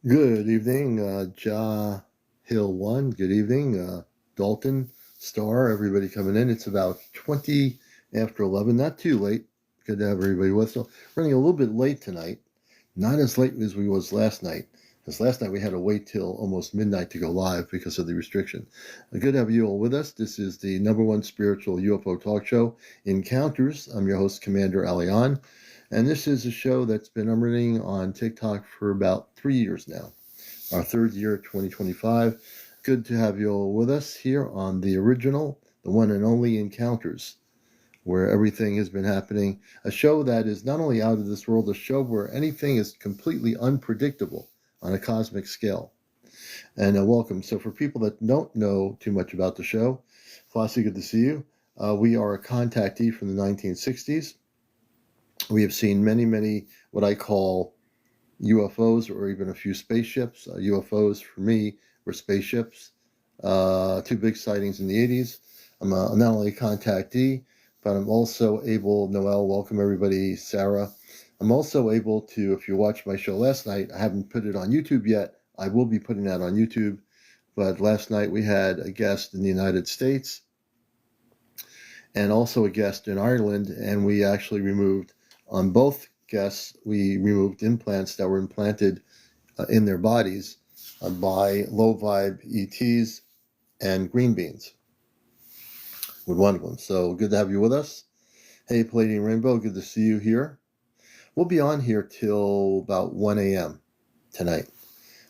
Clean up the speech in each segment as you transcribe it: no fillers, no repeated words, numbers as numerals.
Good evening, Hill 1. Good evening, Dalton, Star, everybody coming in. It's about 20 after 11, not too late. Good to have everybody with us. So running a little bit late tonight, not as late as we was last night. Because last night we had to wait till almost midnight to go live because of the restriction. Good to have you all with us. This is the number one spiritual UFO talk show, Encounters. I'm your host, CmdrAleon. And this is a show that's been running on TikTok for about 3 years now. Our third year, 2025. Good to have you all with us here on the original, the one and only Encounters, where everything has been happening. A show that is not only out of this world, a show where anything is completely unpredictable on a cosmic scale. And welcome. So for people that don't know too much about the show, Flossie, good to see you. We are a contactee from the 1960s. We have seen many, what I call UFOs or even a few spaceships. UFOs for me were spaceships. Two big sightings in the 80s. I'm not only a contactee, but I'm also able, Noel, welcome everybody, Sarah. I'm also able to, if you watched my show last night, I haven't put it on YouTube yet. I will be putting that on YouTube. But last night we had a guest in the United States and also a guest in Ireland, and we actually removed, on both guests, we removed implants that were implanted in their bodies by low vibe ETs and green beans with one of them. So good to have you with us. Hey, Palladium Rainbow, good to see you here. We'll be on here till about 1 a.m. tonight.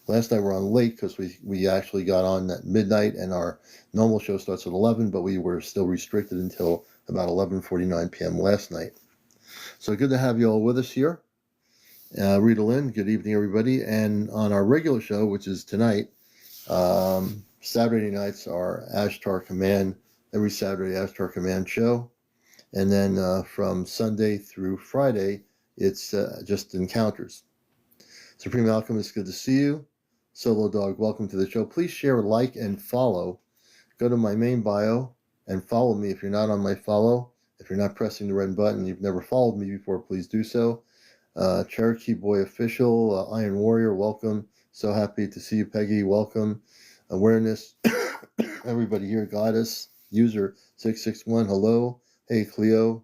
Last night we're on late because we actually got on at midnight, and our normal show starts at 11, but we were still restricted until about 11:49 p.m. last night. So good to have you all with us here. Rita Lynn, good evening, everybody. And on our regular show, which is tonight, Saturday nights are Ashtar Command, every Saturday Ashtar Command show. And then from Sunday through Friday, it's just Encounters. Supreme Alchemist, good to see you. Solo Dog, welcome to the show. Please share, like, and follow. Go to my main bio and follow me if you're not on my follow. If you're not pressing the red button, you've never followed me before, please do so. Cherokee Boy Official, Iron Warrior, welcome. So happy to see you, Peggy, welcome. Awareness, everybody here, Goddess, User 661, hello. Hey, Cleo.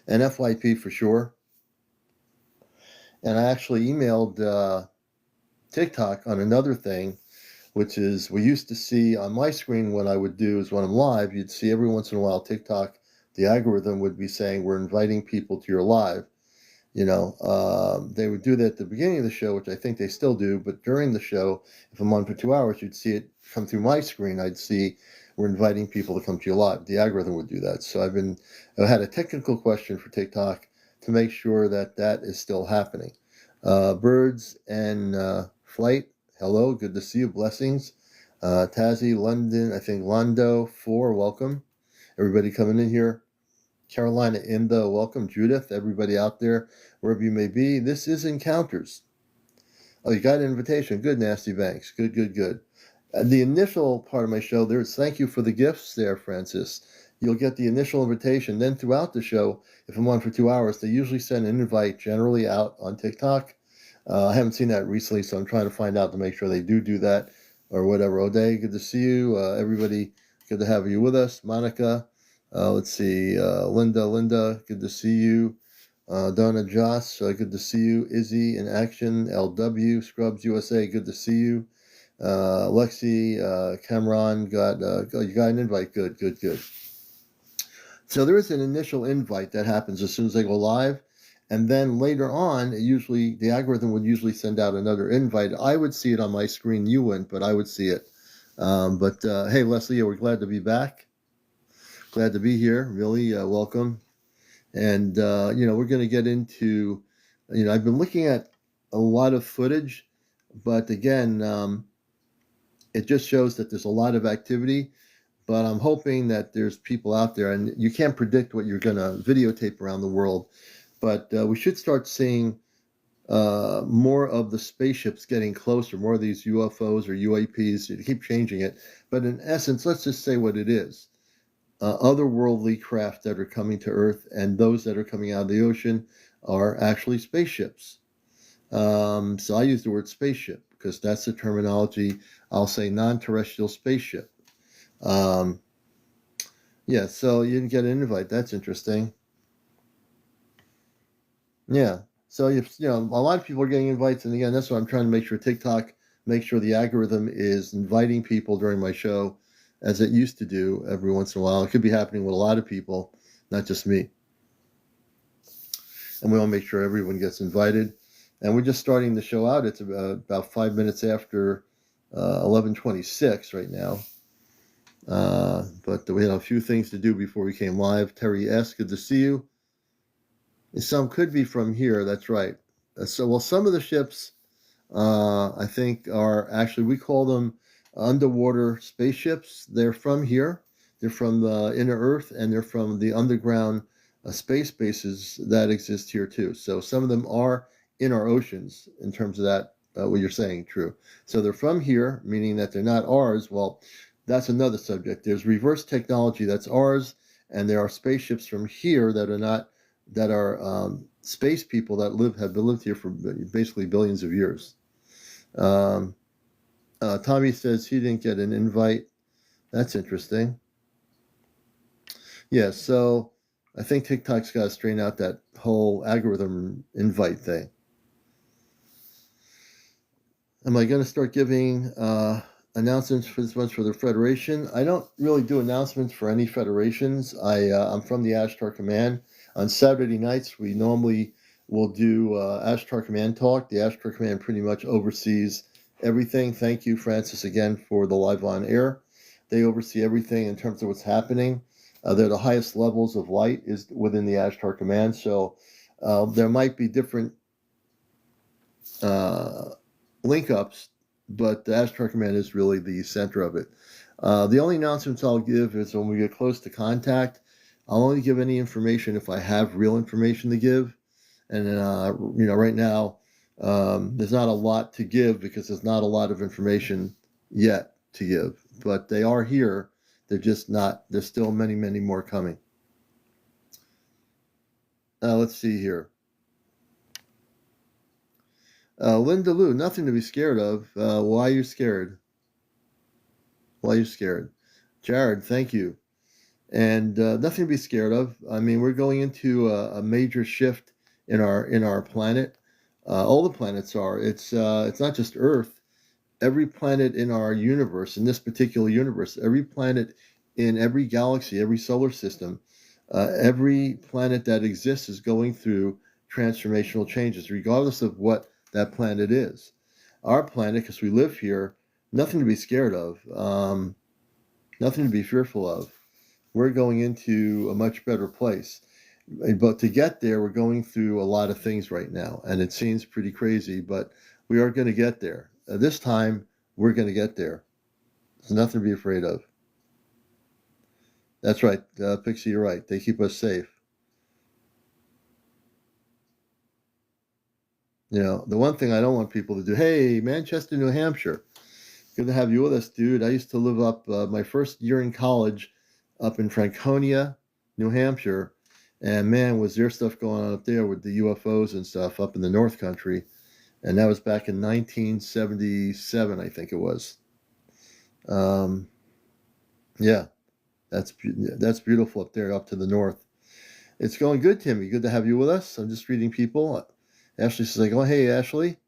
And FYP for sure. And I actually emailed TikTok on another thing, which is we used to see on my screen what I would do is when I'm live, you'd see every once in a while TikTok, the algorithm would be saying we're inviting people to your live. They would do that at the beginning of the show, which I think they still do, but during the show, if I'm on for 2 hours, you'd see it come through my screen. I'd see we're inviting people to come to your live. The algorithm would do that. So I had a technical question for TikTok to make sure that that is still happening. Birds and Flight, hello, good to see you, blessings. Tazzy, London, I think Londo 4, welcome. Everybody coming in here. Carolina, Inda, welcome. Judith, everybody out there, wherever you may be. This is Encounters. Oh, you got an invitation. Good, Nasty Banks. Good. The initial part of my show, there's thank you for the gifts there, Francis. You'll get the initial invitation. Then throughout the show, if I'm on for 2 hours, they usually send an invite generally out on TikTok. I haven't seen that recently, so I'm trying to find out to make sure they do that or whatever. O'Day, good to see you. Everybody, good to have you with us. Monica, let's see. Linda, good to see you. Donna Joss, good to see you. Izzy in action. LW, Scrubs USA, good to see you. Lexi, Cameron, you got an invite. Good. So there is an initial invite that happens as soon as they go live. And then later on, the algorithm would usually send out another invite. I would see it on my screen. You wouldn't, but I would see it. Hey, Leslie, we're glad to be back. Glad to be here. Really, welcome. And, we're going to get into, I've been looking at a lot of footage, but again, it just shows that there's a lot of activity. But I'm hoping that there's people out there, and you can't predict what you're going to videotape around the world. But we should start seeing more of the spaceships getting closer, more of these UFOs or UAPs. You keep changing it. But in essence, let's just say what it is. Otherworldly craft that are coming to Earth, and those that are coming out of the ocean are actually spaceships. So I use the word spaceship because that's the terminology. I'll say non-terrestrial spaceship. Um, yeah, so you didn't get an invite. That's interesting. Yeah. So a lot of people are getting invites, and again, that's what I'm trying to make sure TikTok make sure the algorithm is inviting people during my show, as it used to do every once in a while. It could be happening with a lot of people, not just me. And we want to make sure everyone gets invited. And we're just starting the show out. It's about 5 minutes after 11:26 right now. But we had a few things to do before we came live. Terry S., good to see you. Some could be from here. That's right. Some of the ships, I think, are actually, we call them underwater spaceships. They're from here. They're from the inner Earth, and they're from the underground space bases that exist here too. So some of them are in our oceans. In terms of that, what you're saying, true. So they're from here, meaning that they're not ours. Well, that's another subject. There's reverse technology that's ours, and there are spaceships from here that are not, that are space people that have lived here for basically billions of years. Um, Tommy says he didn't get an invite. That's interesting. Yeah, so I think TikTok's got to straighten out that whole algorithm invite thing. Am I going to start giving announcements for this month for the Federation? I don't really do announcements for any federations. I'm from the Ashtar Command. On Saturday nights, we normally will do Ashtar Command talk. The Ashtar Command pretty much oversees everything. Thank you, Francis, again for the live on air. They oversee everything in terms of what's happening. They're the highest levels of light is within the Ashtar Command. So there might be different link ups, but the Ashtar Command is really the center of it. The only announcements I'll give is when we get close to contact. I'll only give any information if I have real information to give. And right now, there's not a lot to give because there's not a lot of information yet to give. But they are here. They're just not. There's still many, many more coming. Let's see here. Linda Lou, nothing to be scared of. Why are you scared? Why are you scared? Jared, thank you. And nothing to be scared of. I mean, we're going into a major shift in our planet. All the planets are. It's not just Earth. Every planet in our universe, in this particular universe, every planet in every galaxy, every solar system, every planet that exists is going through transformational changes, regardless of what that planet is. Our planet, because we live here, nothing to be scared of, nothing to be fearful of. We're going into a much better place. But to get there, we're going through a lot of things right now, and it seems pretty crazy, but we are going to get there. This time, we're going to get there. There's nothing to be afraid of. That's right, Pixie, you're right. They keep us safe. The one thing I don't want people to do, hey, Manchester, New Hampshire, good to have you with us, dude. I used to live up my first year in college up in Franconia, New Hampshire, and man, was there stuff going on up there with the UFOs and stuff up in the North Country. And that was back in 1977, I think it was. Yeah, that's beautiful up there, up to the north. It's going good, Timmy. Good to have you with us. I'm just reading people. Ashley says, like, oh, hey, Ashley.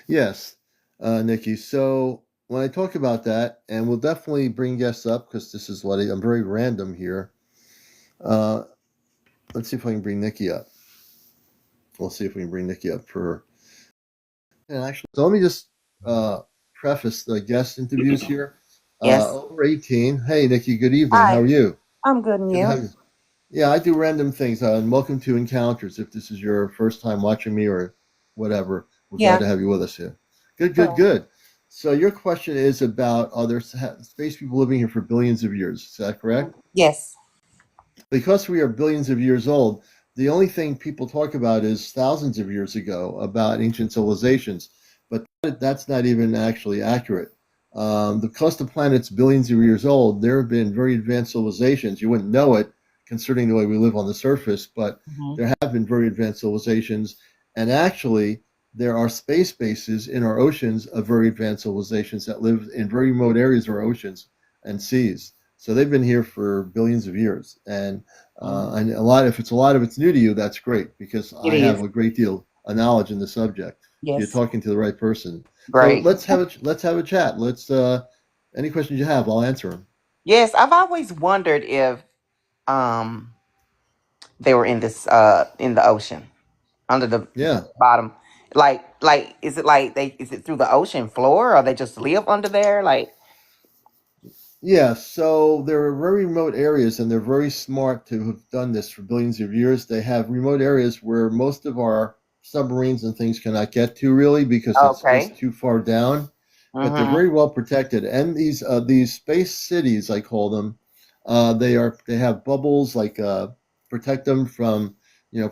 Yes, Nikki. So when I talk about that, and we'll definitely bring guests up because this is what I'm very random here. Let's see if I can bring Nikki up. We'll see if we can bring Nikki up for. And actually, so let me just preface the guest interviews here. Yes. Over 18. Hey, Nikki. Good evening. How Hi. are you? I'm good, and Good to you? have you. Yeah, I do random things. And welcome to Encounters. If this is your first time watching me or whatever, we're glad Yeah. to have you with us here. Good, good, Sure. good. So your question is about other space people living here for billions of years. Is that correct? Yes. Because we are billions of years old, the only thing people talk about is thousands of years ago about ancient civilizations, but that's not even actually accurate. Because the planet's billions of years old, there have been very advanced civilizations. You wouldn't know it considering the way we live on the surface, but Hmm. there have been very advanced civilizations. And actually, there are space bases in our oceans of very advanced civilizations that live in very remote areas of our oceans and seas. So they've been here for billions of years. And a lot, if it's a lot of it's new to you, that's great because It I have is. a great deal of knowledge in the subject. So you're Yes. talking to the right person. So Great. let's have a chat. Let's any questions you have, I'll answer them. Yes, I've always wondered if um they were in the ocean under the Yeah. bottom. Like is it like they is it through the ocean floor or they just live under there? Like Yeah, so there are very remote areas, and they're very smart to have done this for billions of years. They have remote areas where most of our submarines and things cannot get to really because it's just okay. too far down. But they're Mm-hmm. very well protected. And these space cities, I call them, they have bubbles like protect them from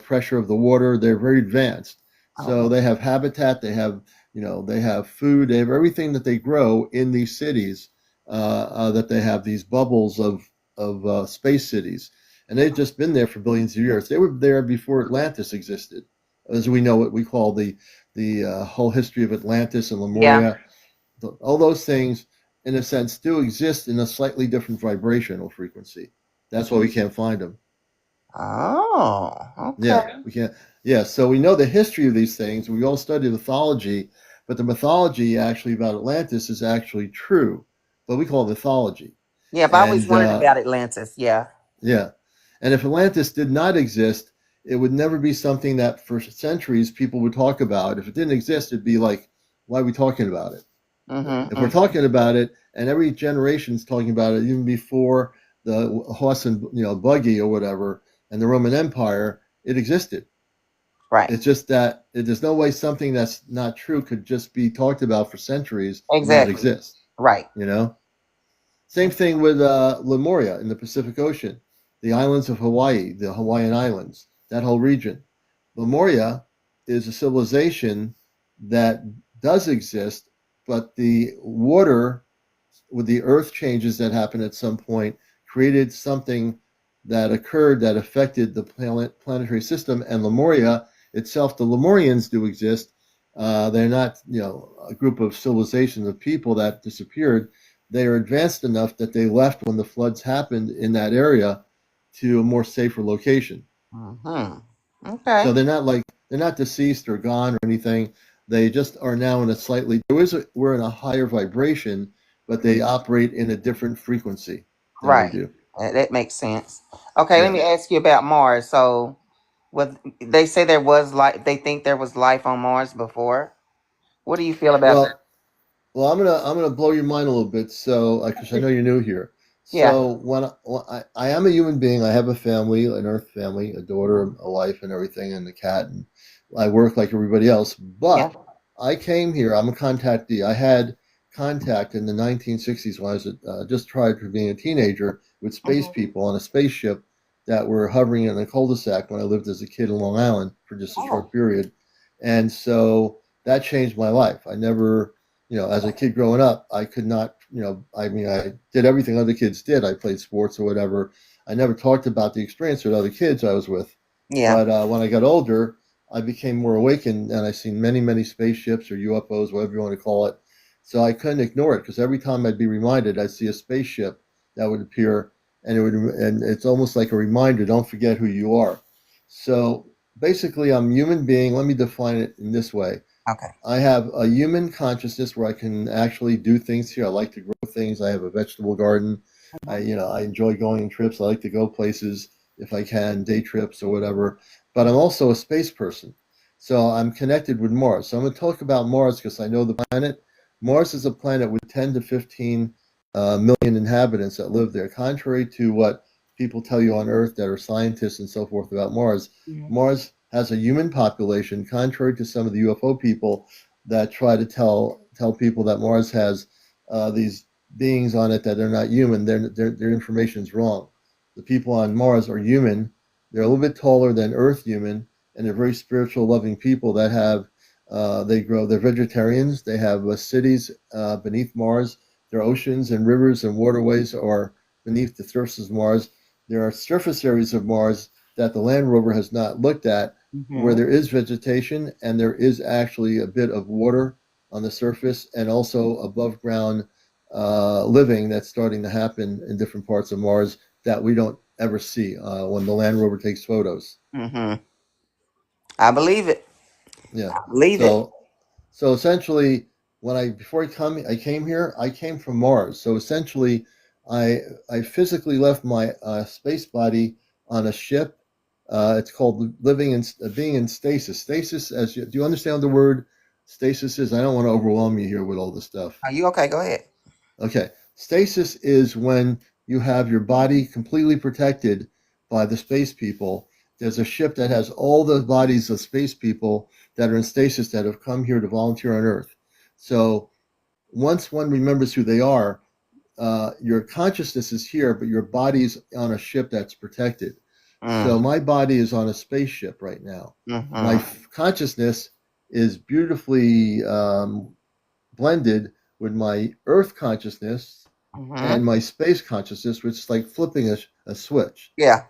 pressure of the water. They're very advanced, so Oh. they have habitat. They have food. They have everything that they grow in these cities that they have these bubbles of space cities, and they've just been there for billions of years. They were there before Atlantis existed, as we know what we call the whole history of Atlantis and Yeah. Lemuria. All those things, in a sense, do exist in a slightly different vibrational frequency. That's why we can't find them. Oh, Yeah, okay. we can't. Yeah, so we know the history of these things. We all study mythology, but the mythology actually about Atlantis is actually true, but we call it mythology. Yeah, I've always And wondered about Atlantis. Yeah. yeah. And if Atlantis did not exist, it would never be something that for centuries people would talk about. If it didn't exist, it'd be like, why are we talking about it? Mm-hmm. If we're talking about it and every generation's talking about it, even before the horse and buggy or whatever and the Roman Empire, it existed. Right. It's just that there's no way something that's not true could just be talked about for centuries and not Exactly. exist, Right. you know? Same thing with Lemuria in the Pacific Ocean, the islands of Hawaii, the Hawaiian Islands, that whole region. Lemuria is a civilization that does exist, but the water, with the earth changes that happened at some point, created something that occurred that affected the planetary system. And Lemuria itself, the Lemurians do exist. They're not, a group of civilizations of people that disappeared. They are advanced enough that they left when the floods happened in that area to a more safer location. Mm-hmm. So Okay. they're not deceased or gone or anything. They just are now in a slightly we're in a higher vibration, but they operate in a different frequency than we Right. do. That makes sense. Okay, let Yeah. me ask you about Mars. So, what they say there was life, they think there was life on Mars before. What do you feel about that? Well, Well, I'm gonna blow your mind a little bit. So, because I know you're new here. Yeah. So when I am a human being, I have a family, an Earth family, a daughter, a wife, and everything, and a cat, and I work like everybody else. Yeah. But I came here. I'm a contactee. I had contact in the 1960s when I was just tried for being a teenager with space Hmm. people on a spaceship that were hovering in a cul-de-sac when I lived as a kid in Long Island for just a Oh. short period, and so that changed my life. I never as a kid growing up, I could not, I mean, I did everything other kids did. I played sports or whatever. I never talked about the experience with other kids I was with. Yeah. But when I got older, I became more awakened and I seen many, many spaceships or UFOs, whatever you want to call it. So I couldn't ignore it because every time I'd be reminded, I'd see a spaceship that would appear and it's almost like a reminder, don't forget who you are. So basically, I'm a human being. Let me define it in this way. Okay. I have a human consciousness where I can actually do things here. I like to grow things. I have a vegetable garden. I enjoy going on trips. I like to go places if I can, day trips or whatever. But I'm also a space person. So I'm connected with Mars. So I'm going to talk about Mars because I know the planet. Mars is a planet with 10 to 15 million inhabitants that live there. Contrary to what people tell you on Earth that are scientists and so forth about Mars, Yeah. Mars has a human population, contrary to some of the UFO people that try to tell people that Mars has these beings on it that are not human. Their information is wrong. The people on Mars are human. They're a little bit taller than Earth human, and they're very spiritual, loving people that have. They're vegetarians. They have cities beneath Mars. Their oceans and rivers and waterways are beneath the surface of Mars. there are surface areas of Mars that the land rover has not looked at, where Mm-hmm. there is vegetation and there is actually a bit of water on the surface, and also above ground living that's starting to happen in different parts of Mars that we don't ever see when the land rover takes photos. Mm-hmm. I believe it. Yeah. I believe it. So so essentially, when I before I came here, I came from Mars. So essentially, I physically left my space body on a ship. It's called living in being in stasis. Stasis, do you understand the word stasis is? I don't want to overwhelm you here with all this stuff. Are you okay? Go ahead. Okay, stasis is when you have your body completely protected by the space people. There's a ship that has all the bodies of space people that are in stasis that have come here to volunteer on Earth. So once one remembers who they are, your consciousness is here, but your body's on a ship that's protected. So my body is on a spaceship right now. My Mm-hmm. consciousness is beautifully blended with my Earth consciousness Mm-hmm. and my space consciousness, which is like flipping a switch. Yeah.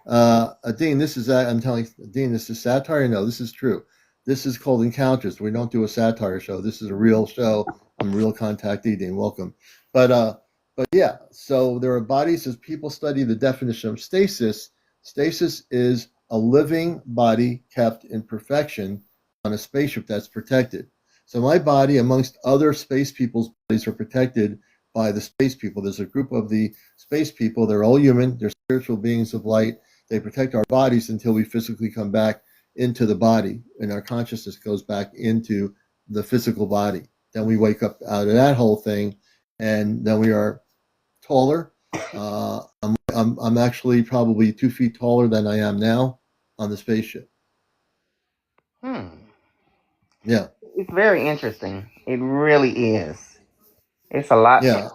Dean, I'm telling you, Dean, this is satire. No, this is true. This is called Encounters. We don't do a satire show. This is a real show. I'm a real contactee, Dean. Welcome. But yeah, so there are bodies as people study the definition of stasis. Stasis is a living body kept in perfection on a spaceship that's protected. So my body, amongst other space people's bodies, are protected by the space people. There's a group of the space people. They're all human. They're spiritual beings of light. They protect our bodies until we physically come back into the body, and our consciousness goes back into the physical body. Then we wake up out of that whole thing, and then we are taller. I'm actually probably 2 feet taller than I am now on the spaceship. Hmm. Yeah, It's very interesting. It really is. It's a lot to yeah.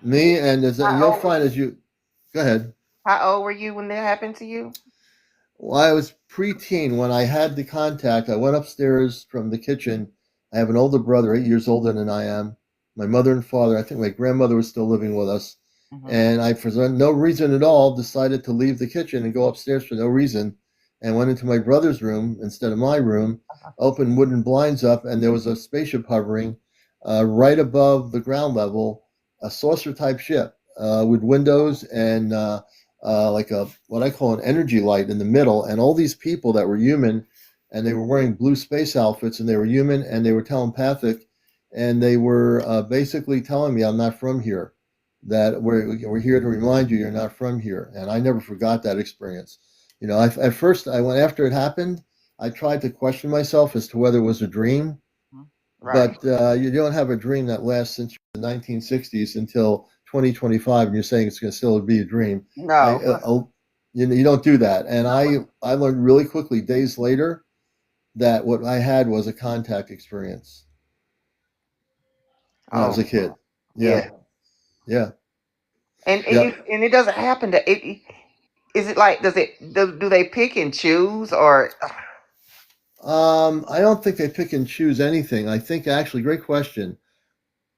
Me and How you'll old were find you? as you go ahead. How old were you when that happened to you? Well, I was preteen when I had the contact. I went upstairs from the kitchen. I have an older brother, 8 years older than I am. My mother and father, I think my grandmother was still living with us. Mm-hmm. And I, for no reason at all, decided to leave the kitchen and go upstairs for no reason, and went into my brother's room instead of my room, opened wooden blinds up, and there was a spaceship hovering right above the ground level, a saucer type ship with windows and like a what I call an energy light in the middle, and all these people that were human, and they were wearing blue space outfits, and they were human, and they were telepathic, and they were basically telling me I'm not from here, that we're here to remind you you're not from here, and I never forgot that experience. You know, at first I went after it happened, I tried to question myself as to whether it was a dream, Right. but you don't have a dream that lasts since the 1960s until 2025, and you're saying it's going to still be a dream. I, No. you don't do that. And I learned really quickly, days later, that what I had was a contact experience when I Oh, was a kid. Yeah, yeah. yeah, And yeah. it doesn't happen to it. Is it like do they pick and choose or I don't think they pick and choose anything. I think actually, great question.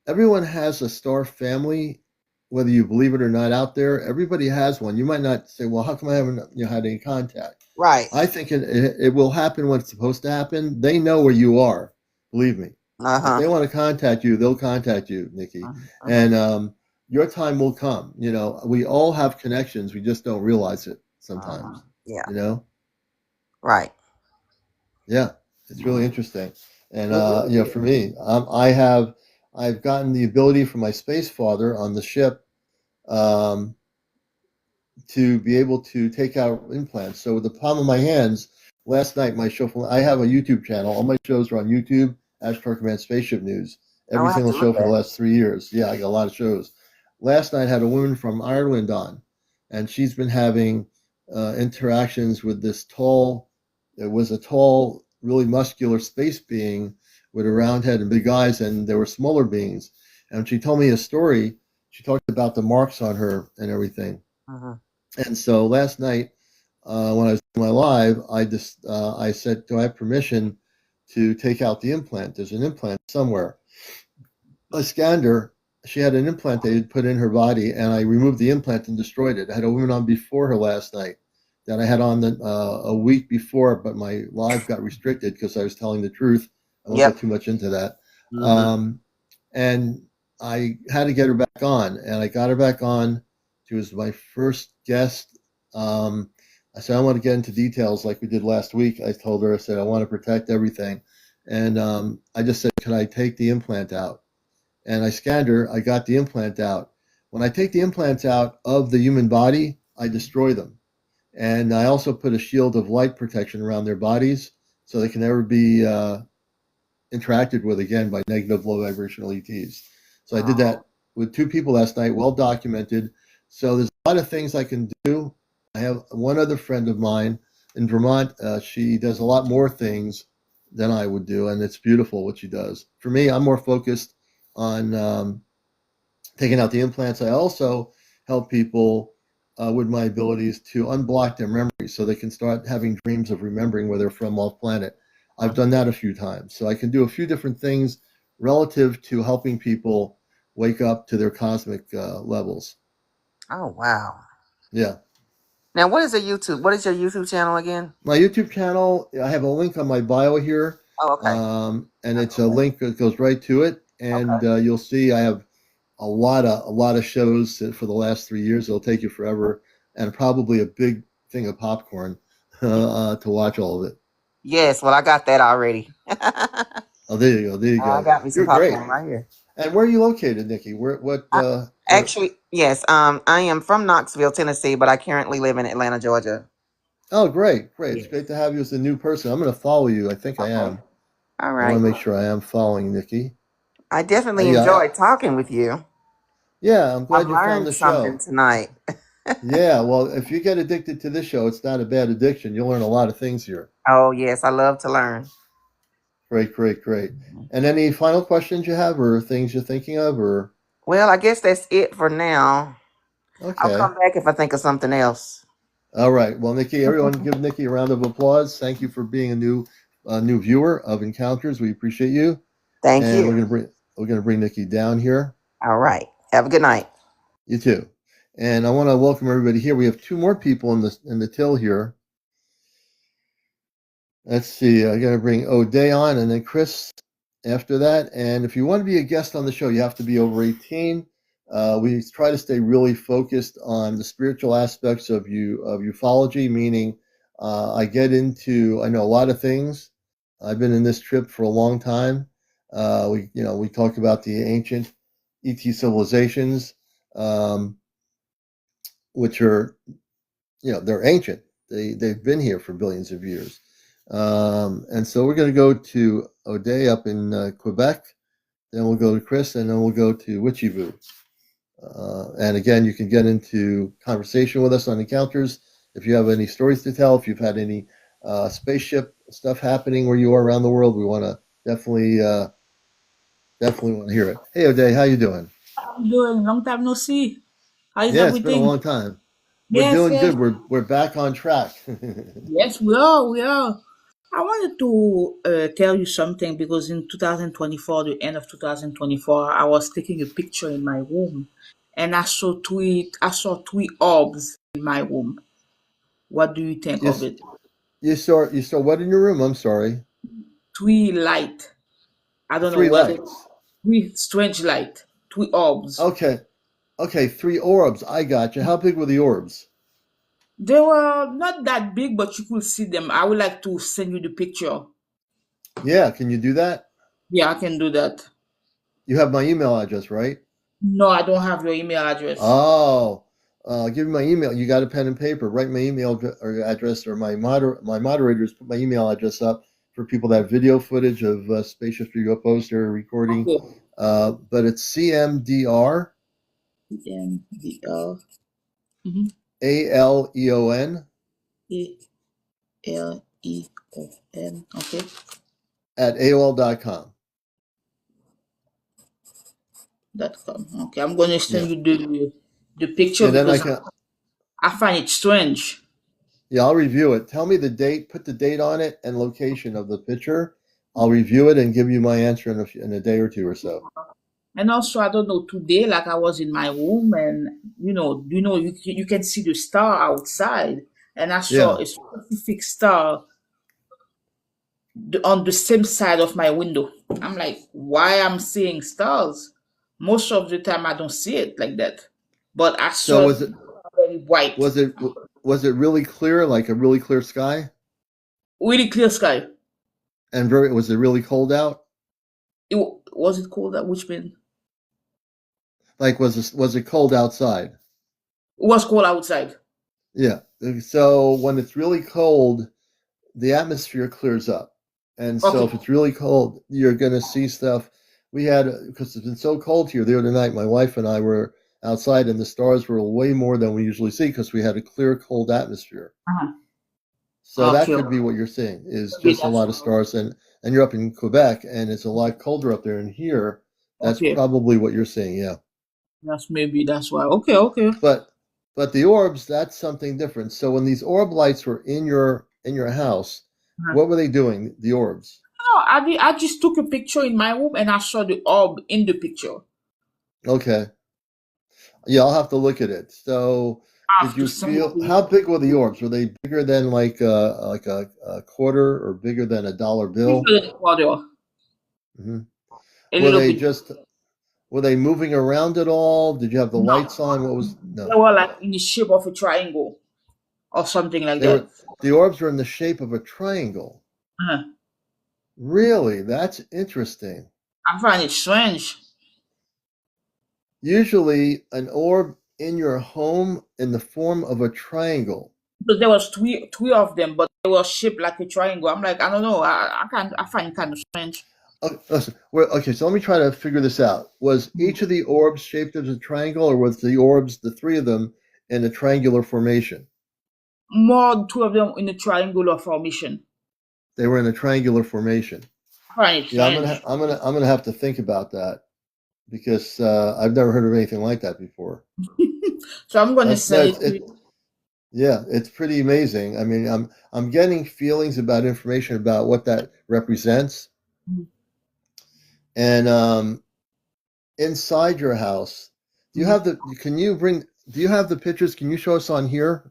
Everyone has a star family, whether you believe it or not. Out there, everybody has one. You might not say, "Well, how come I haven't had any contact?" right? I think it will happen when it's supposed to happen. They know where you are. Believe me. Uh If huh. they want to contact you, they'll contact you, Nikki. Uh-huh. And your time will come. You know, we all have connections. We just don't realize it Uh-huh. sometimes. Yeah. You know, Right. yeah, it's really Mhm. interesting. And It you know, really for is. me, I've gotten the ability from my space father on the ship um, to be able to take out implants. So with the palm of my hands, last night my show, I have a YouTube channel. All my shows are on YouTube. Ash Command Spaceship News. I Every will have single to look show for the at. last 3 years. Yeah, I got a lot of shows. Last night I had a woman from Ireland on, and she's been having interactions with this tall. It was a tall, really muscular space being with a round head and big eyes, and there were smaller beings. And she told me a story. She talked about the marks on her and everything. Uh-huh. And so last night, when I was doing my live, I said, "Do I have permission to take out the implant? There's an implant somewhere." I scanned her, she had an implant they had put in her body, and I removed the implant and destroyed it. I had a woman on before her last night that I had on a week before, but my live got restricted because I was telling the truth. I won't get Yep. too much into that. Hmm. Um, and I had to get her back on, and I got her back on. She was my first guest. I said I want to get into details like we did last week. I told her, I said I want to protect everything, and I just said, "Can I take the implant out?" And I scanned her. I got the implant out. When I take the implants out of the human body, I destroy them, and I also put a shield of light protection around their bodies so they can never be interacted with again by negative low vibrational ETs. So I did Oh. that with two people last night, well documented. So there's a lot of things I can do. I have one other friend of mine in Vermont. She does a lot more things than I would do, and it's beautiful what she does. For me, I'm more focused on taking out the implants. I also help people with my abilities to unblock their memories so they can start having dreams of remembering where they're from off planet. I've done that a few times. So I can do a few different things relative to helping people wake up to their cosmic levels. Oh wow. Yeah. Now, what is a YouTube? What is your YouTube channel again? My YouTube channel, I have a link on my bio here, Oh, okay. and it's a link that goes right to it. And Okay. you'll see I have a lot of shows for the last 3 years. It'll take you forever, and probably a big thing of popcorn to watch all of it. Yes. Well, I got that already. I Oh, there you go. There you go. got me some You're great. popcorn right here. And where are you located, Nikki? Where? What? I, Where? actually, yes. I am from Knoxville, Tennessee, but I currently live in Atlanta, Georgia. Oh, great, great. It's great Yes. to have you as a new person. I'm going to follow you. I think I Okay. am. All I want right. to make sure I am following Nikki. I definitely Yeah, enjoyed talking with you. yeah. I'm I've glad you found learned the something show. tonight. Yeah. Well, if you get addicted to this show, it's not a bad addiction. You'll learn a lot of things here. Oh, yes. I love to learn. Great, great, great. And any final questions you have, or things you're thinking of, or Well, I guess that's it for now. I'll okay. come back if I think of something else. All right. Well, Nikki, everyone give Nikki a round of applause. Thank you for being a new viewer of Encounters. We appreciate you. Thank And you. we're gonna bring Nikki down here. All right. Have a good night. You too. And I want to welcome everybody here. We have two more people in the till here. Let's see. I got to bring O'Day on, and then Chris after that. And if you want to be a guest on the show, you have to be over 18. We try to stay really focused on the spiritual aspects of ufology, meaning I know a lot of things. I've been in this trip for a long time. We talk about the ancient ET civilizations, um, which are they're ancient. They've been here for billions of years. And so we're going to go to O'Day up in Quebec. Then we'll go to Chris, and then we'll go to Witchy. And again, you can get into conversation with us on Encounters if you have any stories to tell. If you've had any spaceship stuff happening where you are around the world, we want to definitely want to hear it. Hey, O'Day, how you doing? I'm doing? Long time no see. How is Yeah, it's been a everything? long time. We're Yes, doing yes, good. We're back on track. yes, we are, we are. I wanted to tell you something because in 2024, the end of 2024, I was taking a picture in my room, and I saw three orbs in my room. What do you think you of s- it? you saw what in your room? I'm sorry. Three light. I don't know Three what it. lights. Three strange light. Three orbs. Okay. Okay, three orbs. I got you. How big were the orbs? They were not that big, but you could see them. I would like to send you the picture. Yeah, can you do that? Yeah, I can do that. You have my email address, right? No, I don't have your email address. Oh, give me my email. You got a pen and paper. Write my email or address, or my moderators put my email address up for people that have video footage of spaceships or UFOs they're recording. Okay. But it's CmdrAleon CmdR. Mm-hmm. ALEON. Okay. at AOL.com. .com. Okay. I'm gonna send Yeah. you the picture And then I because can, I find it strange. yeah, I'll review it. Tell me the date, put the date on it and location of the picture. I'll review it and give you my answer in a day or two or so. And also, I don't know, today, like I was in my room and, you can see the star outside. And I saw Yeah. a specific star on the same side of my window. I'm like, why I'm seeing stars? Most of the time, I don't see it like that. But I So saw it very white, was it was it really clear, like a really clear sky, really clear sky. and very was it really cold out? Was it cold? Which mean Like was it cold outside? it was cold outside. Yeah. So when it's really cold, the atmosphere clears up. And so Okay. if it's really cold, you're going to see stuff. We had, because it's been so cold here the other night, my wife and I were outside and the stars were way more than we usually see because we had a clear, cold atmosphere. Uh-huh. So that Okay. could be what you're seeing is Maybe just a that's lot of stars. And you're up in Quebec and it's a lot colder up there. And here, that's okay. probably what you're seeing. Yeah. That's why. Okay, okay. But but the orbs, that's something different. So when these orb lights were in your house, Uh-huh. what were they doing? The orbs. No, I just took a picture in my room and I saw the orb in the picture. Okay. Yeah, I'll have to look at it. So, I did have to you send it feel to how you. big were the orbs? Were they bigger than like a quarter or bigger than a dollar bill? Bigger than a quarter, Hmm. a Were little they bit. just were they moving around at all? Did you have the lights No, on? What was they no? were like in the shape of a triangle or something like They that. were the orbs were in the shape of a triangle. Uh-huh. Really? That's interesting. I find it strange. Usually an orb in your home in the form of a triangle. Because there was three of them, but they were shaped like a triangle. I'm like, I don't know. I find it kind of strange. Oh, listen, okay, so let me try to figure this out. Was each of the orbs shaped as a triangle, or was the orbs, the three of them, in a triangular formation? More two of them in a triangular formation. They were in a triangular formation. I find it Yeah, strange. I'm gonna have to think about that because I've never heard of anything like that before. So I'm gonna That's no, send it to you. yeah, it's pretty amazing. I mean, I'm getting feelings about information about what that represents, and inside your house, do you have Mhm. the? Can you bring? Do you have the pictures? Can you show us on here?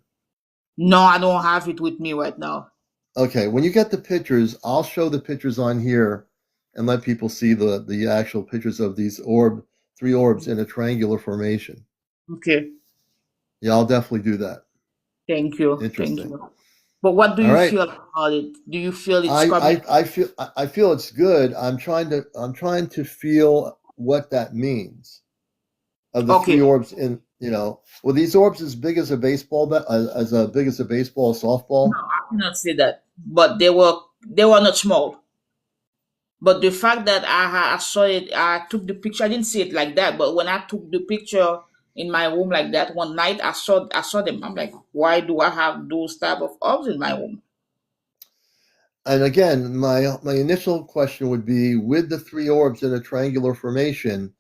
No, I don't have it with me right now. Okay, when you get the pictures, I'll show the pictures on here and let people see the actual pictures of these three orbs in a triangular formation. Okay. Yeah, I'll definitely do that. Thank you. Thank Interesting. you. But what do All you right. feel about it? Do you feel it's coming? I feel it's good. I'm trying to feel what that means of the three Okay. orbs in, were these orbs as big as a baseball as big as a baseball, No, softball? I cannot say that. But they were not small. But the fact that I saw it, I took the picture. I didn't see it like that. But when I took the picture in my room like that one night, I saw them. I'm like, why do I have those type of orbs in my room? And again, my initial question would be with the three orbs in a triangular formation.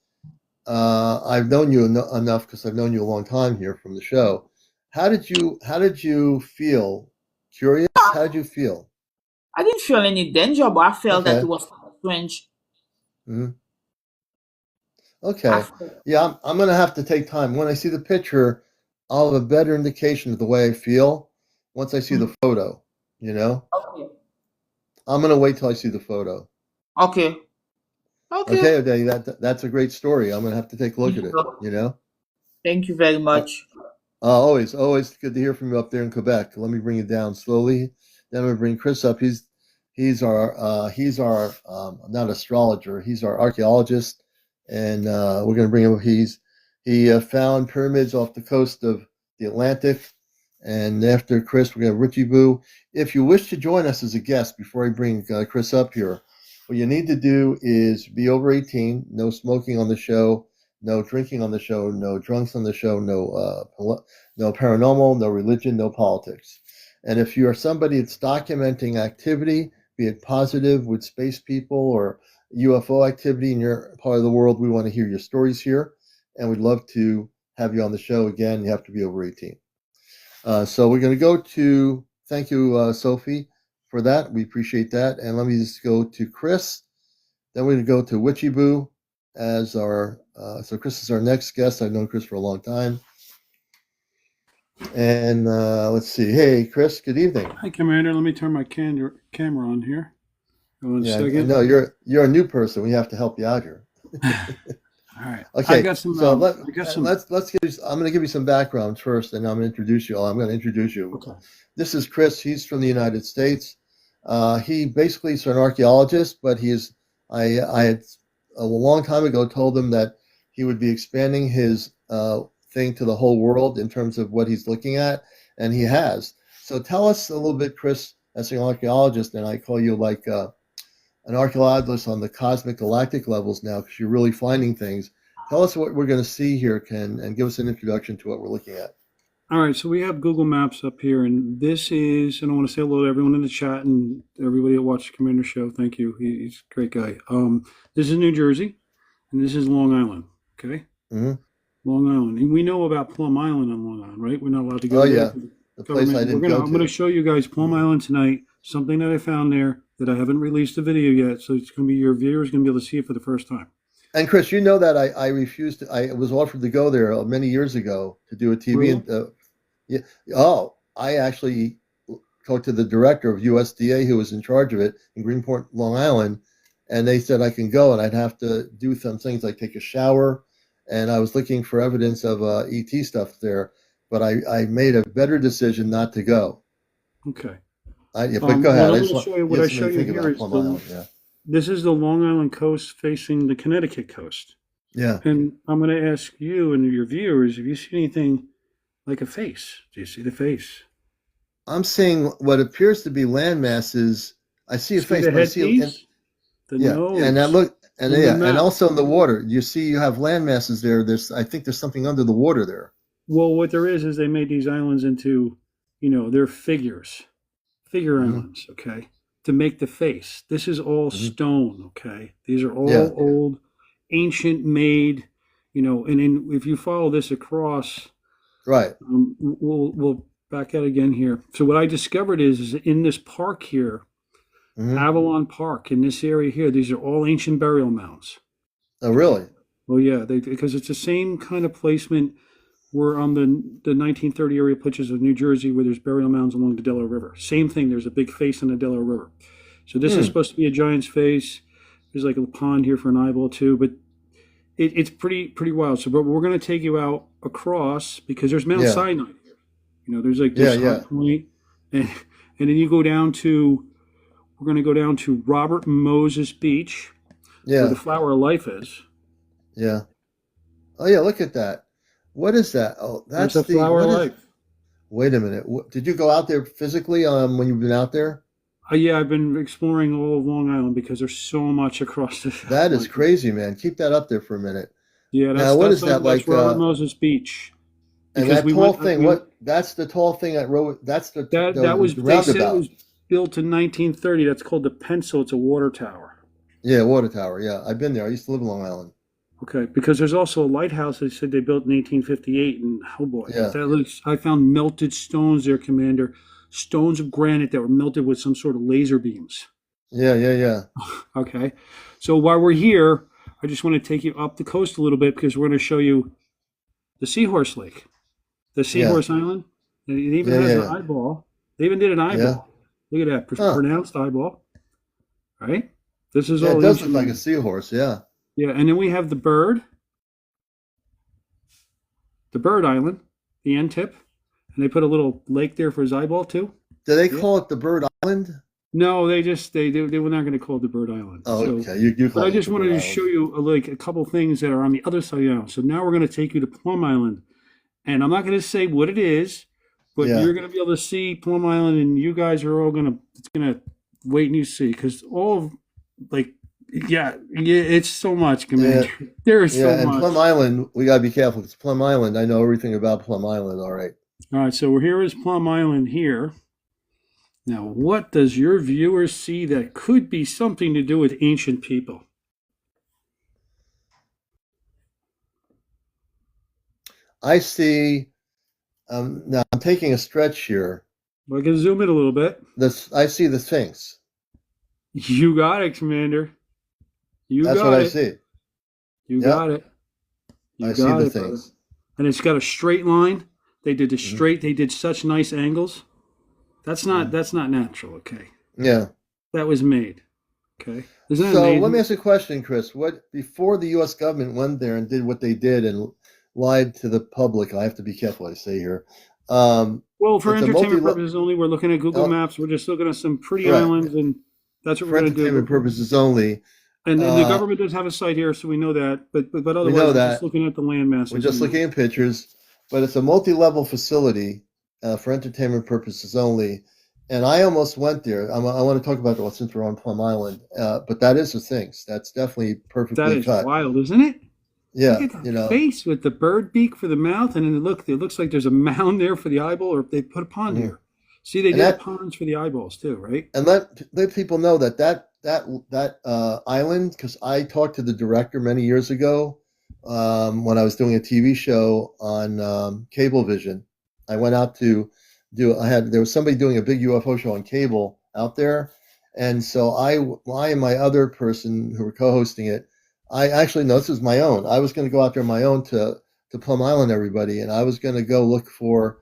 I've known you enough because I've known you a long time here from the show. How did you feel? Curious? How did you feel? I didn't feel any danger, but I felt that it Okay. was strange. Hmm. I Okay. felt, Yeah, I'm gonna have to take time. When I see the picture, I'll have a better indication of the way I feel once I see the photo, you know? okay. I'm gonna wait till I see the photo. Okay. Okay. Okay, okay, that's a great story. I'm gonna have to take a look Thank at it, you. you know? Thank you very Uh, much. always good to hear from you up there in Quebec. Let me bring you down slowly. Then I'm gonna bring Chris up. He's our not astrologer. He's our archaeologist, and we're gonna bring him. He found pyramids off the coast of the Atlantic. And after Chris, we're gonna have Richie Boo. If you wish to join us as a guest before I bring Chris up here, what you need to do is be over 18. No smoking on the show. No drinking on the show. No drunks on the show. No paranormal, no religion, no politics. And if you are somebody that's documenting activity, be it positive with space people or UFO activity in your part of the world, we want to hear your stories here. And we'd love to have you on the show again. You have to be over 18. So we're going to go to, thank you, Sophie, for that. We appreciate that. And let me just go to Chris. Then we're going to go to Witchy Boo. as our so Chris is our next guest. I've known Chris for a long time. And let's see. Hey, Chris. Good evening. Hi, Commander. Let me turn my camera on here. One Yeah, I second. know you're a new person. We have to help you out here. All right. Okay. I got some. So let's give you. I'm going to give you some background first, and I'm going to introduce you. I'm going to introduce you. Okay. This is Chris. He's from the United States. He basically is an archaeologist, but I had a long time ago told him that he would be expanding his thing to the whole world in terms of what he's looking at, and he has. So tell us a little bit, Chris, as an archaeologist, and I call you like an archaeologist on the cosmic galactic levels now because you're really finding things. Tell us what we're going to see here, and give us an introduction to what we're looking at. All right. So we have Google Maps up here, and this is. And I want to say hello to everyone in the chat and everybody that watched the Commander show. Thank you. He's a great guy. This is New Jersey, and this is Long Island. Okay. Mm-hmm. Long Island, and we know about Plum Island on Long Island, right? We're not allowed to go. Oh there. yeah, the place I didn't go to. I'm going to show you guys Plum Island tonight. Something that I found there that I haven't released a video yet, so it's going to be your viewers going to be able to see it for the first time. And Chris, you know that I refused to. I was offered to go there many years ago to do a TV. Really? And yeah. Oh, I actually talked to the director of USDA who was in charge of it in Greenport, Long Island, and they said I can go, and I'd have to do some things like take a shower. And I was looking for evidence of ET stuff there, but I made a better decision not to go. Okay. But go ahead. I'm going to show you what I show you here is this is the Long Island coast facing the Connecticut coast. Yeah. And I'm going to ask you and your viewers if you see anything like a face. Do you see the face? I'm seeing what appears to be land masses. I see a face, the but I see headpiece, the nose, and that look, and and yeah, the and mouth. also in the water. You see, you have land masses there. I think there's something under the water there. Well, what there is they made these islands into, they're figure islands, okay, to make the face. This is all stone, okay. These are all old, ancient made, and then if you follow this across, right, we'll back out again here. So what I discovered is in this park here, Avalon Park, in this area here, these are all ancient burial mounds. Oh, really? Well, yeah, because it's the same kind of placement. We're on the 1930 area pitches of New Jersey where there's burial mounds along the Delaware River. Same thing. There's a big face on the Delaware River. So this is supposed to be a giant's face. There's like a pond here for an eyeball too, but it's pretty wild. So, but we're going to take you out across because there's Mount Sinai here. There's like this high point, and then you go down to. We're going to go down to Robert Moses Beach, where the Flower of Life is. Yeah. Oh yeah, look at that. What is that? Oh, that's the Flower of Life. Wait a minute. Did you go out there physically when you've been out there? Yeah, I've been exploring all of Long Island because there's so much across the. That is crazy, man. Keep that up there for a minute. Yeah, that's Robert Moses Beach. And that tall thing, that's the tall thing that that's the that was the they said roundabout. it was built in 1930. That's called the Pencil. It's a water tower. Yeah, water tower. Yeah, I've been there. I used to live in Long Island. Okay, because there's also a lighthouse they said they built in 1858, and oh boy, I found melted stones there, Commander. Stones of granite that were melted with some sort of laser beams. Yeah. Okay, so while we're here, I just want to take you up the coast a little bit because we're going to show you the Seahorse Lake, the Seahorse Island. It even has an eyeball. They even did an eyeball. Look at that, pronounced eyeball. Right? This is all. It does look like a seahorse. Yeah. Yeah, and then we have the bird island, the end tip, and they put a little lake there for his eyeball too. Do they call it the Bird Island? No, they were not going to call it the Bird Island. Oh, okay. You but I just wanted to show you a couple things that are on the other side of the island. So now we're going to take you to Plum Island, and I'm not going to say what it is, but you're going to be able to see Plum Island, and you guys are all going to wait and you see because all of it's so much, Commander. Yeah. There's so much. And Plum Island, we gotta be careful because Plum Island, I know everything about Plum Island. All right, so here is Plum Island here. Now, what does your viewers see that could be something to do with ancient people? I see. Now I'm taking a stretch here. Well, I can zoom in a little bit. I see the Sphinx. You got it, Commander. That's what I see. You Yep. got it. You I see got the it, brother. things. And it's got a straight line. They did the Mhm. straight. They did such nice angles. That's not natural. Okay, Yeah. that was made. Okay, isn't that So let me amazing? ask you a question, Chris. What before the U.S. government went there and did what they did and lied to the public? I have to be careful what I say here. Well, for It's a multi. entertainment purposes only, we're looking at Google Oh, Maps. We're just looking at some pretty right. islands, and that's what For we're going to entertainment do. purposes only. And the government does have a site here, so we know that. But We know otherwise, we're just that. looking at the land We're masses. just And looking at pictures, but it's a multi-level facility for entertainment purposes only. And I almost went there. I want to talk about that since we're on Plum Island, but that is the things. That's definitely that perfectly is cut. wild, isn't it? Look Yeah, at that face with the bird beak for the mouth, and then it looks like there's a mound there for the eyeball, or they put a pond mhm. here. See, they and did the that ponds for the eyeballs too, right? and let people know that island, because I talked to the director many years ago when I was doing a TV show on Cablevision. I went out to there was somebody doing a big UFO show on cable out there, and so I and my other person who were co-hosting it, I actually no, this is my own. I was going to go out there on my own to Plum Island, everybody, and I was going to go look for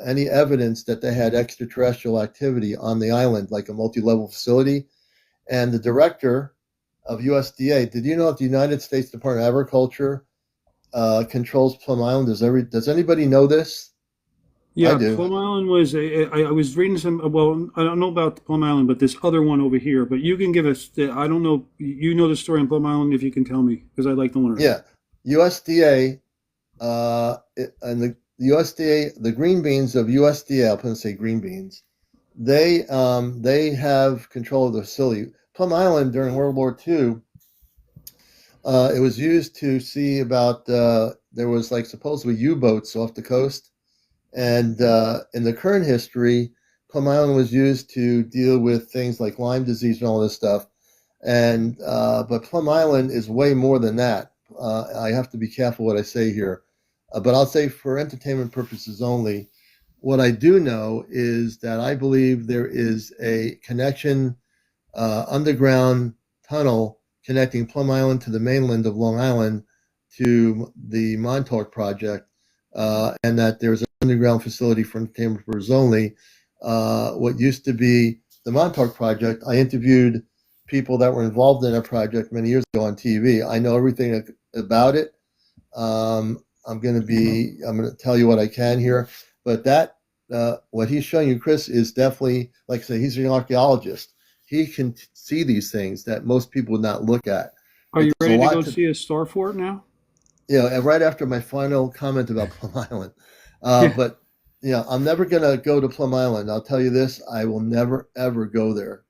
any evidence that they had extraterrestrial activity on the island, like a multi-level facility. And the director of USDA, did you know that the United States Department of Agriculture controls Plum Island? Does anybody know this? I Yeah, do. Plum Island was. I was reading some. Well, I don't know about Plum Island, but this other one over here. But you can give us. I don't know. You know the story on Plum Island, if you can tell me, because I'd like to learn. Yeah, USDA and the USDA, the green beans of USDA. I'll put say green beans. They have control of the facility. Plum Island during World War II, it was used to see about there was like supposedly U-boats off the coast, and in the current history, Plum Island was used to deal with things like Lyme disease and all this stuff. And but Plum Island is way more than that. I have to be careful what I say here, but I'll say for entertainment purposes only. What I do know is that I believe there is a connection, underground tunnel connecting Plum Island to the mainland of Long Island to the Montauk Project, and that there's an underground facility for entertainment purposes only. What used to be the Montauk Project, I interviewed people that were involved in that project many years ago on TV. I know everything about it. I'm going to tell you what I can here, but that what he's showing you, Chris, is definitely, like I say, he's an archaeologist. He can see these things that most people would not look at. Are you There's a ready to lot go see a star fort now? and right after my final comment about Plum Island, Yeah. but I'm never going to go to Plum Island. I'll tell you this: I will never ever go there.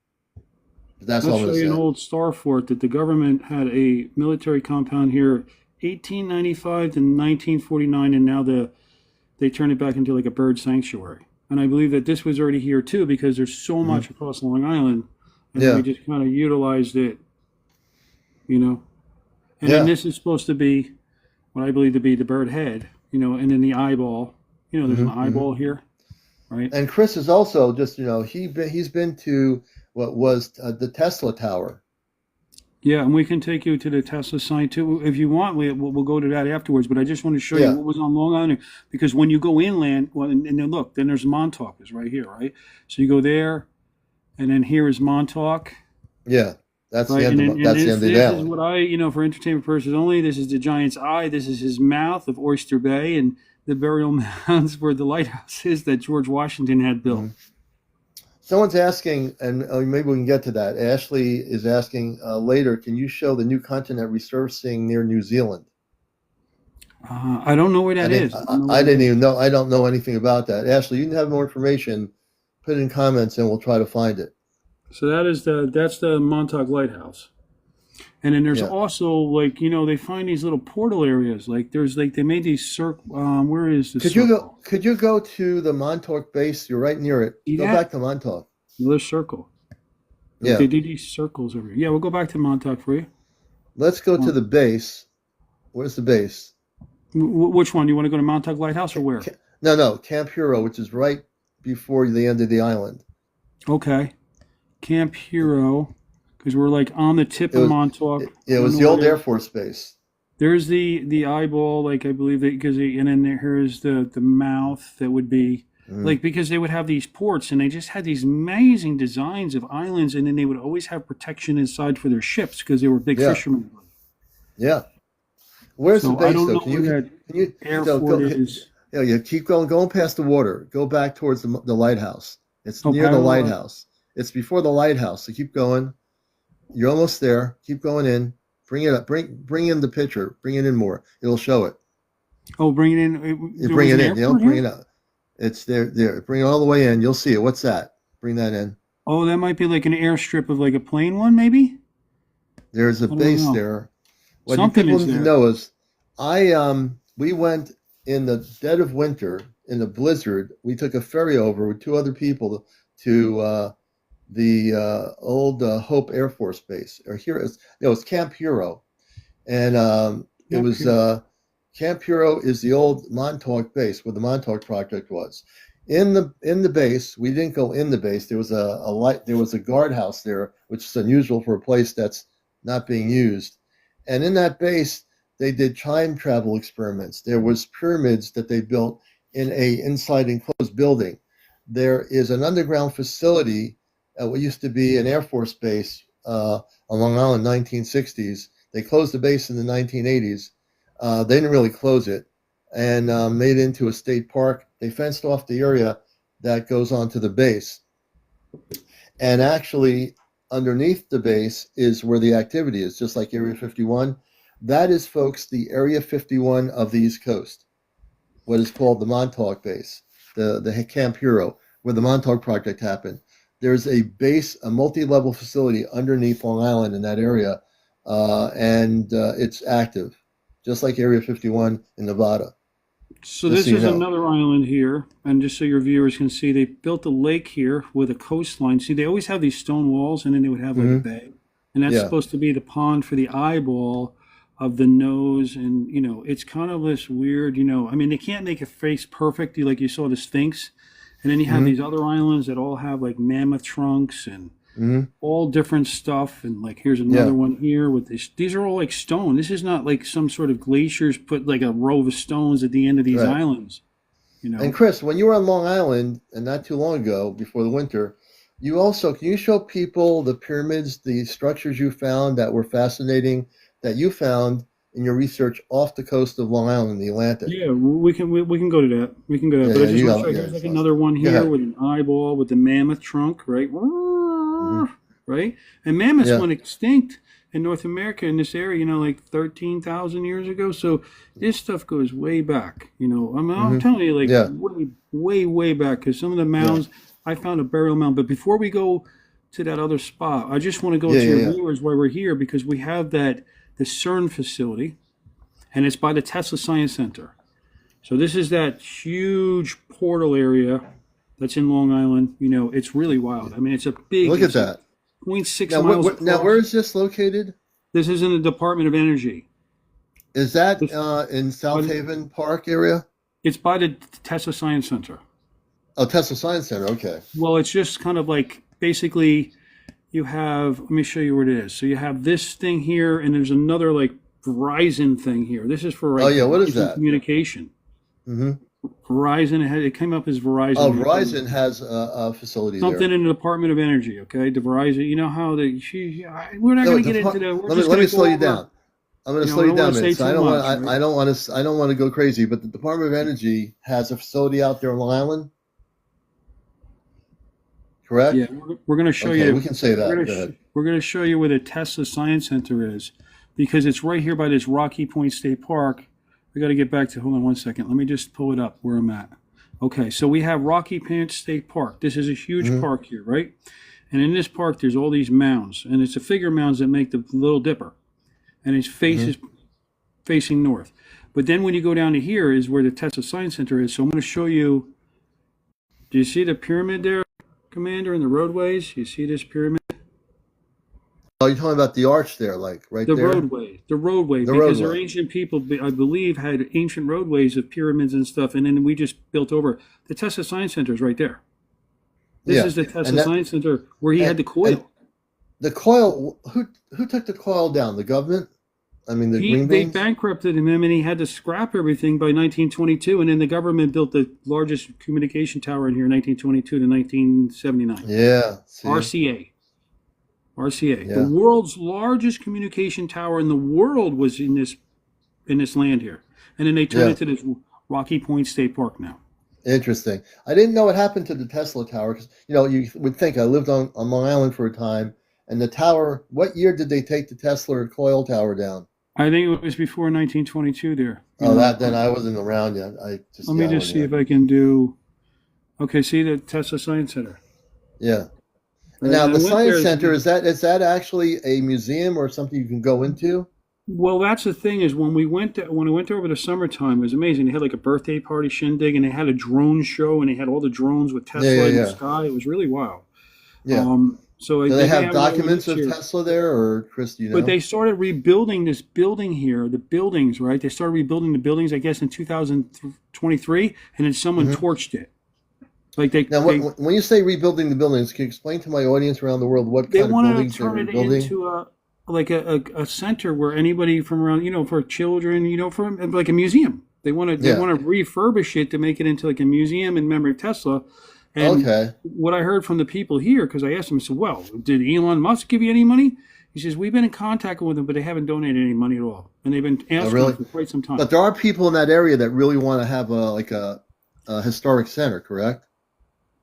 That's I'll all I'm show going to you an say. old star fort that the government had a military compound here, 1895 to 1949, and now they turned it back into like a bird sanctuary. And I believe that this was already here too, because there's so Mhm. much across Long Island, and then we Yeah, just kind of utilized it, you know. And then yeah. this is supposed to be what I believe to be the bird head, and then the eyeball. There's an Hmm. eyeball here, right? And Chris is also just he's been to what was the Tesla Tower. Yeah, and we can take you to the Tesla site too if you want. We'll go to that afterwards. But I just want to show you Yeah, what was on Long Island, because when you go inland, well, and then look, then there's Montauk is right here, right? So you go there, and then here is Montauk, yeah. That's the right? end And of then and that's the this end of the this is island. what for entertainment purposes only. This is the giant's eye. This is his mouth of Oyster Bay, and the burial mounds where the lighthouse is that George Washington had built. Mhm. Someone's asking, and maybe we can get to that. Ashley is asking later. Can you show the new continent resurfacing near New Zealand? I don't know where I that didn't. is. I don't know I where that didn't is. even know. I don't know anything about that. Ashley, you can have more information. Put it in comments, and we'll try to find it. So that's the Montauk Lighthouse. And then there's Yeah. also they find these little portal areas. Like there's they made these circle. Where is the Could you go? circle? Could you go to the Montauk base? You're right near it. See Go that? back to Montauk. Another circle. Like Yeah. they did these circles over here. Yeah, we'll go back to Montauk for you. Let's go to the base. Where's the base? Which one? You want to go to Montauk Lighthouse or where? No, Camp Hero, which is right before the end of the island. Okay, Camp Hero, because we're like on the tip It of was Montauk. it I don't was know the where old it Air is. Force base. There's the eyeball, like I believe that because and then here's the mouth that would be Mm. like because they would have these ports and they just had these amazing designs of islands and then they would always have protection inside for their ships because they were big Yeah, fishermen. yeah. Where's the So I base don't though? know where that Can you so airport go is. yeah, yeah, keep going past the water. Go back towards the lighthouse. It's Oh, near the parallel. lighthouse. It's before the lighthouse. So keep going. You're almost there. Keep going in. Bring it up. Bring in the picture. Bring it in more. It'll show it. Oh, bring it in. You There bring was it an in. You airport don't bring here. it up. It's there. There. Bring it all the way in. You'll see it. What's that? Bring that in. Oh, that might be like an airstrip of like a plane one, maybe. There's a I don't base know. there. What you Something people is need to there. know is, we went in the dead of winter in the blizzard. We took a ferry over with two other people to the old Hope Air Force Base, or here is no, it's Camp Hero, and it Yep. was Camp Hero is the old Montauk base where the Montauk Project was. In the base, we didn't go in the base. There was a light. There was a guardhouse there, which is unusual for a place that's not being used. And in that base, they did time travel experiments. There was pyramids that they built in a inside enclosed building. There is an underground facility at what used to be an Air Force base on Long Island, 1960s. They closed the base in the 1980s. They didn't really close it and made it into a state park. They fenced off the area that goes onto the base. And actually, underneath the base is where the activity is, just like Area 51. That is, folks, the Area 51 of the East Coast, what is called the Montauk base, the Camp Hero, where the Montauk Project happened. There's a base, a multi-level facility underneath Long Island in that area, and it's active, just like Area 51 in Nevada. So Just so this you is know. another island here, and just so your viewers can see, they built a lake here with a coastline. See, they always have these stone walls, and then they would have like a Hmm. bay, and that's Yeah. supposed to be the pond for the eyeball of the nose. And it's kind of this weird. I mean, they can't make a face perfect, like you saw the Sphinx, and then you have Hmm. these other islands that all have like mammoth trunks and Hmm. all different stuff. And like here's Yeah. another one here with this. These are all like stone. This is not like some sort of glaciers put like a row of stones at the end of these Right. islands. You And know. Chris, when you were on Long Island, and not too long ago, before the winter, can you show people the pyramids, the structures you found that were fascinating that you found in your research off the coast of Long Island in the Atlantic? Yeah, we can go to that. We can go to that. Yeah, But I yeah, just you want to got, show you. yeah, Here's like it's awesome. another one Go here ahead. with an eyeball with the mammoth trunk, right? Hmm. Right? And mammoths Yeah. went extinct in North America in this area, like 13,000 years ago. So this stuff goes way back. I mean, I'm Hmm. telling you, like Yeah. way, way, way back. Because some of the Yeah. mounds, I found a burial mound. But before we go to that other spot, I just want to go Yeah. to Yeah. your Yeah. viewers why we're here because we have the CERN facility, and it's by the Tesla Science Center. So this is that huge portal area that's in Long Island. It's really wild. I mean, Look at it's like that. 0.6 Now, miles where across. is this located? This is in the Department of Energy. Is that This, in by South the, Haven Park area? it's by the Tesla Science Center. Oh, Tesla Science Center. Okay. Well, it's just kind of like basically you have, let me show you where it is. So you have this thing here, and there's another like Verizon thing here. This is for Oh, like yeah. What is Verizon that? communication. Hmm. Verizon, it came up as Oh, Verizon here. Verizon has a facility Something there. in the Department of Energy, okay? The Verizon, you know how we're not No, going to get into we're let me just going to slow go you over, down. I'm going to I slow you don't want down a to minute. say So too much, right? I don't want to go crazy, but the Department of Energy has a facility out there in Long Island, Yeah, correct? we're going to show Okay, we you, can say we're that. going Go to, ahead. we're going to show you where the Tesla Science Center is because it's right here by this Rocky Point State Park. We got to get back to, hold on one second. Let me just pull it up where I'm at. Okay, so we have Rocky Point State Park. This is a huge Hmm. park here, right? And in this park, there's all these mounds, and it's the figure mounds that make the Little Dipper, and its face Hmm. is facing north. But then when you go down to here is where the Tesla Science Center is. So I'm going to show you. Do you see the pyramid there, Commander, and the roadways? You see this pyramid? Oh, you're talking about the arch there, like right The there? roadway, The because our roadway. ancient people, I believe, had ancient roadways of pyramids and stuff, and then we just built over. The Tesla Science Center is right there. This Yeah. is the And Tesla Science Center where he had the and coil. the coil, who took the coil down? The government? I mean, the green They beans? bankrupted him, and he had to scrap everything by 1922, and then the government built the largest communication tower in here in 1922 to 1979. Yeah. See? RCA. RCA. The Yeah. world's largest communication tower in the world was in this land here. And then they turned Yeah. it to this Rocky Point State Park now. Interesting. I didn't know what happened to the Tesla tower because, you would think I lived on Long Island for a time. And the tower, what year did they take the Tesla coil tower down? I think it was before 1922 there. Oh, then I wasn't around yet. Let me just see if I can do. Okay, see the Tesla Science Center. Yeah. And now the Science Center, is that actually a museum or something you can go into? Well, that's the thing is when I went there over the summertime, it was amazing. They had like a birthday party shindig, and they had a drone show, and they had all the drones with Tesla in the sky. It was really wild. Yeah. So do they have documents of Tesla there, or Chris, do you know? But they started rebuilding this building here, the buildings, right? They started rebuilding the buildings, I guess, in 2023, and then someone torched it. Like when you say rebuilding the buildings, can you explain to my audience around the world what kind of buildings they're rebuilding? They wanted to turn it into a center where anybody from around, for children, for like a museum. They want to refurbish it to make it into like a museum in memory of Tesla. And what I heard from the people here, because I asked them, I said, well, did Elon Musk give you any money? He says, we've been in contact with them, but they haven't donated any money at all. And they've been asking for quite some time. But there are people in that area that really want to have a historic center, correct?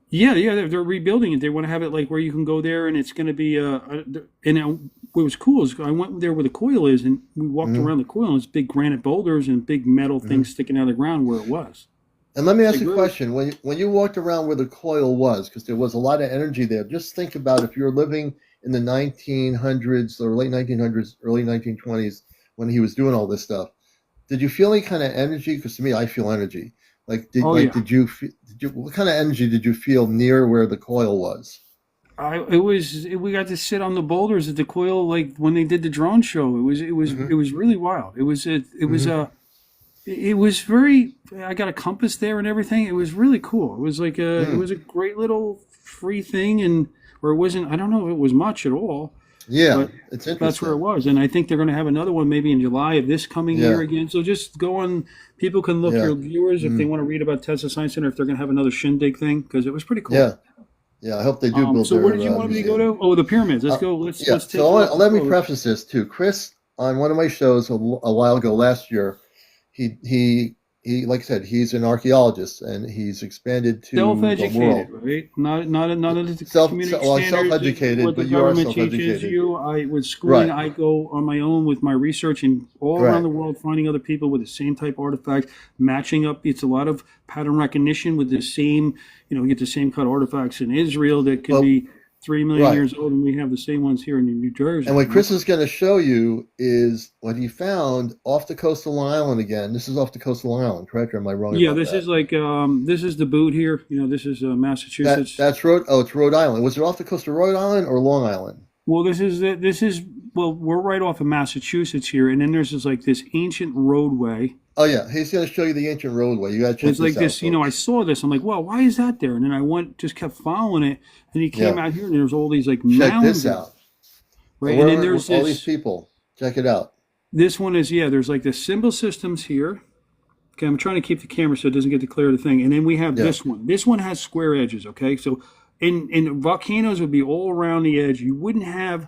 Yeah, they're rebuilding it. They want to have it like where you can go there, and it's going to be. And what was cool is I went there where the coil is, and we walked around the coil, and it's big granite boulders and big metal things sticking out of the ground where it was. And let me ask you a question: when you walked around where the coil was, because there was a lot of energy there. Just think about if you're living in the 1900s or late 1900s, early 1920s when he was doing all this stuff. Did you feel any kind of energy? Because to me, I feel energy. What kind of energy did you feel near where the coil was? We got to sit on the boulders at the coil, like when they did the drone show. It was really wild. It was very. I got a compass there and everything. It was really cool. It was like it was a great little free thing, or it wasn't. I don't know if it was much at all. Yeah, but it's interesting. That's where it was, and I think they're going to have another one maybe in July of this coming year again. So just go on. People can look, your viewers, if they want to read about Tesla Science Center, if they're going to have another shindig thing, because it was pretty cool. Yeah. I hope they do build. So where did you want me to go to? Oh, the pyramids. Let's go. Let's take. So let me preface this too. Chris, on one of my shows a while ago last year, he like I said, he's an archeologist and he's expanded to self-educated, the world. Right? Not self-educated, but you are self-educated. With schooling, I go on my own with my research and all around the world, finding other people with the same type of artifacts, matching up. It's a lot of pattern recognition with the same, you get the same kind of artifacts in Israel that could be 3 million years old, and we have the same ones here in New Jersey. And what Chris is going to show you is what he found off the coast of Long Island again. This is off the coast of Long Island, correct? Or am I wrong? Yeah, this is like this is the boot here. This is Massachusetts. That's it's Rhode Island. Was it off the coast of Rhode Island or Long Island? Well, we're right off of Massachusetts here, and then there's this ancient roadway. Oh yeah, he's going to show you the ancient roadway. You got to check this out. It's like this, I saw this. I'm like, well, why is that there? And then I just kept following it, and he came out here, and there's all these mounds. Check this out. Right, and then there's all these people. Check it out. This one is there's like the symbol systems here. Okay, I'm trying to keep the camera so it doesn't get to clear the thing. And then we have this one. This one has square edges. Okay, so in volcanoes would be all around the edge. You wouldn't have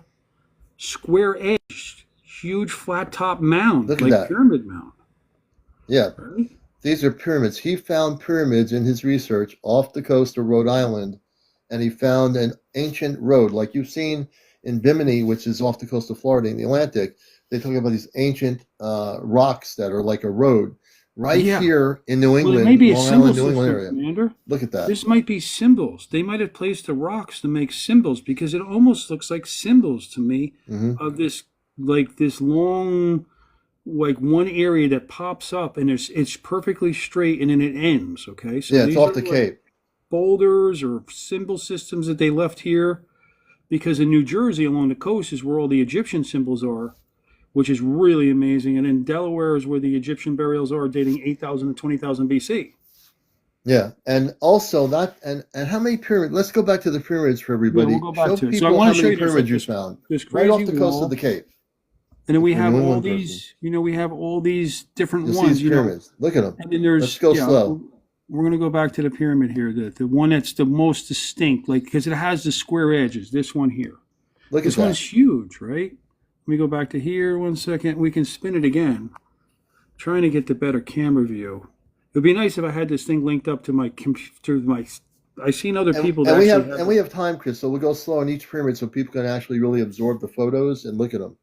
square edged, huge flat top mound like that pyramid mound. Yeah, right? These are pyramids. He found pyramids in his research off the coast of Rhode Island, and he found an ancient road like you've seen in Bimini, which is off the coast of Florida in the Atlantic. They talk about these ancient rocks that are like a road here in New England, it may be Long a symbol Island, New England system, area. Commander. Look at that. This might be symbols. They might have placed the rocks to make symbols because it almost looks like symbols to me of this long, like one area that pops up and it's perfectly straight and then it ends. Okay, so it's off the Cape. Boulders or symbol systems that they left here, because in New Jersey along the coast is where all the Egyptian symbols are, which is really amazing. And in Delaware is where the Egyptian burials are, dating 8,000 to 20,000 BC. Yeah, and also that, and how many pyramids? Let's go back to the pyramids for everybody. Yeah, we'll go back to it. So I want to show you pyramids you found this right off the crazy coast wall. of the Cape. And then we A have New all England person. these, we have all these different You'll see ones, these pyramids. Look at them. and then Let's there's, go yeah, slow. we're going to go back to the pyramid here, the one that's the most distinct, like, because it has the square edges, this one here. Look at This that. one's huge, right? Let me go back to here 1 second. We can spin it again. Trying to get the better camera view. It would be nice if I had this thing linked up to my computer. I've seen other people that we have time, Chris. So we'll go slow on each pyramid so people can actually really absorb the photos and look at them.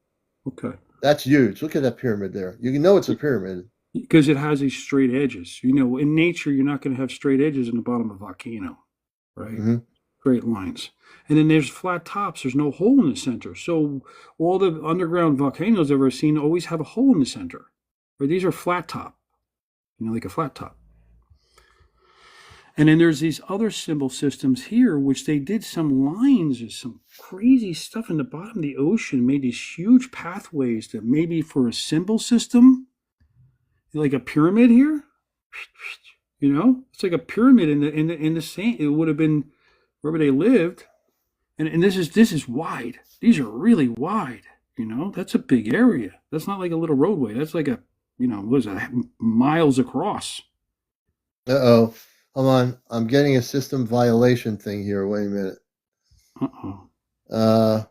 Okay. That's huge. Look at that pyramid there. You know it's a pyramid. Because it has these straight edges. In nature, you're not going to have straight edges in the bottom of a volcano, right? Mm-hmm. Straight lines. And then there's flat tops. There's no hole in the center. So all the underground volcanoes I've ever seen always have a hole in the center. Right? These are flat top, like a flat top. And then there's these other symbol systems here, which they did some lines or some crazy stuff in the bottom of the ocean, made these huge pathways that maybe for a symbol system, like a pyramid here. It's like a pyramid in the sand. It would have been wherever they lived. And this is wide. These are really wide. That's a big area. That's not like a little roadway. That's like what is that, miles across. Uh-oh. Hold on. I'm getting a system violation thing here. Wait a minute. Yeah,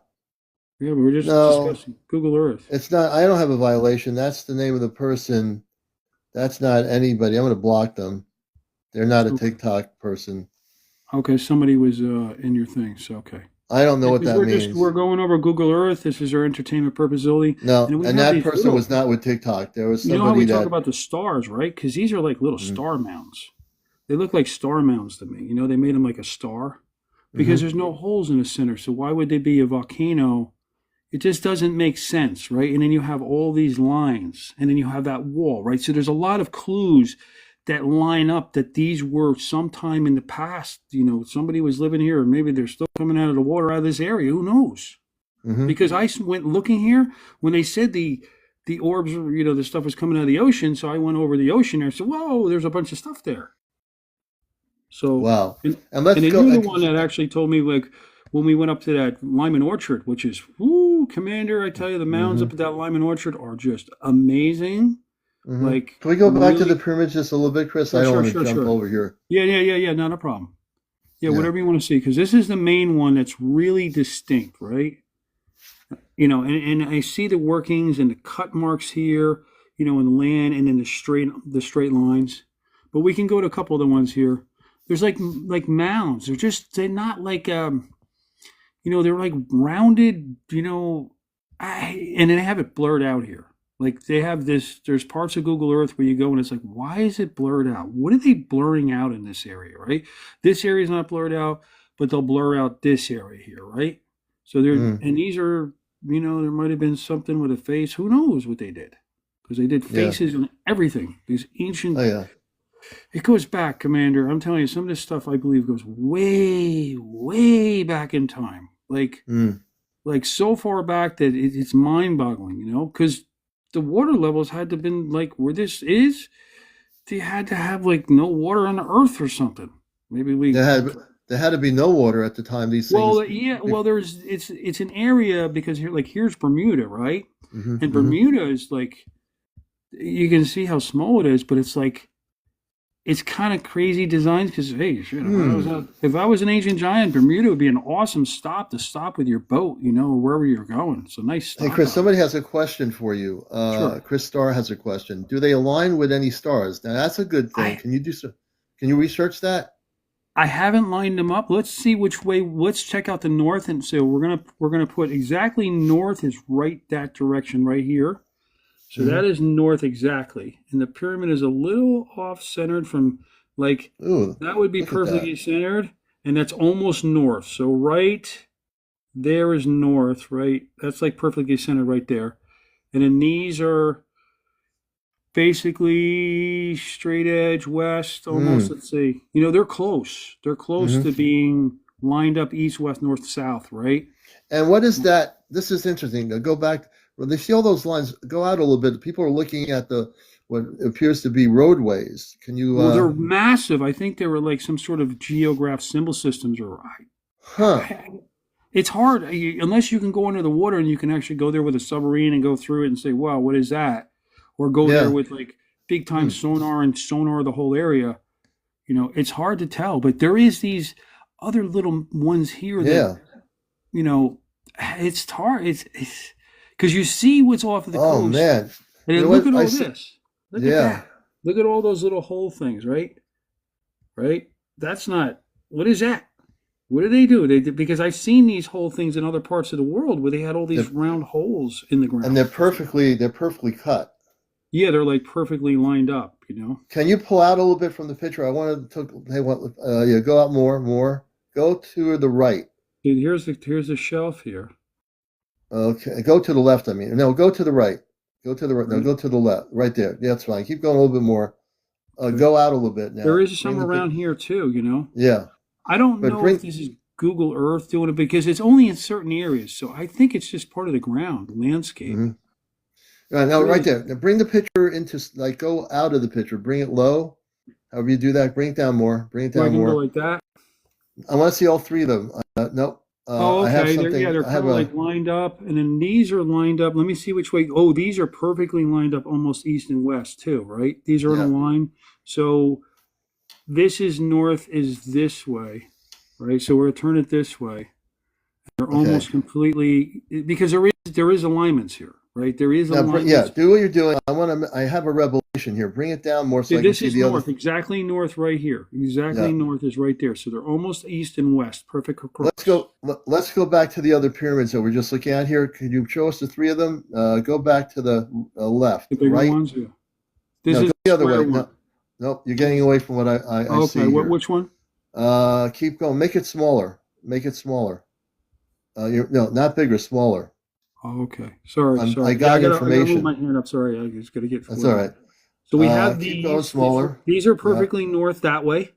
we were just discussing Google Earth. It's not. I don't have a violation. That's the name of the person. That's not anybody. I'm going to block them. They're not a TikTok person. Okay, somebody was in your thing. So okay. I don't know what that means. We're going over Google Earth. This is our entertainment purpose only. No, and that person was not with TikTok. There was somebody how we talk about the stars, right? Because these are like little star mounds. They look like star mounds to me. They made them like a star because there's no holes in the center. So why would they be a volcano? It just doesn't make sense, right? And then you have all these lines, and then you have that wall, right? So there's a lot of clues that line up that these were sometime in the past. Somebody was living here, or maybe they're still coming out of the water out of this area. Who knows? Because I went looking here when they said the orbs, the stuff was coming out of the ocean. So I went over the ocean there and said, whoa, there's a bunch of stuff there. So wow. And you're the one that actually told me, like, when we went up to that Lyman Orchard, which is, Commander, I tell you, the mounds up at that Lyman Orchard are just amazing. Like, can we go back to the pyramids just a little bit, Chris? I don't want to jump over here. Yeah, not a problem. Yeah, whatever you want to see, because this is the main one that's really distinct, right? And I see the workings and the cut marks here, in the land, and then the straight lines. But we can go to a couple of the ones here. There's like mounds. They're not like they're like rounded, and then they have it blurred out here. Like they have this, there's parts of Google Earth where you go and it's like, why is it blurred out? What are they blurring out in this area, right? This area is not blurred out, but they'll blur out this area here, right? So and these are, there might have been something with a face. Who knows what they did? Because they did faces and everything. These ancient. Oh, yeah. It goes back, Commander. I'm telling you, some of this stuff I believe goes way, way back in time. Like so far back that it's mind-boggling, because the water levels had to have been like where this is. They had to have like no water on the earth or something. Maybe there had to be no water at the time. These things. Well, yeah. Well, it's an area because here's Bermuda, right? And Bermuda is like, you can see how small it is, but it's like. It's kind of crazy designs because, hey, shit, if I was an ancient giant, Bermuda would be an awesome stop with your boat, or wherever you're going. It's a nice stop. Hey, Chris, somebody has a question for you. Sure. Chris Starr has a question. Do they align with any stars? Now, that's a good thing. Can you research that? I haven't lined them up. Let's see which way. Let's check out the north. And so we're gonna put exactly north is right that direction right here. So that is north exactly. And the pyramid is a little off-centered from, like, that would be perfectly centered. And that's almost north. So right there is north, right? That's like perfectly centered right there. And then these are basically straight edge west, almost. Let's see. They're close. They're close to being lined up east, west, north, south, right? And what is that? This is interesting. Go back. Well, they see all those lines go out a little bit. People are looking at what appears to be roadways. Can you? Well, they're massive. I think they were like some sort of geograph symbol systems, or it's hard unless you can go under the water and you can actually go there with a submarine and go through it and say, wow, what is that? Or go there Yeah. with like big time Hmm. sonar and sonar the whole area. You know, it's hard to tell, but there is these other little ones here that, Yeah. you know, it's hard. It's because you see what's off of the Oh coast. man. And You then know look what? at I all see. this. Look at Yeah. that. Look at all those little hole things, right? Right? That's not, what is that? What do they do? Because I've seen these whole things in other parts of the world where they had all these They're, round holes in the and ground. they're perfectly cut. Yeah, they're like perfectly lined up, you know? Can you pull out a little bit from the picture? I wanted to. Hey, yeah, go out more. Go to the right. Dude, here's the shelf here. Okay, go to the left. I mean, no, go to the right. Go to the right. No, Right? go to the left. Right there. Yeah, that's fine. Keep going a little bit more. Okay. Go out a little bit There now. is some around here too, you know? Yeah, I don't but know bring. if this is Google Earth doing it because it's only in certain areas. So I think it's just part of the ground, landscape. Mm-hmm. Now, Really? right there. Now bring the picture into like go out of the picture. Bring it low. However you do that, bring it down more. Bring it So I down can go more. like that. I want to see all three of them. Nope. Oh, I have okay. something. They're I kind have of a. like lined up, and then these are lined up. Let me see which way. Oh, these are perfectly lined up, almost east and west too, right? These are in a Yeah. line. So this is north is this way, right? So we're gonna turn it this way. They're Okay. almost completely because there is alignments here, right? There is Now, alignments. do what you're doing. I have a revelation here. Bring it down more so See, I can this see is the other. north, exactly north right here. Exactly Yeah. north is right there. So they're almost east and west, perfect across. Let's go back to the other pyramids that we're just looking at here. Can you show us the three of them? Go back to the left, The bigger right. ones, yeah. This No, is go the other square way. one. No, you're getting away from what I see Okay, here. which one? Keep going. Make it smaller. Make it smaller. No, not bigger, smaller. Oh, okay. Sorry. I got I gotta move information. my hand up. Sorry, I just gotta get. That's all right. So we have Keep going these. smaller. These are Yeah. perfectly north that way,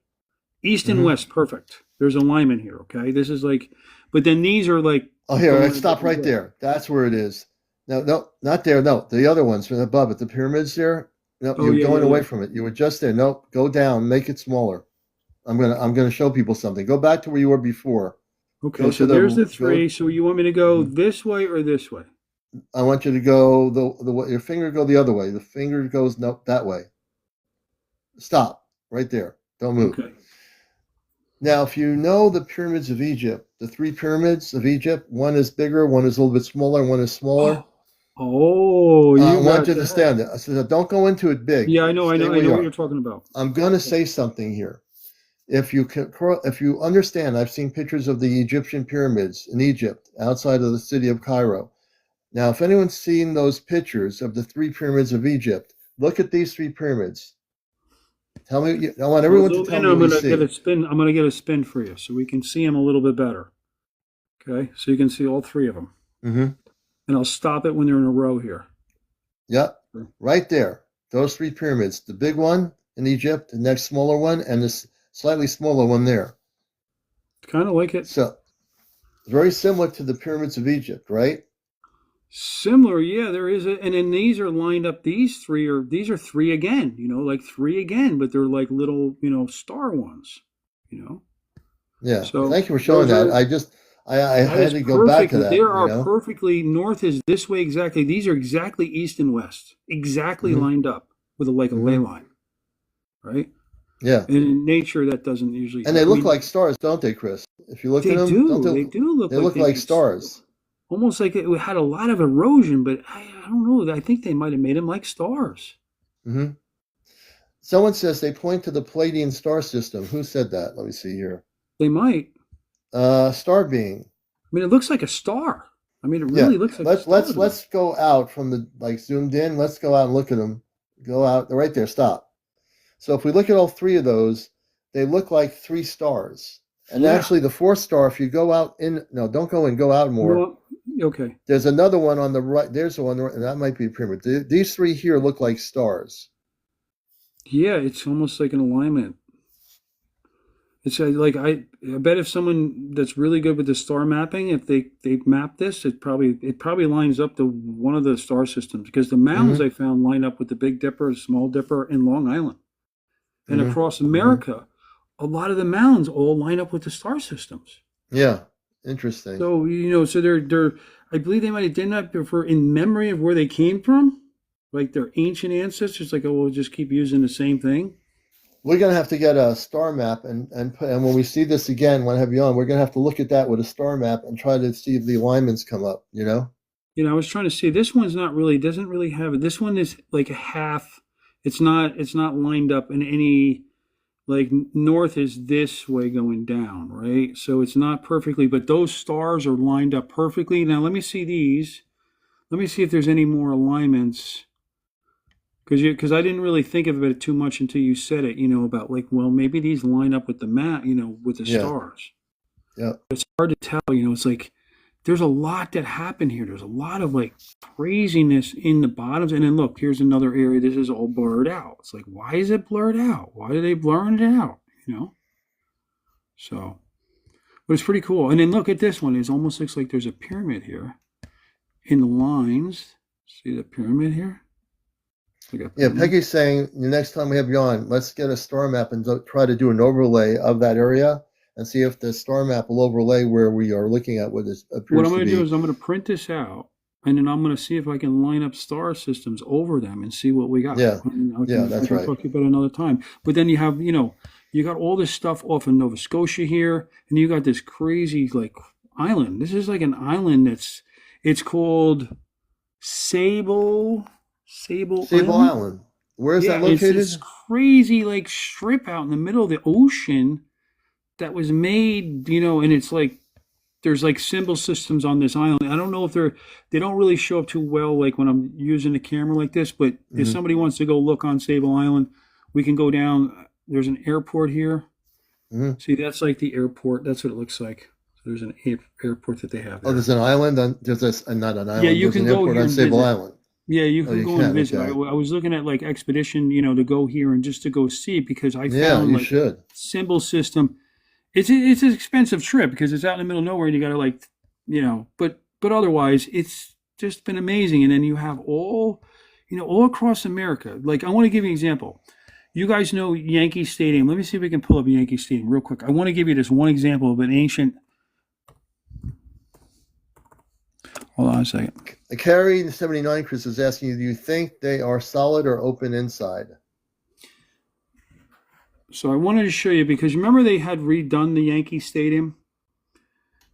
east and Mhm. west, perfect. There's alignment here. Okay, this is like, but then these are like. Oh, here, going let's stop right there. That's where it is. No, not there. No, the other ones from above it. The pyramids there. No, Oh, you're yeah, going yeah, away yeah. from it. You were just there. No, go down. Make it smaller. I'm gonna show people something. Go back to where you were before. Okay, Go so to there's the go. three. So you want me to go Mhm. this way or this way? I want you to go your finger go the other way. The finger goes no that way. Stop right there. Don't move. Okay. Now, if you know the pyramids of Egypt, the three pyramids of Egypt, one is bigger, one is a little bit smaller, one is smaller. Oh, I you want got you to that. stand there. I said, don't go into it big. Yeah, I know Stay where what you you're are. talking about. I'm going to say something here. If you understand, I've seen pictures of the Egyptian pyramids in Egypt, outside of the city of Cairo. Now, if anyone's seen those pictures of the three pyramids of Egypt, look at these three pyramids. Tell me. I want everyone to Zoom tell in, me I'm what you gonna get see. a spin. I'm gonna get a spin for you so we can see them a little bit better. Okay, so you can see all three of them, Mm-hmm. and I'll stop it when they're in a row here. Yep, right there. Those three pyramids. The big one in Egypt, the next smaller one, and this slightly smaller one there. Kind of like it. So, very similar to the pyramids of Egypt, right? Similar, yeah. There is and then these are lined up. These are three again. You know, like three again, but they're like little, star ones. You know. Yeah. So Thank you for showing that. I that had is to go back perfect. to that. There are perfectly north is this way exactly. These are exactly east and west, exactly Mhm. lined up with a ley Mhm. line, right? Yeah. And in nature, that doesn't usually. And they look like stars, don't they, Chris? If you look They at them, do. They do look. they look like stars. Almost like it had a lot of erosion, but I don't know. I think they might have made them like stars. Mm-hmm. Someone says they point to the Palladian star system. Who said that? Let me see here. They might. Star being. I mean, it looks like a star. I mean, it really looks like a star. Let's go out from the zoomed in. Let's go out and look at them. Go out right there. Stop. So if we look at all three of those, they look like three stars. And actually, the fourth star, if you go out in, no, don't go in, go out more. Well, okay. There's another one on the right. There's the one, that might be a pyramid. These three here look like stars. Yeah, it's almost like an alignment. It's like I bet if someone that's really good with the star mapping, if they map this, it probably lines up to one of the star systems because the mounds I found line up with the Big Dipper, Small Dipper, and Long Island, and across America, a lot of the mounds all line up with the star systems. Yeah, Interesting. So so they're I believe they might have done that for in memory of where they came from, like their ancient ancestors. Like, oh, we'll just keep using the same thing. We're gonna have to get a star map and when we see this again, when I have you on, we're gonna have to look at that with a star map and try to see if the alignments come up. I was trying to say this one's not really doesn't really have it. This one is like a half. It's not lined up in any like north is this way going down, right? So it's not perfectly, but those stars are lined up perfectly. Now let me see these. Let me see if there's any more alignments. Because I didn't really think of it too much until you said it, about like, well, maybe these line up with the map, with the stars. Yeah. It's hard to tell, it's like there's a lot that happened here. There's a lot of like craziness in the bottoms. And then look, here's another area. This is all blurred out. It's like, why is it blurred out? Why are they blurring it out? So, but it's pretty cool. And then look at this one. It almost looks like there's a pyramid here in the lines. See the pyramid here? Yeah, Peggy's saying the next time we have you on, let's get a star map and try to do an overlay of that area and see if the star map will overlay where we are looking at what appears to be. What I'm going to do is I'm going to print this out, and then I'm going to see if I can line up star systems over them and see what we got. Yeah, that's right. Talk about another time. But then you have, you got all this stuff off in Nova Scotia here, and you got this crazy like island. This is like an island it's called Sable Island. Where is that located? It's this crazy like strip out in the middle of the ocean that was made, and it's like there's like symbol systems on this island. I don't know if they don't really show up too well like when I'm using the camera like this, but if somebody wants to go look on Sable Island, we can go down. There's an airport here. See, that's like the airport. That's what it looks like. So there's an airport that they have there. Oh, there's an island on not an island. Yeah, you can go here on Sable Island. Yeah, you can go and visit. Okay. I was looking at like expedition, to go here and just to go see because I found like should. Symbol system. It's an expensive trip because it's out in the middle of nowhere and you got to like, but otherwise it's just been amazing. And then you have all across America. Like I want to give you an example. You guys know Yankee Stadium. Let me see if we can pull up Yankee Stadium real quick. I want to give you this one example of an ancient. Hold on a second. Carrie, the 79, Chris is asking you, do you think they are solid or open inside? So I wanted to show you because remember they had redone the Yankee Stadium?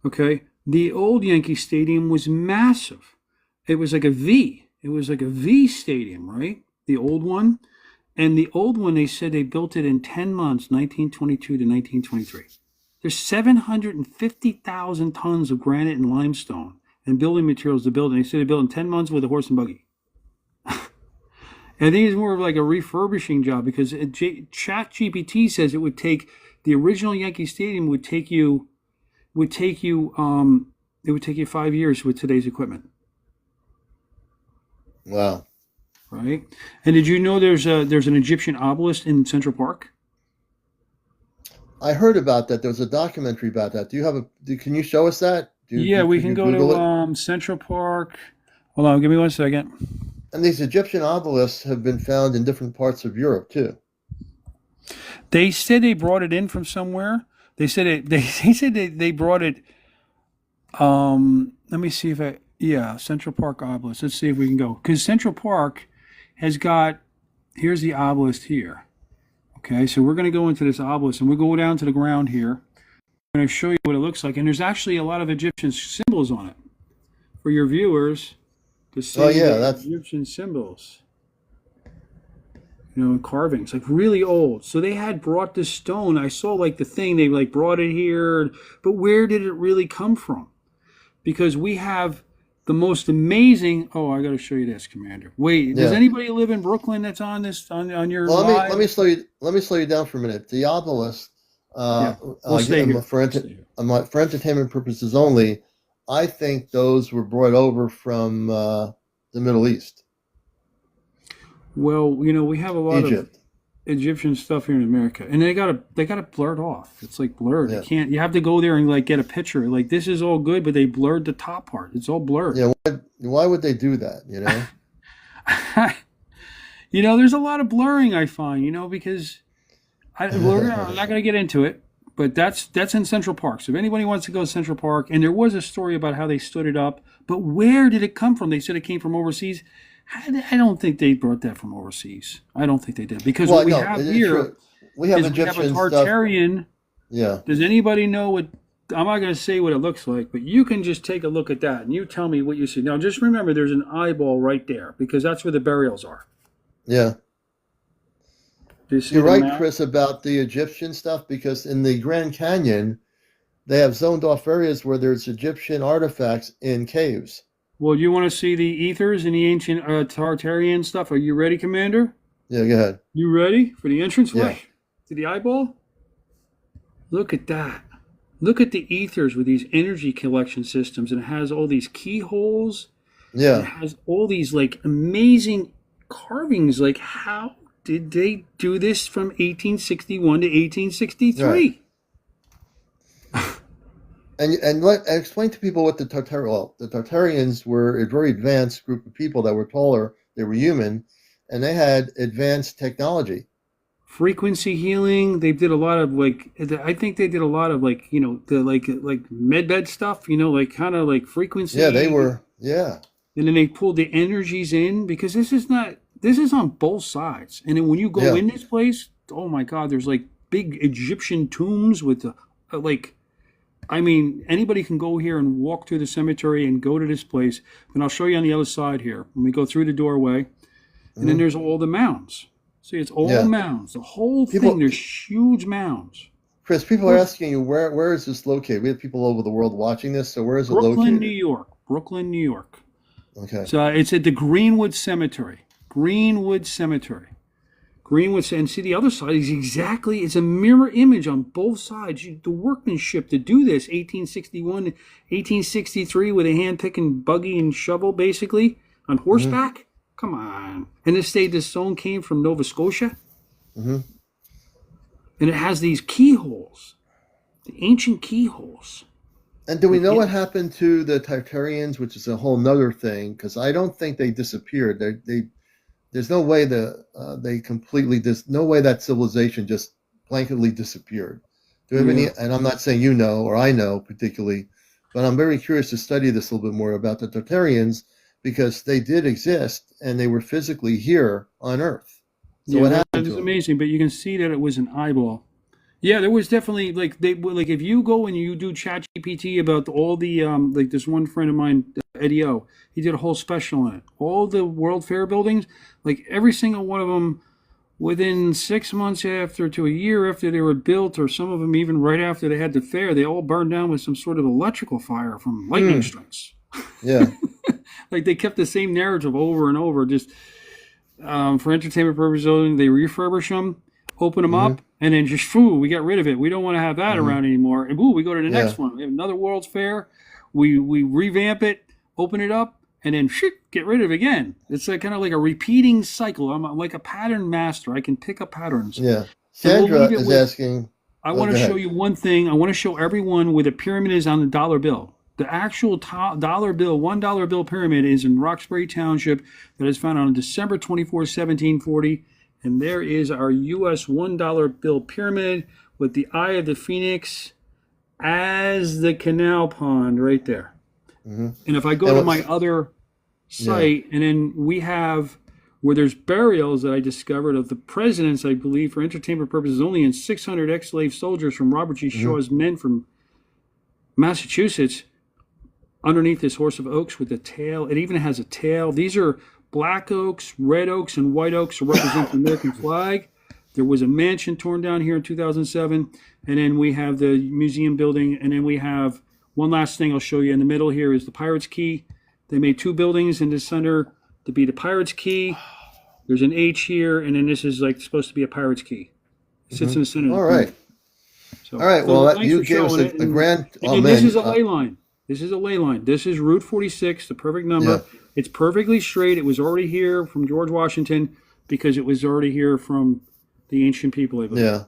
Okay. The old Yankee Stadium was massive. It was like a V. It was like a V stadium, right? The old one. And the old one, they said they built it in 10 months, 1922 to 1923. There's 750,000 tons of granite and limestone and building materials to build. And they said they built in 10 months with a horse and buggy. I think it's more of like a refurbishing job because ChatGPT says it would take the original Yankee Stadium would take you 5 years with today's equipment. Wow. Right. And did you know there's an Egyptian obelisk in Central Park? I heard about that. There was a documentary about that. Can you show us that? We can go to Central Park. Hold on, give me 1 second. And these Egyptian obelisks have been found in different parts of Europe too. They said they brought it in from somewhere. They said they brought it. Let me see if Central Park obelisk. Let's see if we can go because Central Park has got. Here's the obelisk here. Okay, so we're going to go into this obelisk and we'll go down to the ground here. I'm going to show you what it looks like, and there's actually a lot of Egyptian symbols on it for your viewers. To see that's Egyptian symbols, carvings, like really old. So they had brought this stone. I saw like the thing, they like brought it here, but where did it really come from? Because we have the most amazing. Oh, I got to show you this, Commander. Wait, does anybody live in Brooklyn that's on this on your? Well, let me slow you down for a minute. The obelisk. We'll stay here. For entertainment purposes only. I think those were brought over from the Middle East. Well, we have a lot Egypt. of Egyptian stuff here in America, and they got it blurred off. It's like blurred. Yeah. You have to go there and like get a picture. Like this is all good, but they blurred the top part. It's all blurred. Yeah. Why would they do that? There's a lot of blurring I find. Because we're not going to get into it. But that's in Central Park. So if anybody wants to go to Central Park, and there was a story about how they stood it up, but where did it come from? They said it came from overseas. I don't think they brought that from overseas. I don't think they did, because Well, what we no, have it's here true. We have is we have a Egyptian stuff. Tartarian. Yeah. Does anybody know what? I'm not going to say what it looks like, but you can just take a look at that and you tell me what you see. Now, just remember, there's an eyeball right there because that's where the burials are. Yeah. Do you see You're the right, map? Chris, about the Egyptian stuff, because in the Grand Canyon, they have zoned off areas where there's Egyptian artifacts in caves. Well, you want to see the ethers and the ancient Tartarian stuff? Are you ready, Commander? Yeah, go ahead. You ready for the entranceway? Yeah. To the eyeball? Look at that. Look at the ethers with these energy collection systems, and it has all these keyholes. It Yeah. has all these like amazing carvings. Like, how did they do this from 1861 to 1863? And explain to people what the Tartarians were a very advanced group of people that were taller. They were human, and they had advanced technology. Frequency healing. They did a lot of like. I think they did a lot of like, you know, the like medbed stuff. You know, like kind of like frequency. Yeah, they were. Yeah. And then they pulled the energies in, because this is not. This is on both sides. And then when you go in this place, oh my God, there's like big Egyptian tombs with the like. I mean, anybody can go here and walk through the cemetery and go to this place. And I'll show you on the other side here. When we go through the doorway, and then there's all the mounds. See, it's all mounds. The whole thing, there's huge mounds. Chris, people are asking you, where is this located? We have people all over the world watching this, so where is it located? Brooklyn, New York. Brooklyn, New York. Okay. So it's at the Greenwood Cemetery. Greenwood Cemetery. Greenwood, and see the other side is exactly, it's a mirror image on both sides. The workmanship to do this, 1861 to 1863, with a hand-picking buggy and shovel, basically, on horseback. Come on. And this stone came from Nova Scotia. And it has these keyholes, the ancient keyholes. And do we know what happened to the Tartarians, which is a whole nother thing? Because I don't think they disappeared. There's no way they completely no way that civilization just blanketly disappeared. Do we have any? And I'm not saying you know or I know particularly, but I'm very curious to study this a little bit more about the Tartarians, because they did exist and they were physically here on Earth. So what happened to It's them? amazing, but you can see that it was an eyeball. Yeah, there was definitely like if you go and you do ChatGPT about all the like this one friend of mine, Eddie O, he did a whole special on it. All the World Fair buildings, like every single one of them, within 6 months after to a year after they were built, or some of them even right after they had the fair, they all burned down with some sort of electrical fire from lightning strikes. Yeah. Like they kept the same narrative over and over, just for entertainment purposes. They refurbish them, open them up, and then just we got rid of it. We don't want to have that around anymore. And we go to the next one. We have another World's Fair. We revamp it, open it up, and then get rid of it again. It's like kind of like a repeating cycle. I'm like a pattern master. I can pick up patterns. Yeah. Sandra is asking. I want to show you one thing. I want to show everyone where the pyramid is on the dollar bill. The actual dollar bill, $1 bill pyramid is in Roxbury Township, that is found on December 24, 1740. And there is our U.S. $1 bill pyramid with the Eye of the Phoenix as the canal pond right there. And if I go to my other site, and then we have where there's burials that I discovered of the presidents, I believe, for entertainment purposes only, and 600 ex-slave soldiers from Robert G. Shaw's men from Massachusetts underneath this horse of oaks with the tail. It even has a tail. These are black oaks, red oaks, and white oaks to represent the American flag. There was a mansion torn down here in 2007. And then we have the museum building. And then we have one last thing I'll show you in the middle here is the Pirates Key. They made two buildings in the center to be the Pirates Key. There's an H here, and then this is like supposed to be a Pirates Key. It sits in the center. All right. So, all right. Well, you gave us a grand. And this is a ley line. This is a ley line. This is Route 46, the perfect number. Yeah. It's perfectly straight. It was already here from George Washington because it was already here from the ancient people, I believe. Yeah.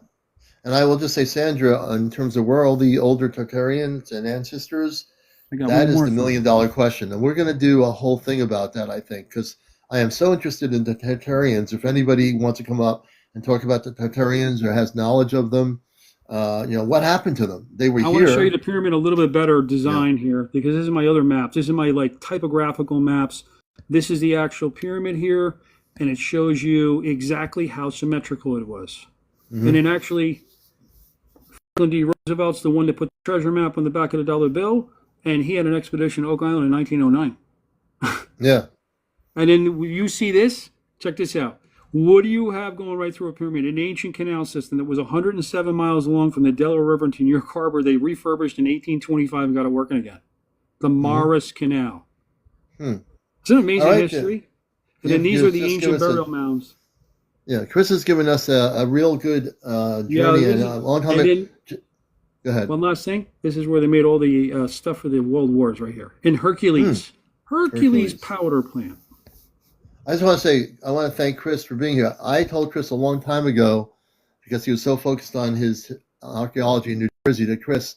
And I will just say, Sandra, in terms of where all the older Tartarians and ancestors, that is the $1,000,000 question. And we're going to do a whole thing about that, I think, because I am so interested in the Tartarians. If anybody wants to come up and talk about the Tartarians or has knowledge of them, What happened to them? They were I want to show you here. the pyramid a little bit better Yeah. design here, because this is my other maps. This is my like typographical maps. This is the actual pyramid here, and it shows you exactly how symmetrical it was. And then actually, Franklin D. Roosevelt's the one that put the treasure map on the back of the dollar bill, and he had an expedition to Oak Island in 1909. Yeah. And then you see this. Check this out. What do you have going right through a pyramid? An ancient canal system that was 107 miles long from the Delaware River to New York Harbor. They refurbished in 1825 and got it working again. The Morris Canal. It's an amazing All right, history. And then these are the ancient burial mounds. Yeah, Chris has given us a real good journey and a long time. Go ahead. One last thing. This is where they made all the stuff for the World Wars right here. In Hercules. Hercules powder plant. I just want to say, I want to thank Chris for being here. I told Chris a long time ago, because he was so focused on his archaeology in New Jersey, that Chris,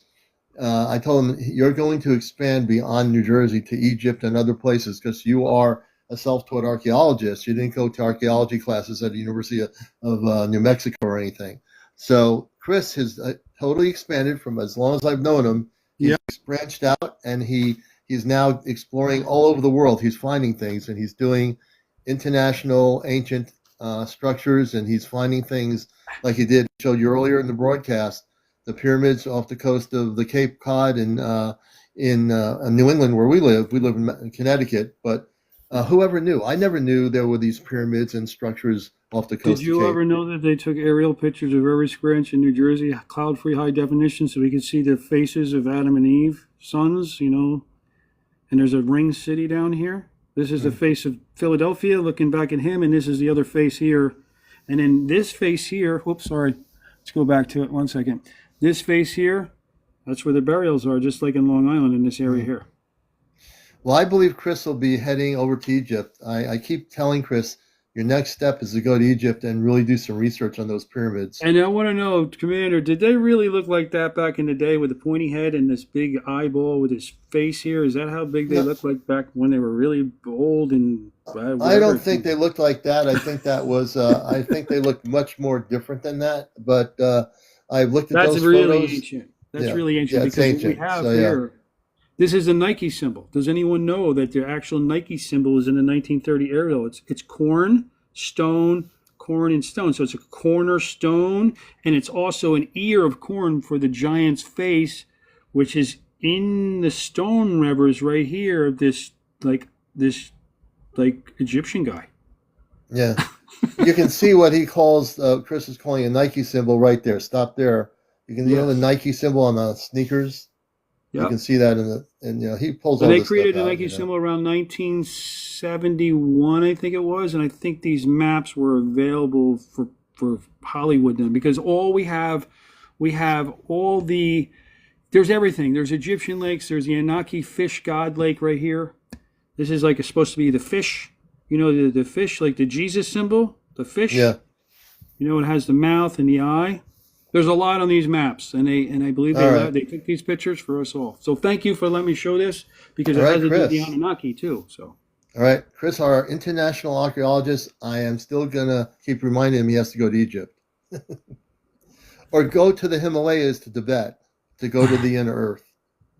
I told him, you're going to expand beyond New Jersey to Egypt and other places, because you are a self-taught archaeologist. You didn't go to archaeology classes at the University of New Mexico or anything. So Chris has totally expanded from as long as I've known him. He's branched out, and he's now exploring all over the world. He's finding things, and he's doing international ancient structures, and he's finding things like he showed you earlier in the broadcast, the pyramids off the coast of the Cape Cod and in New England where we live in Connecticut. But whoever knew? I never knew there were these pyramids and structures off the coast. Did you ever know that they took aerial pictures of every square inch in New Jersey, cloud-free high definition, so we could see the faces of Adam and Eve, sons, and there's a ring city down here. This is the face of Philadelphia looking back at him, and this is the other face here. And then this face here, whoops, sorry. Let's go back to it 1 second. This face here, that's where the burials are, just like in Long Island in this area here. Well, I believe Chris will be heading over to Egypt. I keep telling Chris, your next step is to go to Egypt and really do some research on those pyramids. And I want to know, Commander, did they really look like that back in the day with the pointy head and this big eyeball with his face here? Is that how big they looked like back when they were really old and whatever? I don't think they looked like that. I think that was, I think they looked much more different than that. But I've looked at those really photos. Ancient. That's really ancient. It's because ancient. what we have here, this is a Nike symbol. Does anyone know that the actual Nike symbol is in the 1930 aerial? It's corn, stone, corn, and stone. So it's a cornerstone, and it's also an ear of corn for the giant's face, which is in the stone rivers right here of this Egyptian guy. Yeah. You can see what he calls, Chris is calling a Nike symbol right there. Stop there. You can see the Nike symbol on the sneakers. Yep. You can see that he pulls all this stuff out. They created the Nike symbol around 1971, I think it was, and I think these maps were available for Hollywood then, because all we have all the, there's everything. There's Egyptian lakes. There's the Anunnaki fish god lake right here. This is like it's supposed to be the fish, the fish, like the Jesus symbol, the fish. Yeah. It has the mouth and the eye. There's a lot on these maps, and I believe they took these pictures for us all. So thank you for letting me show this, because it has to do with the Anunnaki too. So. All right, Chris, our international archaeologist, I am still going to keep reminding him he has to go to Egypt. Or go to the Himalayas, to Tibet, to go to the inner earth.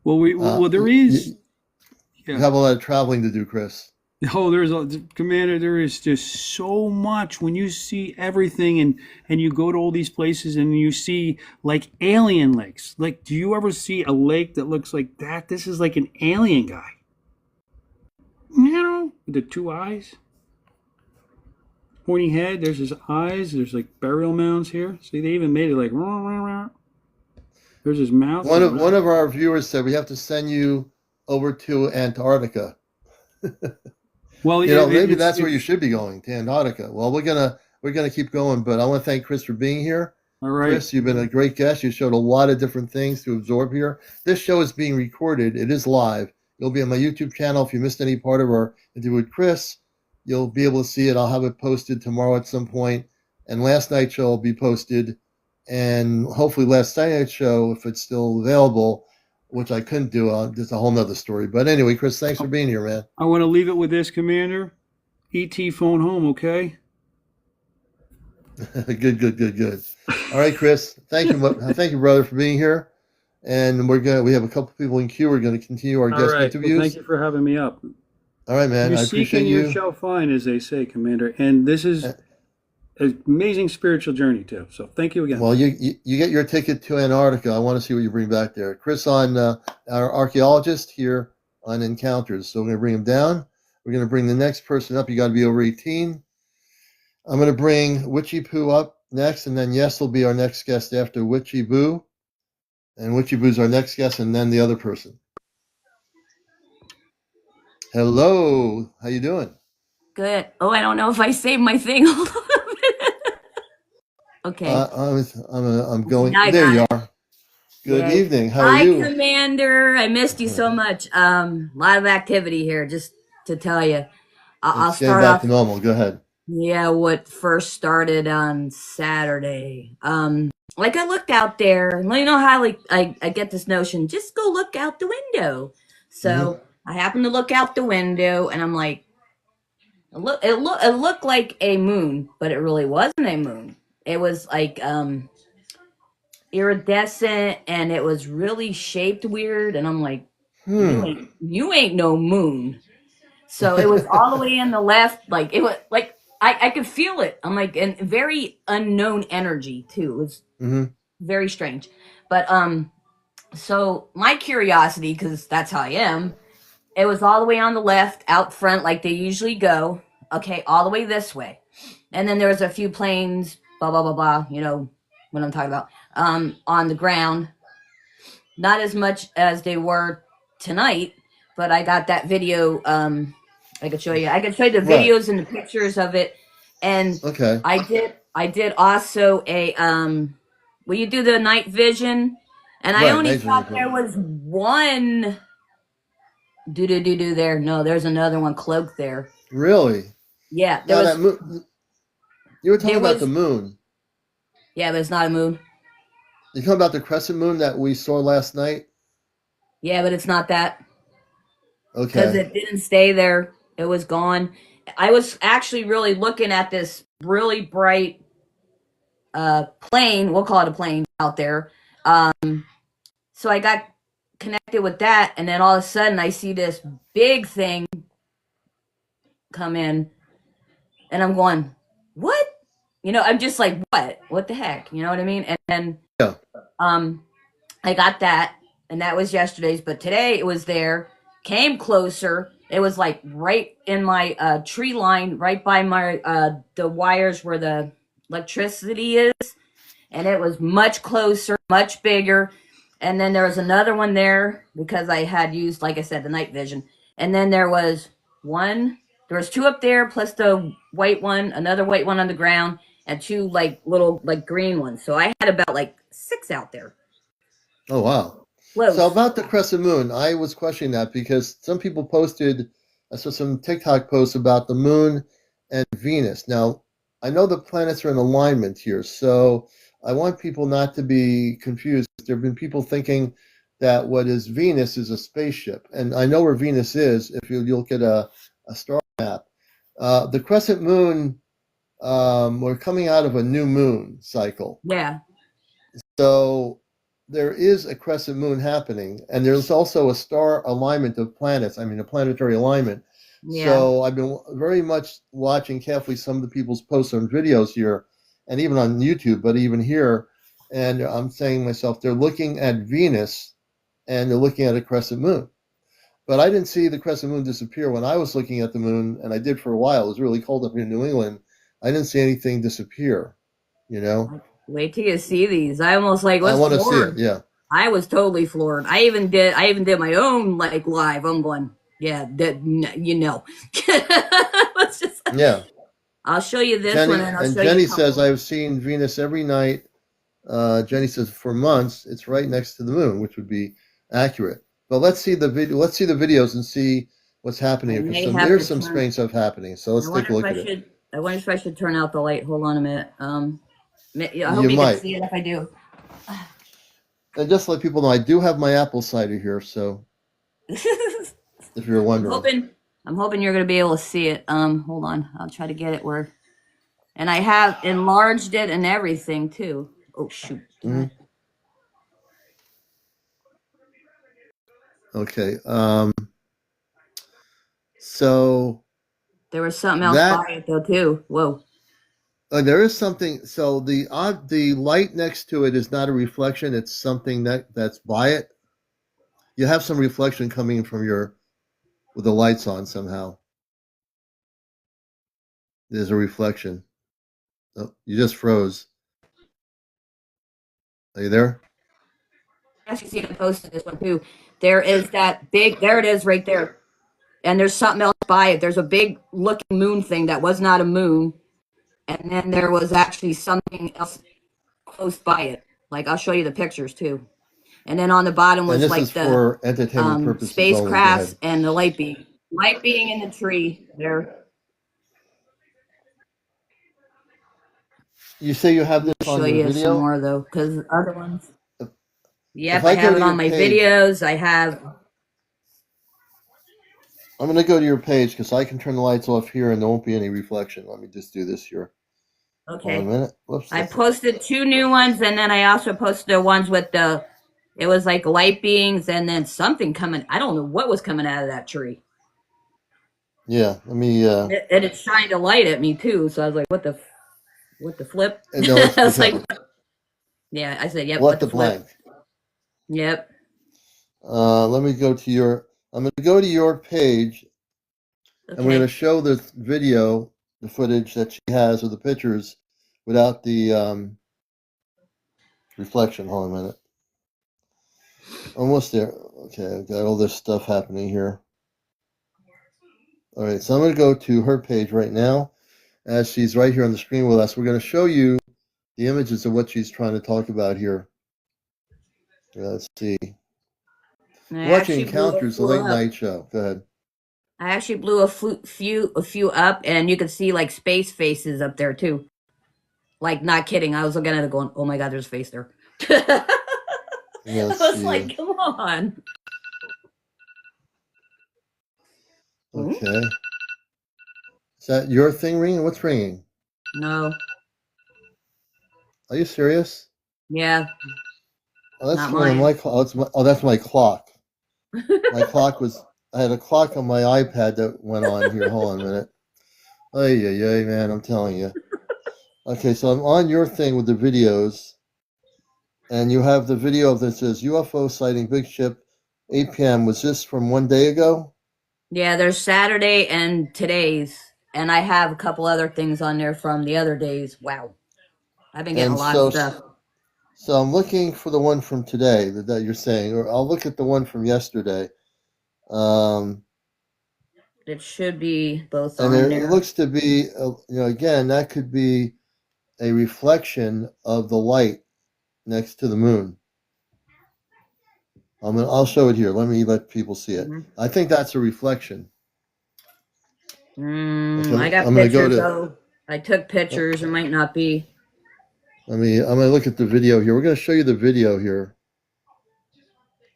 Well, there is... You have a lot of traveling to do, Chris. Oh, Commander, there is just so much when you see everything and you go to all these places and you see like alien lakes. Like, do you ever see a lake that looks like that? This is like an alien guy. With the two eyes. Pointing head, there's his eyes. There's like burial mounds here. See, they even made it like... There's his mouth. One of our viewers said we have to send you over to Antarctica. Well, maybe that's where you should be going, to Antarctica. Well, we're gonna keep going, but I want to thank Chris for being here. All right, Chris, you've been a great guest. You showed a lot of different things to absorb here. This show is being recorded. It is live. It'll be on my YouTube channel. If you missed any part of our interview with Chris, you'll be able to see it. I'll have it posted tomorrow at some point, and last night's show will be posted, and hopefully last night's show, if it's still available, which I couldn't do. Just a whole nother story. But anyway, Chris, thanks for being here, man. I want to leave it with this, Commander. ET phone home, okay? Good. All right, Chris. Thank you, brother, for being here. And we have a couple people in queue. We're gonna continue our All guest right. Well, thank interviews. you for having me up. All right, man. You I seek appreciate and you you. shall find, as they say, Commander. And this is an amazing spiritual journey, too. So thank you again. Well, you get your ticket to Antarctica. I want to see what you bring back there. Chris, on our archaeologist here on Encounters. So we're going to bring him down. We're going to bring the next person up. You got to be over 18. I'm going to bring Witchy Poo up next, and then Yes will be our next guest after Witchy Boo. And Witchy Boo's our next guest, and then the other person. Hello. How you doing? Good. Oh, I don't know if I saved my thing. Hold on a minute. Okay. I'm Okay, going. now I There got you it. are. Good Yay. evening. How are Hi, you? Commander. I missed you so much. A lot of activity here, just to tell you. I'll It's getting start back to off. normal. Go ahead. Yeah, what first started on Saturday. Like I looked out there, and you know how like I get this notion, just go look out the window. Hmm. So I happened to look out the window, and I'm like, it looked like a moon, but it really wasn't a moon. It was like iridescent, and it was really shaped weird, and I'm like, Hmm. you ain't no moon. So it was all the way in the left, like it was like I could feel it. I'm like, and very unknown energy too. It was Hmm. very strange. But so my curiosity, because that's how I am, it was all the way on the left, out front, like they usually go. Okay, all the way this way. And then there was a few planes, blah blah blah blah. You know what I'm talking about. On the ground, not as much as they were tonight, but I got that video. I could show you. I could show you the Right. videos and the pictures of it. And Okay. I did also a will you do the night vision? And I Right. only Nice thought there vision. was one do there. No, there's another one cloaked there. Really? Yeah, there Now that was moon. You were talking there about the was moon. yeah, but it's not a moon. You talking about the crescent moon that we saw last night? Yeah, but it's not that because Okay. it didn't stay there. It was gone. I was actually really looking at this really bright plane. We'll call it a plane out there. So I got connected with that, and then all of a sudden I see this big thing come in, and I'm going, "What?" You know, I'm just like, "What? What the heck?" You know what I mean? And then Yeah. um, I got that, and that was yesterday's. But today it was there, came closer. It was like right in my tree line, right by my the wires where the electricity is, and it was much closer, much bigger. And then there was another one there because I had used, like I said, the night vision. And then there was one. There was two up there, plus the white one, another white one on the ground, and two like little like green ones. So I had about like six out there. Oh wow. So Close. about the crescent moon, I was questioning that because some people posted, I saw some TikTok posts about the moon and Venus. Now, I know the planets are in alignment here, so I want people not to be confused. There have been people thinking that what is Venus is a spaceship, and I know where Venus is if you look at a star map. The crescent moon, we're coming out of a new moon cycle. Yeah. So there is a crescent moon happening, and there's also a star alignment of planets. I mean, a planetary alignment. Yeah. So I've been very much watching carefully some of the people's posts and videos here, and even on YouTube, but even here. And I'm saying to myself, they're looking at Venus and they're looking at a crescent moon. But I didn't see the crescent moon disappear when I was looking at the moon, and I did for a while. It was really cold up here in New England. I didn't see anything disappear, you know? Wait till you see these. I almost like I was want to see it, floored. yeah. I was totally floored. I even did my own like live. I'm going, yeah, that you know. Let's just Yeah. I'll show you this one and I'll show you a Jenny says couple. I've seen Venus every night. Jenny says for months it's right next to the moon, which would be accurate. But let's see the video. Let's see the videos and see what's I happening because may have to there's some turn strange stuff happening. So I let's take wonder a if look I at it. should I wonder if I should turn out the light. Hold on a minute. I hope You you can might, see it if I do. and just let people know I do have my apple cider here. So if you're I'm wondering, hoping I'm hoping you're gonna be able to see it. Hold on. I'll try to get it where And I have enlarged it and everything too. Oh shoot. Mhm. Okay. So There was something else that by it though too. Whoa. there is something. So the light next to it is not a reflection. It's something that's by it. You have some reflection coming from with the lights on somehow. There's a reflection. Oh, you just froze. Are you there? I actually see I posted this one too. There is that big. There it is, right there. And there's something else by it. There's a big looking moon thing that was not a moon, and then there was actually something else close by it. Like I'll show you the pictures too. And then on the bottom And was this is like the for entertainment purposes only. Go spacecrafts ahead. and the light being. Light being in the tree there. You say you have Let this me on show your you some video? more though, because other ones. If Yep, I I go have to it your on my page, videos. I have. I'm going to go to your page because I can turn the lights off here and there won't be any reflection. Let me just do this here. Hold on a Okay. minute. Whoops. I posted 2 new ones, and then I also posted the ones with the. It was like light beings, and then something coming. I don't know what was coming out of that tree. Yeah. Let me. And it shined a light at me too. So I was like, what the flip?" No, it's I was because like, yeah. I said, yep. what What the the flip? blank. Yep. Let me go to your. I'm going to go to your page and we're going to Okay. show the video, the footage that she has of the pictures without the reflection. Hold on a minute. Almost there. Okay, I've got all this stuff happening here. All right, so I'm going to go to her page right now. As she's right here on the screen with us, we're going to show you the images of what she's trying to talk about here. Let's see. And I Watching actually blew a Encounters, the few late up. night show. Go ahead. I actually blew a few up, and you could see like space faces up there too. Like, not kidding. I was looking at it going, "Oh my god, there's a face there." I Let's was see. like, "Come on." Hmm? Okay. Is that your thing ringing? What's ringing? No. Are you serious? Yeah. Oh, that's Not one of mine. my. Oh, that's my clock. My clock was. I had a clock on my iPad that went on here. Hold on a minute. Oh yeah, man. I'm telling you. Okay, so I'm on your thing with the videos, and you have the video that says UFO sighting big ship, 8 p.m. Was this from one day ago? Yeah, there's Saturday and today's, and I have a couple other things on there from the other days. Wow, I've been getting a And lot of so, stuff. so I'm looking for the one from today that you're saying, or I'll look at the one from yesterday. Um, It should be both and on there, it there. looks to be, again, that could be a reflection of the light next to the moon. I'll show it here. Let people see it. Hmm. I think that's a reflection. Okay, I got I'm gonna go pictures to. though. I took pictures. It might not be. I'm gonna look at the video here. We're gonna show you the video here.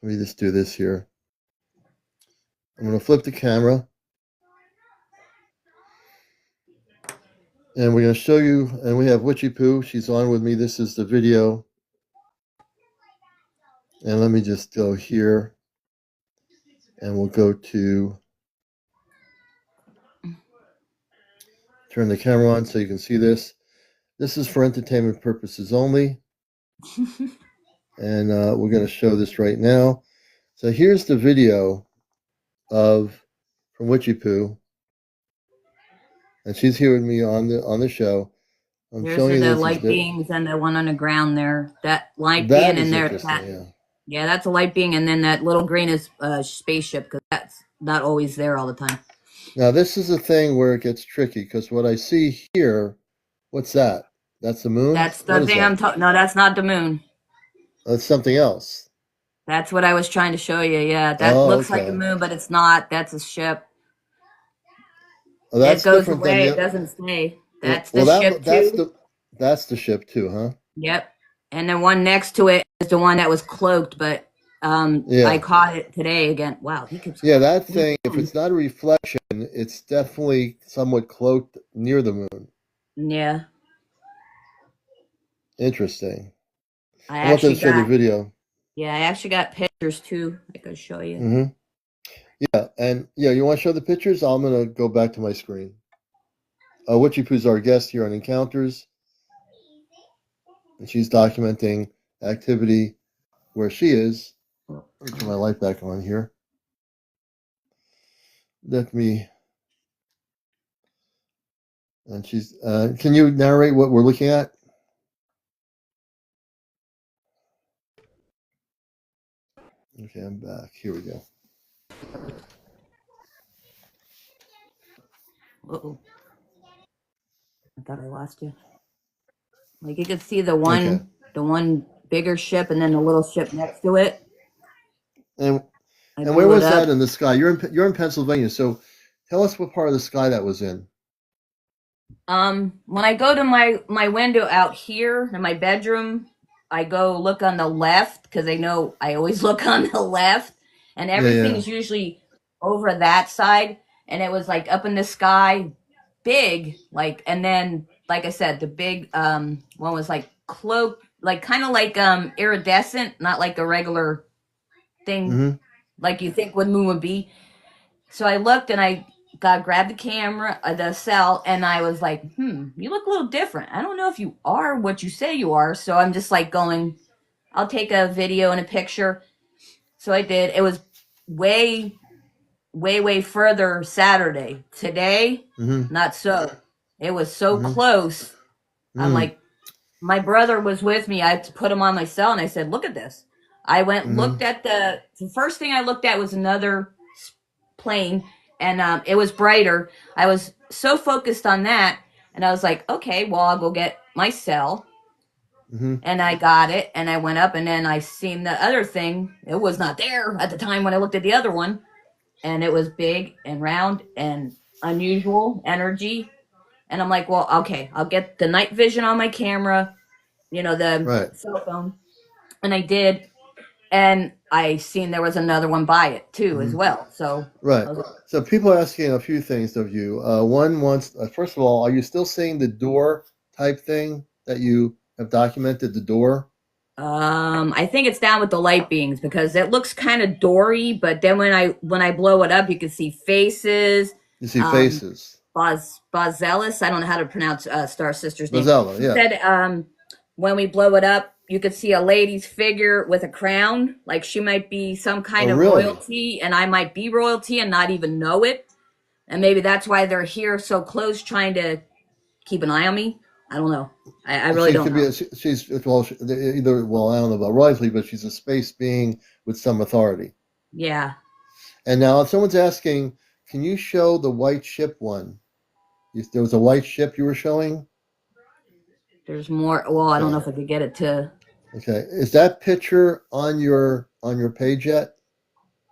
Let me just do this here. I'm gonna flip the camera, and we're gonna show you. And we have Witchy Poo. She's on with me. This is the video. And let me just go here, and we'll go to turn the camera on so you can see this. This is for entertainment purposes only, and we're gonna show this right now. So here's the video of from Witchy Poo, and she's here with me on the show. I'm There's showing you the this is light beings and the one on the ground there. That light being that in is there. interesting. Yeah. Yeah, that's a light being, and then that little green is a spaceship because that's not always there all the time. Now this is a thing where it gets tricky because what I see here, what's that? That's the moon. That's What the is thing I'm that? talking. No, that's not the moon. That's something else. That's what I was trying to show you. Yeah, that Oh, looks like a okay. moon, but it's not. That's a ship. Oh, It that's goes different than away. It the. doesn't stay. That's the Well, ship too. that's the ship too, huh? Yep. And the one next to it is the one that was cloaked, but I Yeah, caught it today again. Wow, he keeps yeah. That what are you thing, if doing? it's not a reflection, it's definitely somewhat cloaked near the moon. Yeah, Interesting. I I want them actually to show the got. video. Yeah, I actually got pictures too. I could show you. Hmm. Yeah, and yeah, you want to show the pictures? I'm gonna go back to my screen. Witchy Poo's our guest here on Encounters, and she's documenting activity where she is. Let me turn my light back on here. Let me. And she's. Can you narrate what we're looking at? Okay, I'm back. Here we go. Uh-oh. I thought I lost you. Like you could see Okay, the one bigger ship, and then the little ship next to it. and I and where blew it was that up. in the sky? You're in Pennsylvania, so tell us what part of the sky that was in. When I go to my window out here in my bedroom, I go look on the left because I know I always look on the left, and Yeah, yeah. everything's usually over that side. And it was like up in the sky, big, like, and then like I said, the big one was like cloak, like kind of like iridescent, not like a regular thing Mm-hmm. like you think what moon would be. So I looked and I grabbed the camera, the cell, and I was like, you look a little different. I don't know if you are what you say you are. So I'm just like going, I'll take a video and a picture. So I did. It was way, way, way further Saturday. Today, Mm-hmm. not so. It was so Mm-hmm. close. I'm Mm-hmm. like, my brother was with me. I had to put him on my cell and I said, look at this. I went, Mm-hmm. looked at the first thing I looked at was another plane, and it was brighter. I was so focused on that, and I was like, okay, well, I'll go get my cell. Mm-hmm. And I got it, and I went up, and then I seen the other thing. It was not there at the time when I looked at the other one, and it was big and round and unusual energy. And I'm like, well, okay, I'll get the night vision on my camera, the Right. cell phone. And I did, and I seen there was another one by it too as Mm-hmm. well. So I Right. was like, So people are asking a few things of you. One wants, first of all, are you still seeing the door type thing that you have documented? The door. I think it's down with the light beams because it looks kind of dory, but then when I blow it up, you can see faces. You see Um, faces. Bozelis, I don't know how to pronounce Star Sister's name. Bazella. She Yeah. said when we blow it up, you could see a lady's figure with a crown, like she might be some Oh, kind of really? royalty, and I might be royalty and not even know it. And maybe that's why they're here so close, trying to keep an eye on me. I don't know. I really She don't could be. know. She's well. Either well, I don't know about royalty, but she's a space being with some authority. Yeah, And now, if someone's asking, can you show the white ship one? There was a white ship you were showing. there's more. Well, I don't know Okay. if I could get it to. Okay. Is that picture on your page yet?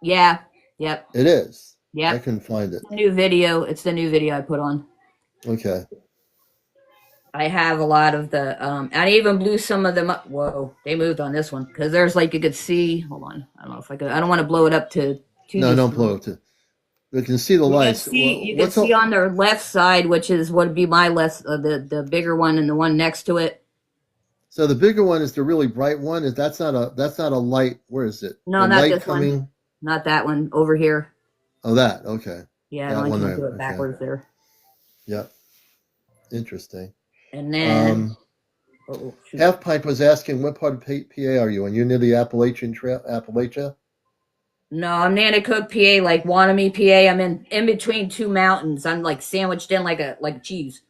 Yeah. Yep. It is. I Yep. couldn't find it. New video. It's the new video I put on. Okay. I have a lot of the. I even blew some of them up. Whoa, they moved on this one because there's like you could see. Hold on. I don't know if I could. I don't want to blow it up to No, don't destroy. blow it. You can see the You can lights. see. You can What's see all? on their left side, which is would be my left, the bigger one, and the one next to it. So the bigger one is the really bright one. Is that's not a light. Where is it? No, The not light this one. coming. Not that one over here. Oh, that. Okay. Yeah, I That only one can't there. do it Okay. backwards there. Yep. Interesting. And then. Um, Oh shoot. Half Pint was asking, what part of PA are you? And you're near the Appalachian Trail, Appalachia? No, I'm Nanticoke, PA, like Wanami, PA. I'm in between two mountains. I'm like sandwiched in like cheese.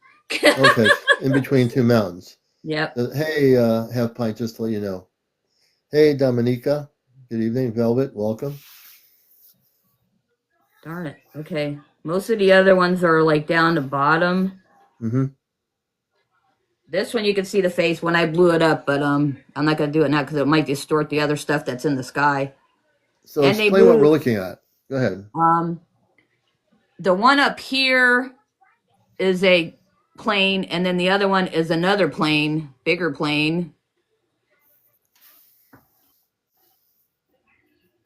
Okay, in between two mountains. Yep. Hey, Half Pint, just to let you know. Hey, Dominica. Good evening. Velvet, welcome. Darn it. Okay. Most of the other ones are like down the bottom. Mm-hmm. This one you can see the face when I blew it up, but I'm not gonna do it now because it might distort the other stuff that's in the sky. So And they explain what we're moved. looking at. Go ahead. The one up here is a plane, and then the other one is another plane, bigger plane.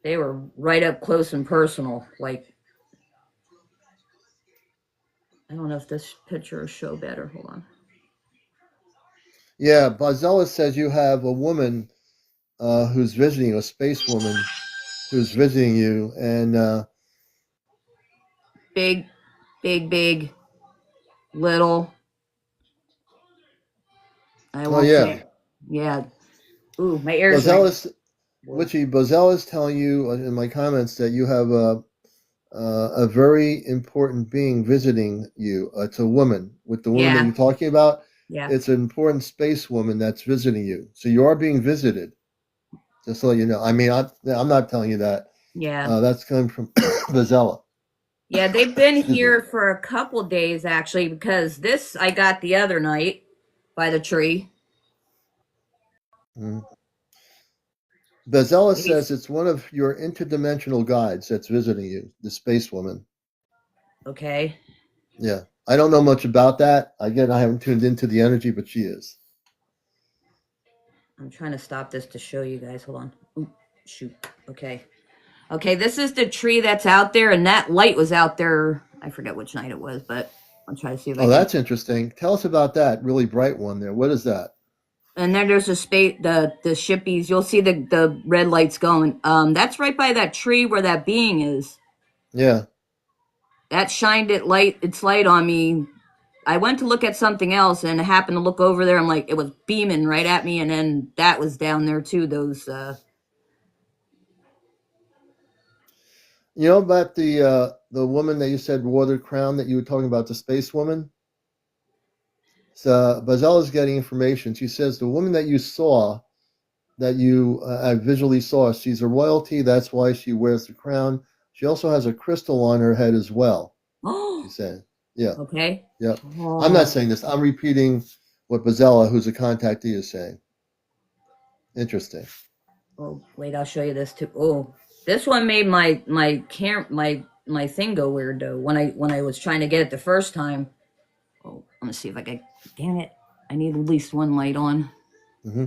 They were right up close and personal. Like I don't know if this picture will show better. Hold on. Yeah, Bozella says you have a woman who's visiting you, a space woman who's visiting you, and Big, big, big, little. I oh won't yeah, say. Yeah. Ooh, my ears ring. Bozella's Witchy Bozella's telling you in my comments that you have a very important being visiting you. It's a woman. With the woman that Yeah, you're talking about, yeah, it's an important space woman that's visiting you. So you are being visited. Just so you know. I mean, I'm not telling you that. yeah. That's coming from Bozella. Yeah, they've been Excuse me. here for a couple days actually because this I got the other night by the tree. Mhm. Bozella says He's it's one of your interdimensional guides that's visiting you, the space woman. okay. Yeah. I don't know much about that. Again, I haven't tuned into the energy, but she is. I'm trying to stop this to show you guys. Hold on. Ooh, shoot. Okay. Okay, this is the tree that's out there, and that light was out there. I forget which night it was, but I'll try to see if I Oh, can. that's interesting. Tell us about that really bright one there. What is that? And then there's a space, the shippies. You'll see the red lights going. That's right by that tree where that being is. Yeah. That shined its light on me. I went to look at something else and I happened to look over there. I'm like, it was beaming right at me, and then that was down there too. Those You know about the woman that you said wore the crown that you were talking about, the space woman? So Bazella's getting information. She says the woman that you saw, that you I visually saw, she's a royalty. That's why she wears the crown. She also has a crystal on her head as well. oh, She's saying, yeah, okay. yeah. I'm not Oh, saying this. I'm repeating what Bazella, who's a contactee, is saying. Interesting. oh, wait, I'll show you this too. Oh, this one made my thing go weird though. When I was trying to get it the first time. Oh, I'm gonna see if I can. Damn it! I need at least one light on. Hmm.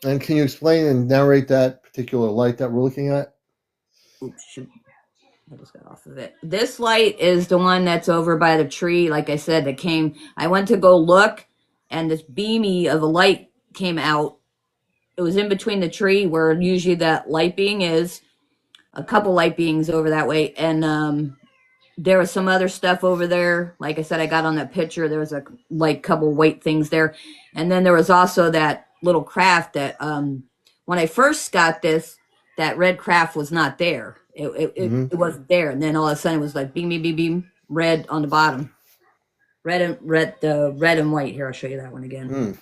And can you explain and narrate that particular light that we're looking at? Oops, shoot. I just got off of it. This light is the one that's over by the tree. Like I said, that came. I went to go look, and this beamy of a light came out. It was in between the tree where usually that light being is. A couple light beings over that way, and there was some other stuff over there. Like I said, I got on that picture. There was a like couple white things there, and then there was also that little craft that when I first got this, that red craft was not there. Hmm. It wasn't there, and then all of a sudden it was like beam beam beam beam red on the bottom, red and white. Here, I'll show you that one again. Mm.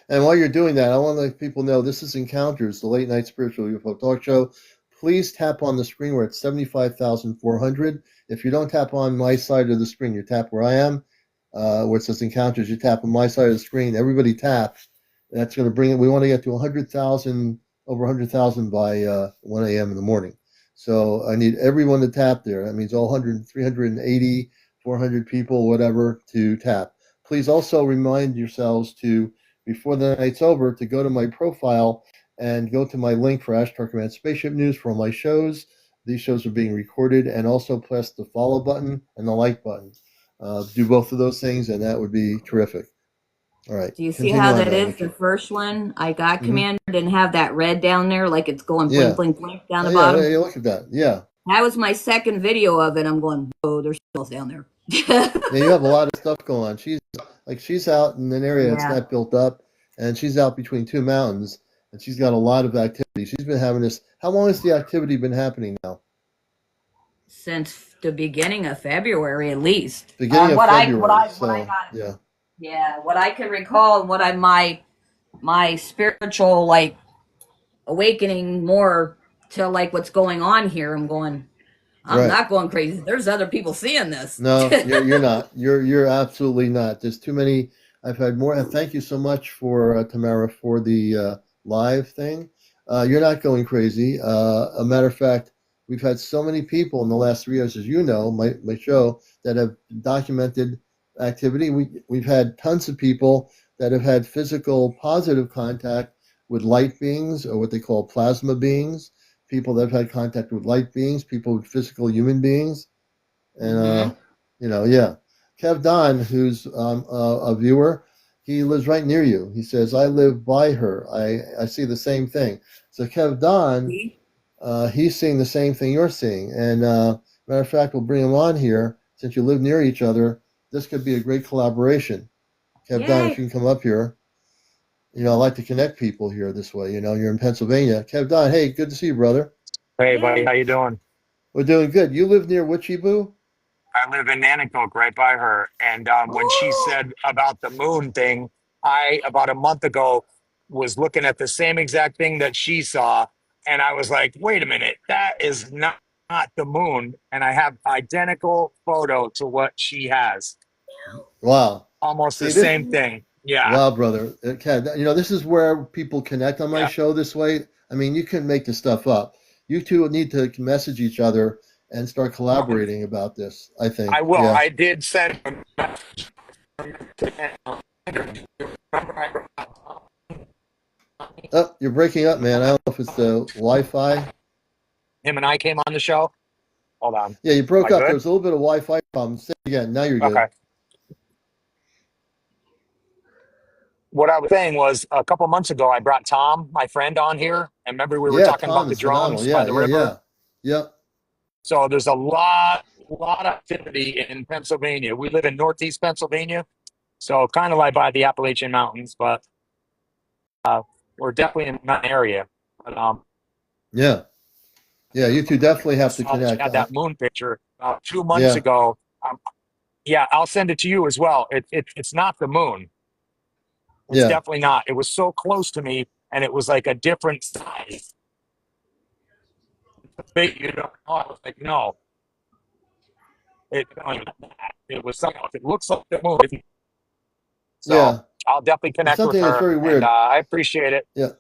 And while you're doing that, I want to let people know this is Encounters, the late night spiritual UFO talk show. Please tap on the screen. We're at 75,400. If you don't tap on my side of the screen, you tap where I am, where it says Encounters, you tap on my side of the screen. Everybody tap. That's going to bring it. We want to get to 100,000, over 100,000 by 1 a.m. in the morning. So I need everyone to tap there. That means all 100, 380, 400 people, whatever, to tap. Please also remind yourselves to, before the night's over, to go to my profile and go to my link for Ashtar Command Spaceship News for all my shows. These shows are being recorded, and also press the follow button and the like button. Do both of those things, and that would be terrific. All right, Do you see continue how on, that is? The Witchy. first one I got Hmm. Commander didn't have that red down there, like it's going blink Yeah. blink blink down Oh, the yeah. bottom. Hey, look at that. Yeah. That was my second video of it. I'm going, oh, there's still down there. Yeah. You have a lot of stuff going on. She's out in an area that's Yeah. not built up, and she's out between two mountains, and she's got a lot of activity. She's been having this. How long has the activity been happening now? Since the beginning of February, at least. Beginning of February. What I So got. yeah. Yeah, what I can recall and what I my spiritual like awakening more to like what's going on here. I'm going. I'm Right. not going crazy. There's other people seeing this. No, you're not. You're absolutely not. There's too many. I've had more. And thank you so much for Tamara for the live thing. You're not going crazy. A matter of fact, we've had so many people in the last 3 years, as you know, my show, that have documented activity. We've had tons of people that have had physical positive contact with light beings, or what they call plasma beings. People that have had contact with light beings, people with physical human beings, and hmm Yeah. Kev Don, who's a viewer, he lives right near you. He says, I live by her. I see the same thing. So Kev Don, See? he's seeing the same thing you're seeing. And matter of fact, we'll bring him on here since you live near each other. This could be a great collaboration. Kev Don, if Yay. you can come up here. I like to connect people here this way. You're in Pennsylvania. Kev Don, hey, good to see you, brother. Hey, buddy, Yay. how you doing? We're doing good. You live near Wichibu? I live in Nanticoke, right by her. And when she said about the moon thing, I about a month ago was looking at the same exact thing that she saw, and I was like, "Wait a minute, that is not the moon." And I have identical photo to what she has, Wow. almost the See this? same thing. Yeah, Wow, brother. This is where people connect on my yeah. show this way. I mean, you can make this stuff up. You two need to message each other and start collaborating about this, I think. I will. Yeah. I did send a message. Oh, you're breaking up, man. I don't know if it's the Wi-Fi. Him and I came on the show. Hold on. Yeah, you Am broke I up. There good? was a little bit of Wi-Fi problem. Say it again. Now you're Okay. good. What I was saying was a couple months ago, I brought Tom, my friend, on here. And remember, we were Yeah, talking Tom about the is phenomenal. drones by Yeah, the yeah, river. yeah. Yep. So there's a lot of activity in Pennsylvania. We live in Northeast Pennsylvania, so kind of like by the Appalachian Mountains, but we're definitely in that area. But Yeah. Yeah, you two definitely have to saw that you connect. had that moon picture about 2 months Yeah. ago. Yeah, I'll send it to you as well. It's not the moon. It's Yeah. definitely not. It was so close to me, and it was like a different size. Big, I was like, no, it was something else. It looks like the moon. So Yeah. I'll definitely It's connect with something that's her, very and weird. I appreciate it. Yeah.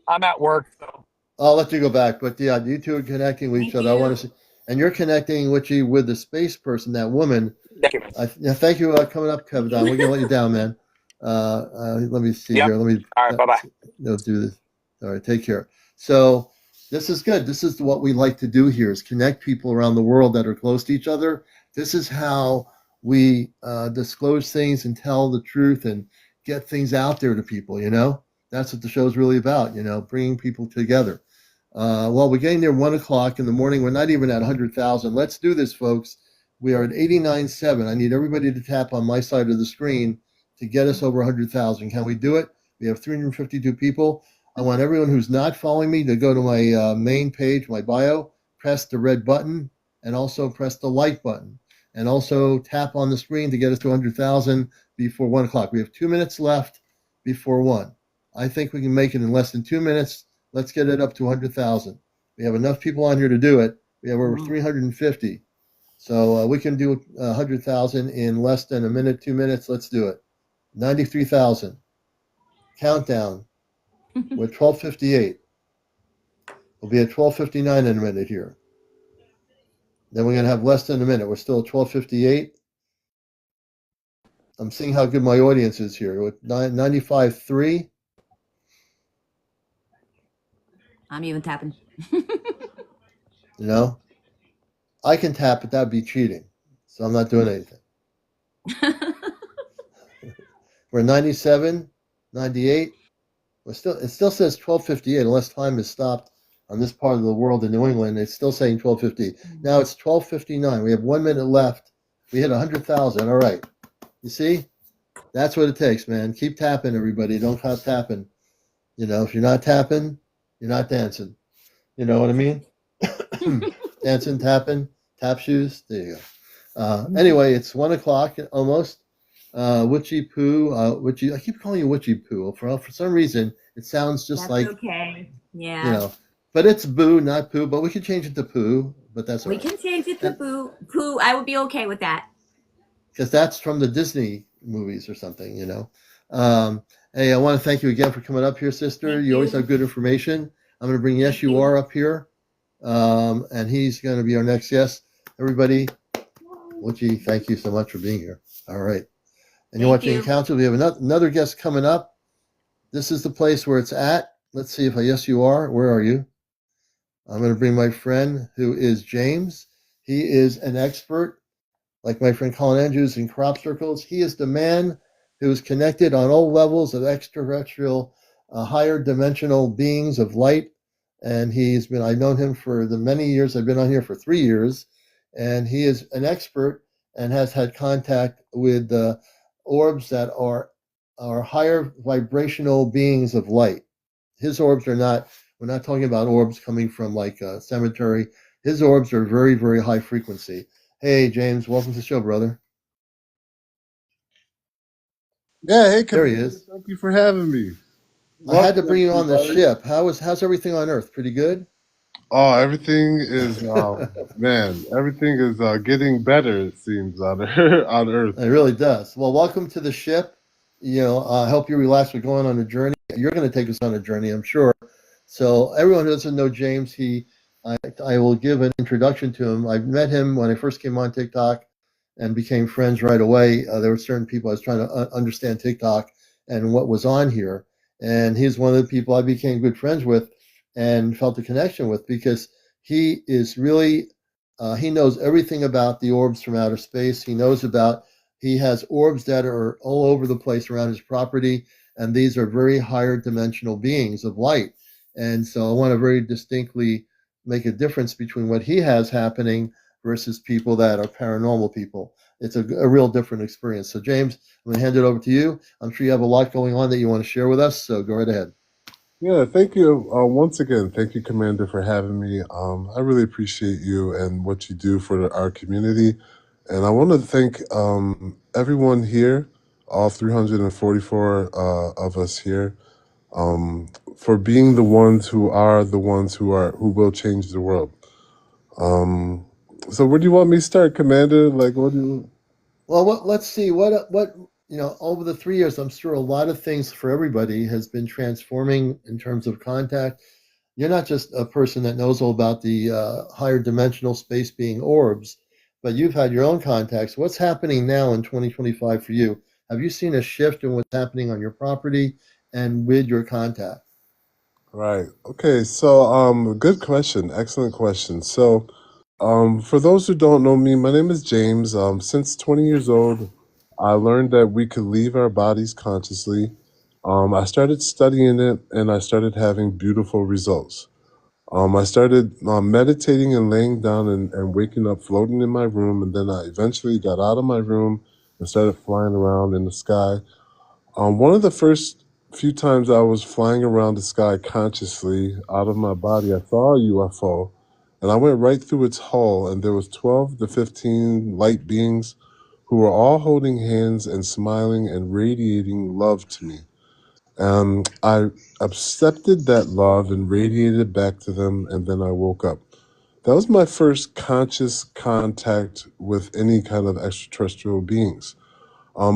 I'm at work, so I'll let you go back, but yeah, you two are connecting with each Thank other. I want you. to see, and you're connecting with the space person, that woman. thank you. Thank you coming up, Kevin. Don. We're gonna let you down, man. Let me see Yep. here. Let me All right. Bye bye. do this. All right, take care. So this is good. This is what we like to do here: is connect people around the world that are close to each other. This is how we disclose things and tell the truth and get things out there to people. That's what the show is really about. Bringing people together. Well, we're getting there 1 o'clock in the morning. We're not even at 100,000. Let's do this, folks. We are at 89.7. I need everybody to tap on my side of the screen to get us over 100,000. Can we do it? We have 352 people. I want everyone who's not following me to go to my main page, my bio, press the red button, and also press the like button. And also tap on the screen to get us to 100,000 before 1 o'clock. We have 2 minutes left before 1. I think we can make it in less than 2 minutes. Let's get it up to 100,000. We have enough people on here to do it. We have over 350. So we can do 100,000 in less than a minute, 2 minutes. Let's do it. 93,000. Countdown. We're at 12:58. We'll be at 12:59 in a minute here. Then we're going to have less than a minute. We're still at 12:58. I'm seeing how good my audience is here. With 95.3. I'm even tapping. I can tap, but that'd be cheating. So I'm not doing anything. We're 97, 98. It still says 12:58 unless time is stopped on this part of the world in New England. It's still saying 12:50. Now it's 12:59. We have 1 minute left. We hit 100,000. All right. You see? That's what it takes, man. Keep tapping, everybody. Don't stop tapping. If you're not tapping, you're not dancing. You know what I mean? Dancing, tapping, tap shoes. There you go. Anyway, it's 1 o'clock almost. Witchy Poo. I keep calling you Witchy Poo. For some reason, it sounds just That's like, okay. Yeah. but it's Boo, not Poo. But we could change it to Poo. But that's all We right. can change it to Pooh. Pooh, I would be okay with that. Because that's from the Disney movies or something. Hey, I want to thank you again for coming up here, sister. Thank You always you. have good information. I'm going to bring Yes Thank You you. Are up here, and he's going to be our next guest. Everybody, Witchy, thank you so much for being here. All right. And you're Thank watching you. Encounter. We have another guest coming up. This is the place where it's at. Let's see if yes, you are. Where are you? I'm going to bring my friend who is James. He is an expert like my friend Colin Andrews in crop circles. He is the man who is connected on all levels of extraterrestrial, higher dimensional beings of light. And I've known him for the many years. I've been on here for 3 years, and he is an expert and has had contact with orbs that are higher vibrational beings of light. His orbs are not, we're not talking about orbs coming from like a cemetery. His orbs are very, very high frequency. Hey, James, welcome to the show, brother. Yeah, hey, There he Commander. is. Thank you for having me. I had to Welcome, bring you on the everybody. ship. How's everything on Earth? Pretty good? Oh, everything is, man, everything is getting better, it seems, on, on Earth. It really does. Well, welcome to the ship. I hope you relax. We're going on a journey. You're going to take us on a journey, I'm sure. So everyone who doesn't know James, I will give an introduction to him. I met him when I first came on TikTok and became friends right away. There were certain people I was trying to understand TikTok and what was on here, and he's one of the people I became good friends with and felt a connection with because he is really he knows everything about the orbs from outer space. He has orbs that are all over the place around his property, and these are very higher dimensional beings of light. And so I want to very distinctly make a difference between what he has happening versus people that are paranormal people. It's a real different experience. So, James, I'm going to hand it over to you. I'm sure you have a lot going on that you want to share with us. So, go right ahead. Yeah, thank you once again. Thank you, Commander, for having me. I really appreciate you and what you do for our community. And I want to thank everyone here, all 344 of us here, for being the ones who are the ones who will change the world. So where do you want me to start, Commander? Like, what do you? Well, let's see what over the 3 years. I'm sure a lot of things for everybody has been transforming in terms of contact. You're not just a person that knows all about the higher dimensional space being orbs, but you've had your own contacts. What's happening now in 2025 for you? Have you seen a shift in what's happening on your property and with your contact? Right. Okay. So, good question. Excellent question. So, for those who don't know me, my name is James. Since 20 years old, I learned that we could leave our bodies consciously. I started studying it and I started having beautiful results. I started meditating and laying down and waking up, floating in my room. And then I eventually got out of my room and started flying around in the sky. One of the first few times I was flying around the sky consciously out of my body, I saw a UFO, and I went right through its hull, and there was 12 to 15 light beings who were all holding hands and smiling and radiating love to me. I accepted that love and radiated it back to them, and then I woke up. That was my first conscious contact with any kind of extraterrestrial beings.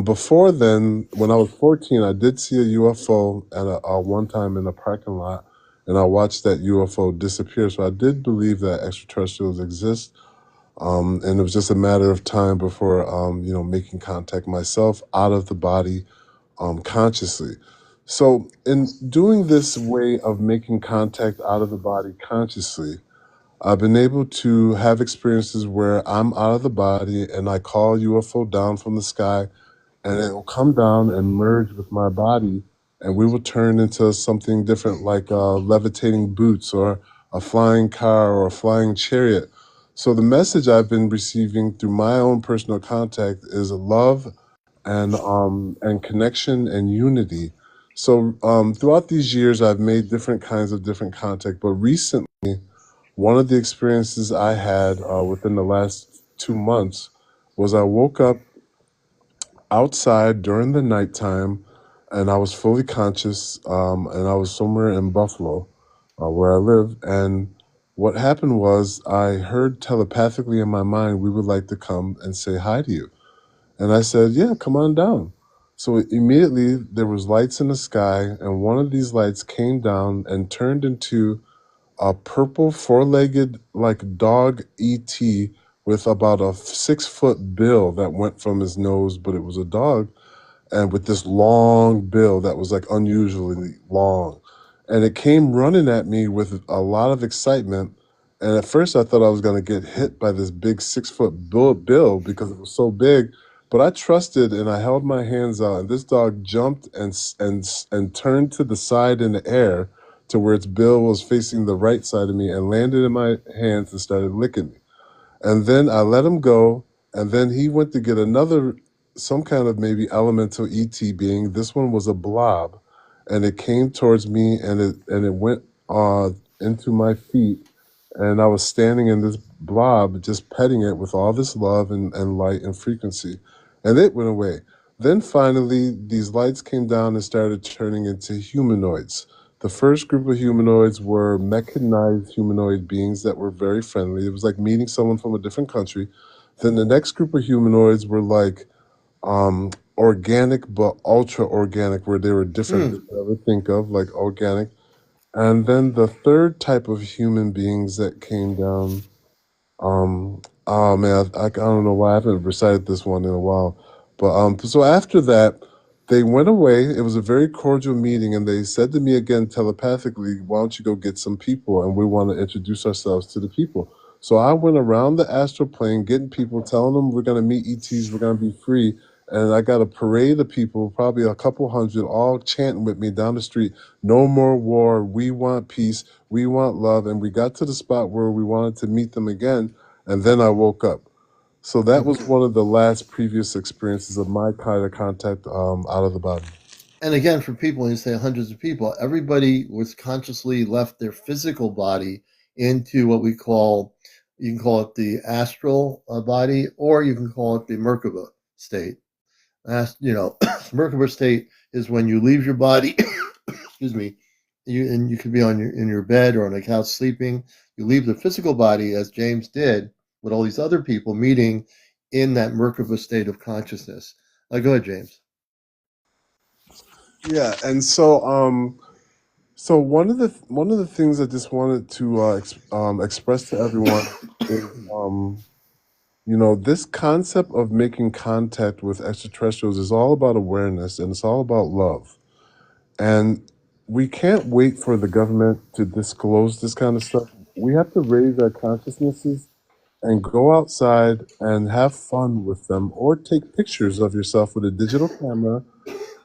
Before then, when I was 14, I did see a UFO at one time in a parking lot, and I watched that UFO disappear. So I did believe that extraterrestrials exist, and it was just a matter of time before, making contact myself out of the body, consciously. So in doing this way of making contact out of the body consciously, I've been able to have experiences where I'm out of the body and I call UFO down from the sky and it will come down and merge with my body, and we will turn into something different, like levitating boots or a flying car or a flying chariot. So the message I've been receiving through my own personal contact is love and connection and unity. So throughout these years, I've made different kinds of different contact, but recently, one of the experiences I had within the last 2 months was I woke up outside during the nighttime, and I was fully conscious, and I was somewhere in Buffalo, where I live. And what happened was I heard telepathically in my mind, we would like to come and say hi to you. And I said, yeah, come on down. So immediately there was lights in the sky, and one of these lights came down and turned into a purple four-legged like dog ET with about a 6-foot bill that went from his nose, but it was a dog, and with this long bill that was like unusually long. And it came running at me with a lot of excitement. And at first, I thought I was going to get hit by this big 6 foot bill because it was so big. But I trusted and I held my hands out, and this dog jumped and turned to the side in the air to where its bill was facing the right side of me and landed in my hands and started licking me. And then I let him go, and then he went to get another, some kind of maybe elemental ET being. This one was a blob, and it came towards me, and it went into my feet, and I was standing in this blob, just petting it with all this love and light and frequency, and it went away. Then finally, these lights came down and started turning into humanoids. The first group of humanoids were mechanized humanoid beings that were very friendly. It was like meeting someone from a different country. Then the next group of humanoids were like organic but ultra organic, where they were different than you ever think of, like organic. And then the third type of human beings that came down, oh man, I don't know why I haven't recited this one in a while. But so after that, they went away. It was a very cordial meeting, and they said to me again telepathically, "Why don't you go get some people, and we want to introduce ourselves to the people." So I went around the astral plane, getting people, telling them we're gonna meet ETs, we're gonna be free, and I got a parade of people, probably a couple hundred, all chanting with me down the street, "No more war. We want peace. We want love." And we got to the spot where we wanted to meet them again, and then I woke up. So that was one of the last previous experiences of my kind of contact out of the body. And again, for people, when you say hundreds of people, everybody was consciously left their physical body into what we call, you can call it the astral body, or you can call it the Merkaba state. Merkaba state is when you leave your body, excuse me, and you could be in your bed or on a couch sleeping. You leave the physical body, as James did, with all these other people meeting in that Merkaba state of consciousness. Go ahead, James. Yeah, and so one of the things I just wanted to express to everyone is this concept of making contact with extraterrestrials is all about awareness and it's all about love. And we can't wait for the government to disclose this kind of stuff. We have to raise our consciousnesses and go outside and have fun with them, or take pictures of yourself with a digital camera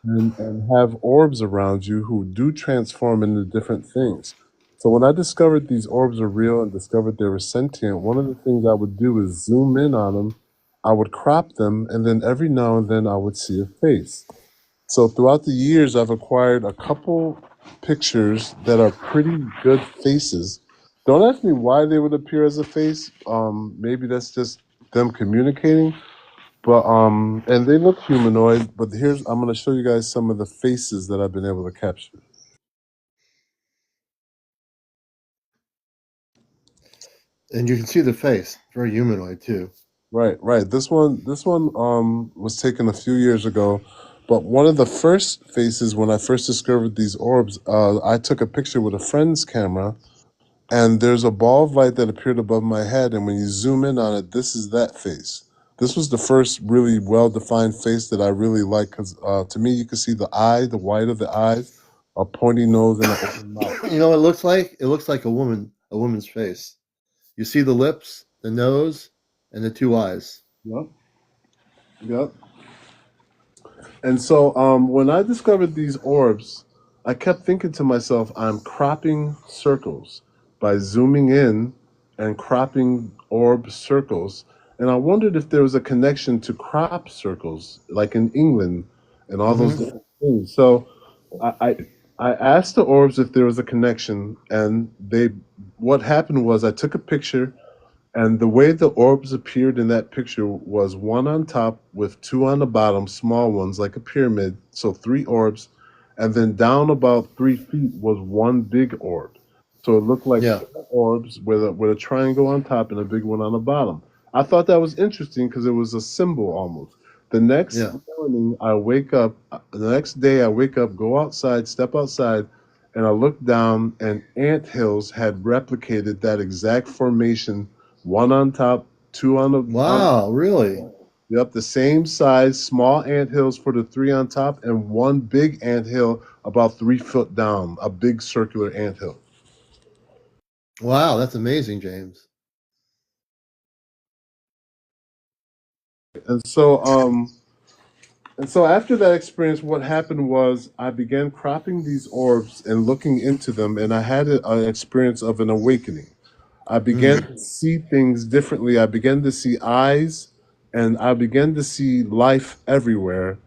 and have orbs around you who do transform into different things. So when I discovered these orbs are real and discovered they were sentient, one of the things I would do is zoom in on them. I would crop them, and then every now and then I would see a face. So throughout the years, I've acquired a couple pictures that are pretty good faces. Don't ask me why they would appear as a face. Maybe that's just them communicating. But and they look humanoid. But I'm going to show you guys some of the faces that I've been able to capture. And you can see the face, very humanoid too. Right, right. This one was taken a few years ago. But one of the first faces when I first discovered these orbs, I took a picture with a friend's camera. And there's a ball of light that appeared above my head, and when you zoom in on it, this is that face. This was the first really well-defined face that I really like, because to me, you can see the eye, the white of the eyes, a pointy nose, and an open mouth. You know what it looks like? It looks like a woman's face. You see the lips, the nose, and the two eyes. Yep, yep. And so when I discovered these orbs, I kept thinking to myself, I'm cropping circles by zooming in and cropping orb circles. And I wondered if there was a connection to crop circles, like in England and all those different things. So I, I asked the orbs if there was a connection, and what happened was I took a picture, and the way the orbs appeared in that picture was one on top with two on the bottom, small ones like a pyramid. So three orbs. And then down about 3 feet was one big orb. So it looked like Yeah, four orbs with a triangle on top and a big one on the bottom. I thought that was interesting because it was a symbol almost. The next yeah. morning, the next day, I wake up, go outside, step outside, and I look down, and ant hills had replicated that exact formation, one on top, two on Wow, really? yep, the same size, small ant hills for the three on top, and one big ant hill about 3 foot down, a big circular ant hill. Wow, that's amazing, James. And so and so after that experience, what happened was I began cropping these orbs and looking into them, and I had an experience of an awakening. I began Mm, to see things differently. I began to see eyes, and I began to see life everywhere.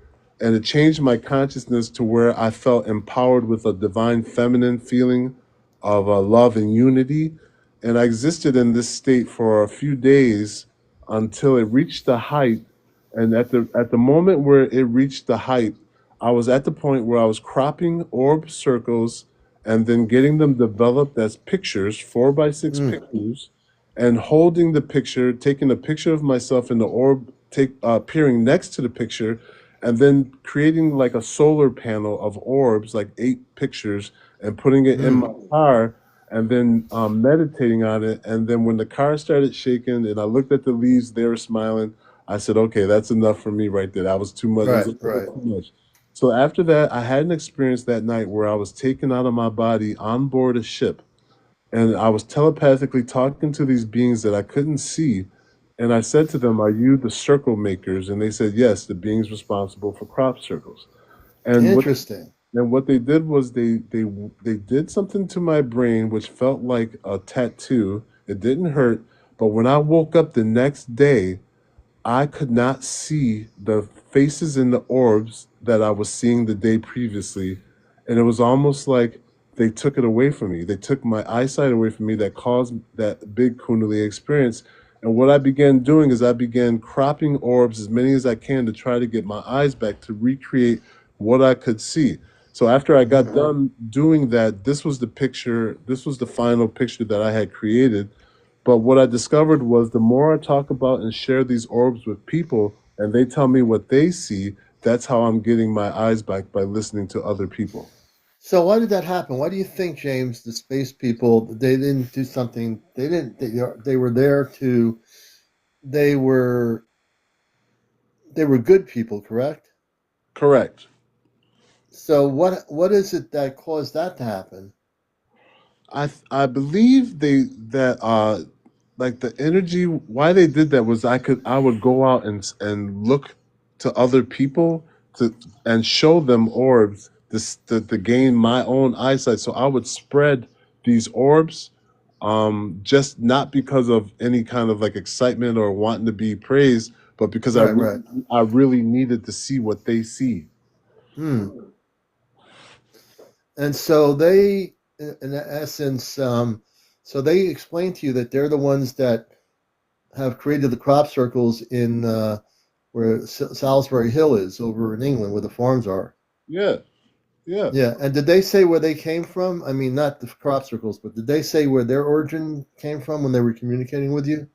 And it changed my consciousness to where I felt empowered with a divine feminine feeling of love and unity. And I existed in this state for a few days until it reached the height. And at the moment where it reached the height, I was at the point where I was cropping orb circles and then getting them developed as pictures, 4 by 6 mm, pictures, and holding the picture, taking a picture of myself in the orb, appearing next to the picture, and then creating like a solar panel of orbs, like 8 pictures, and putting it in my mm. car, and then meditating on it. And then when the car started shaking, and I looked at the leaves, they were smiling. I said, "Okay, that's enough for me right there. That was too much. It was Right, a little right. too much." So after that, I had an experience that night where I was taken out of my body on board a ship, and I was telepathically talking to these beings that I couldn't see. And I said to them, "Are you the circle makers?" And they said, "Yes, the beings responsible for crop circles." And Interesting. what they did was they did something to my brain which felt like a tattoo. It didn't hurt, but when I woke up the next day, I could not see the faces in the orbs that I was seeing the day previously. And it was almost like they took it away from me. They took my eyesight away from me that caused that big Kundalini experience. And what I began doing is I began cropping orbs as many as I can to try to get my eyes back to recreate what I could see. So after I got Mm. done doing that, this was the picture, this was the final picture that I had created. But what I discovered was the more I talk about and share these orbs with people and they tell me what they see, that's how I'm getting my eyes back by listening to other people. So why did that happen? Why do you think, James, the space people, they didn't do something? They didn't. They were there to. They were. They were good people, correct? Correct. So what is it that caused that to happen? I believe that like the energy why they did that was I would go out and look to other people to and show them orbs to gain my own eyesight. So I would spread these orbs just not because of any kind of like excitement or wanting to be praised, but because Right, right. I really needed to see what they see. Hmm. And so they, in essence, so they explain to you that they're the ones that have created the crop circles in where Salisbury Hill is over in England, where the farms are. Yeah, yeah. Yeah, and did they say where they came from? I mean, not the crop circles, but did they say where their origin came from when they were communicating with you?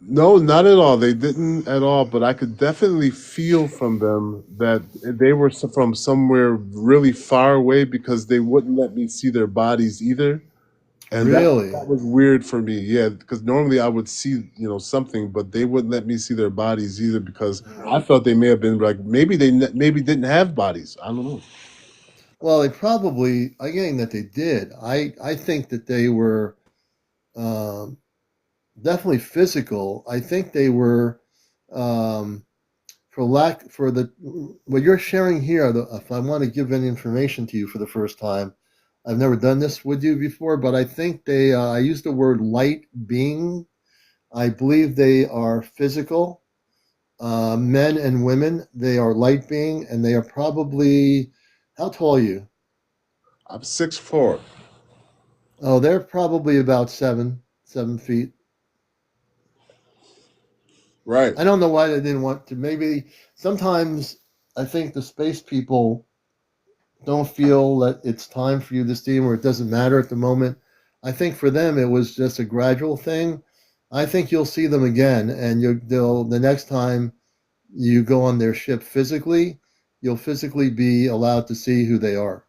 No, not at all. They didn't at all, but I could definitely feel from them that they were from somewhere really far away because they wouldn't let me see their bodies either. And Really? that was weird for me. Yeah, because normally I would see, something, but they wouldn't let me see their bodies either because I felt they may have been like maybe maybe didn't have bodies. I don't know. Well, they probably, again, that they did. I think that they were um, definitely physical. I think they were, um, for the what you're sharing here. If I want to give any information to you for the first time, I've never done this with you before, but I think they. I use the word light being. I believe they are physical, men and women. They are light being, and they are probably. How tall are you? I'm 6'4". Oh, they're probably about 7 feet. Right, I don't know why they didn't want to. Maybe sometimes I think the space people don't feel that it's time for you to see them or it doesn't matter at the moment. I think for them it was just a gradual thing. I think you'll see them again, and they'll the next time you go on their ship physically, you'll physically be allowed to see who they are.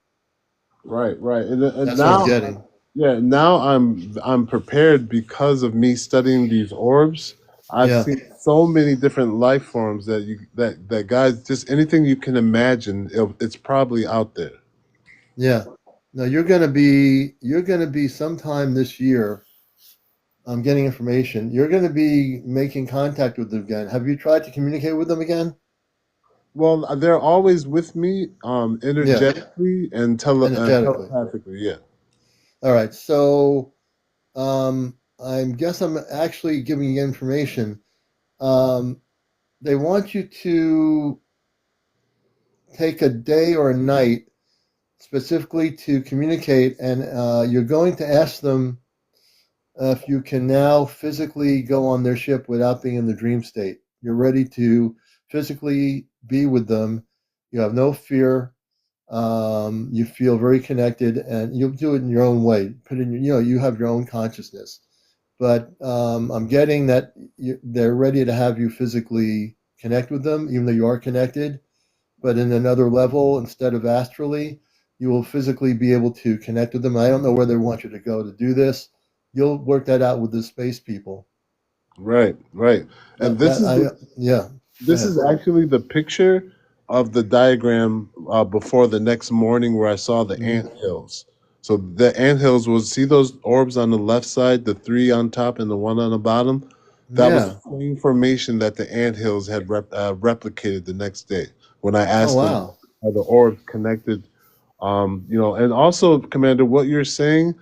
right. And That's what I'm now getting. Yeah, now I'm prepared because of me studying these orbs. I've Yeah, seen so many different life forms that guys just anything you can imagine, it's probably out there. yeah. No, you're gonna be sometime this year. I'm getting information. You're gonna be making contact with them again. Have you tried to communicate with them again? Well, they're always with me, Yeah, energetically and energetically. telepathically. Yeah. All right. So I guess I'm actually giving you information. Um, they want you to take a day or a night specifically to communicate, and you're going to ask them if you can now physically go on their ship without being in the dream state. You're ready to physically be with them. You have no fear. You feel very connected, and you'll do it in your own way. Put in, you have your own consciousness. But I'm getting that they're ready to have you physically connect with them, even though you are connected, but in another level instead of astrally, you will physically be able to connect with them. I don't know where they want you to go to do this. You'll work that out with the space people. Right, right. And That I Yeah. Go this ahead. is actually the picture of the diagram before the next morning where I saw the Hmm. ant hills. So the ant hills was, see those orbs on the left side, the three on top and the one on the bottom. That was Yeah. the same formation that the ant hills had replicated the next day when I Oh asked them wow. how the orbs connected. And also, Commander, what you're saying,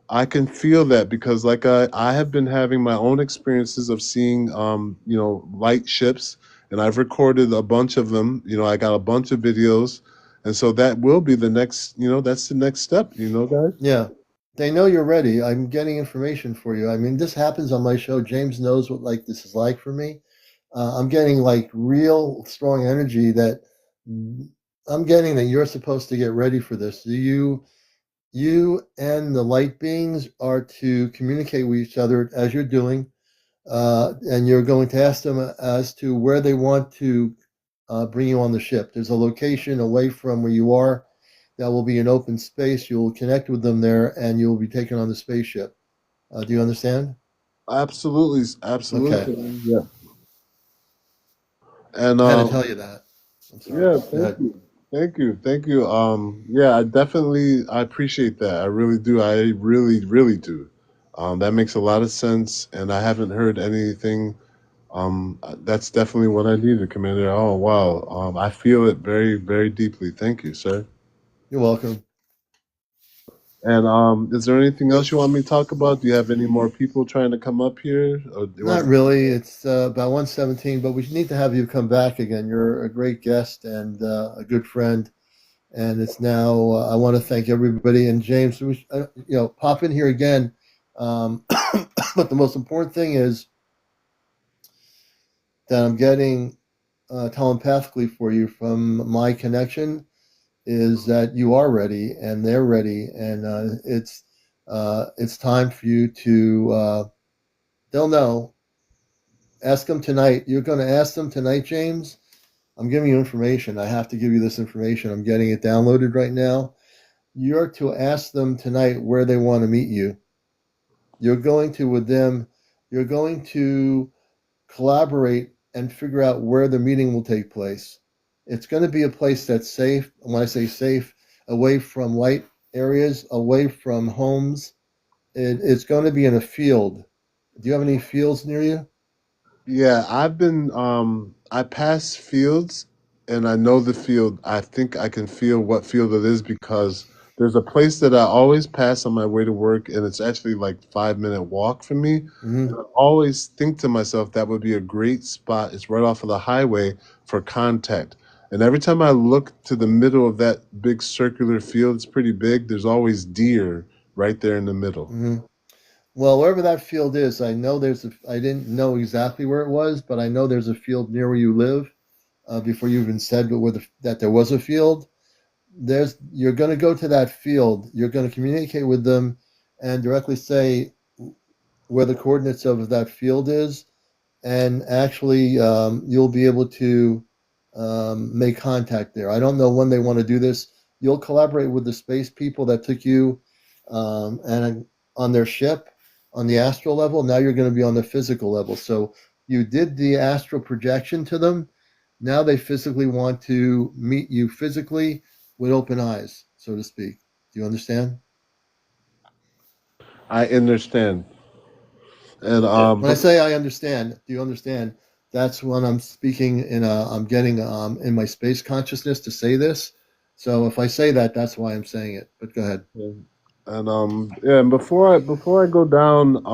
I can feel that because, like, I have been having my own experiences of seeing, light ships, and I've recorded a bunch of them. I got a bunch of videos, and so that will be the next. That's the next step. Guys. Yeah. They know you're ready. I'm getting information for you. I mean, this happens on my show. James knows what like this is like for me. I'm getting like real strong energy that I'm getting that you're supposed to get ready for this. You and the light beings are to communicate with each other as you're doing, and you're going to ask them as to where they want to bring you on the ship. There's a location away from where you are that will be an open space. You'll connect with them there, and you'll be taken on the spaceship. Do you understand? Absolutely, Okay, absolutely. Yeah. And I had to tell you that. I'm sorry. yeah, Go thank ahead. you. Thank you. Thank you. Yeah, I appreciate that. I really do. I really, really do. That makes a lot of sense, and I haven't heard anything. That's definitely what I needed, Commander. Oh, wow. I feel it very, very deeply. Thank you, sir. You're welcome. And is there anything else you want me to talk about? Do you have any more people trying to come up here? Or do you Not want? really. It's about 117, but we need to have you come back again. You're a great guest and a good friend. And it's now, I want to thank everybody. And James, pop in here again. Um, but the most important thing is that I'm getting telepathically for you from my connection is that you are ready and they're ready. And it's time for you to, they'll know. Ask them tonight. You're going to ask them tonight, James. I'm giving you information. I have to give you this information. I'm getting it downloaded right now. You're to ask them tonight where they want to meet you. You're going to, with them, you're going to collaborate and figure out where the meeting will take place. It's going to be a place that's safe. When I say safe, away from light areas, away from homes. It's going to be in a field. Do you have any fields near you? Yeah, I pass fields and I know the field. I think I can feel what field it is because there's a place that I always pass on my way to work and it's actually like 5 minute walk from me. Hmm. And I always think to myself that would be a great spot. It's right off of the highway for contact. And every time I look to the middle of that big circular field, it's pretty big, there's always deer right there in the middle. Hmm. Well, wherever that field is, I know I didn't know exactly where it was, but I know there's a field near where you live. Before you even said that there was a field, you're going to go to that field. You're going to communicate with them and directly say where the coordinates of that field is, and actually you'll be able to make contact there. I don't know when they want to do this. You'll collaborate with the space people that took you and on their ship on the astral level. Now you're going to be on the physical level. So you did the astral projection to them. Now they physically want to meet you physically with open eyes, so to speak. Do you understand? I understand. And When I say I understand, do you understand? That's when I'm speaking I'm getting in my space consciousness to say this. So if I say that, that's why I'm saying it. But go ahead. yeah, and before I go down,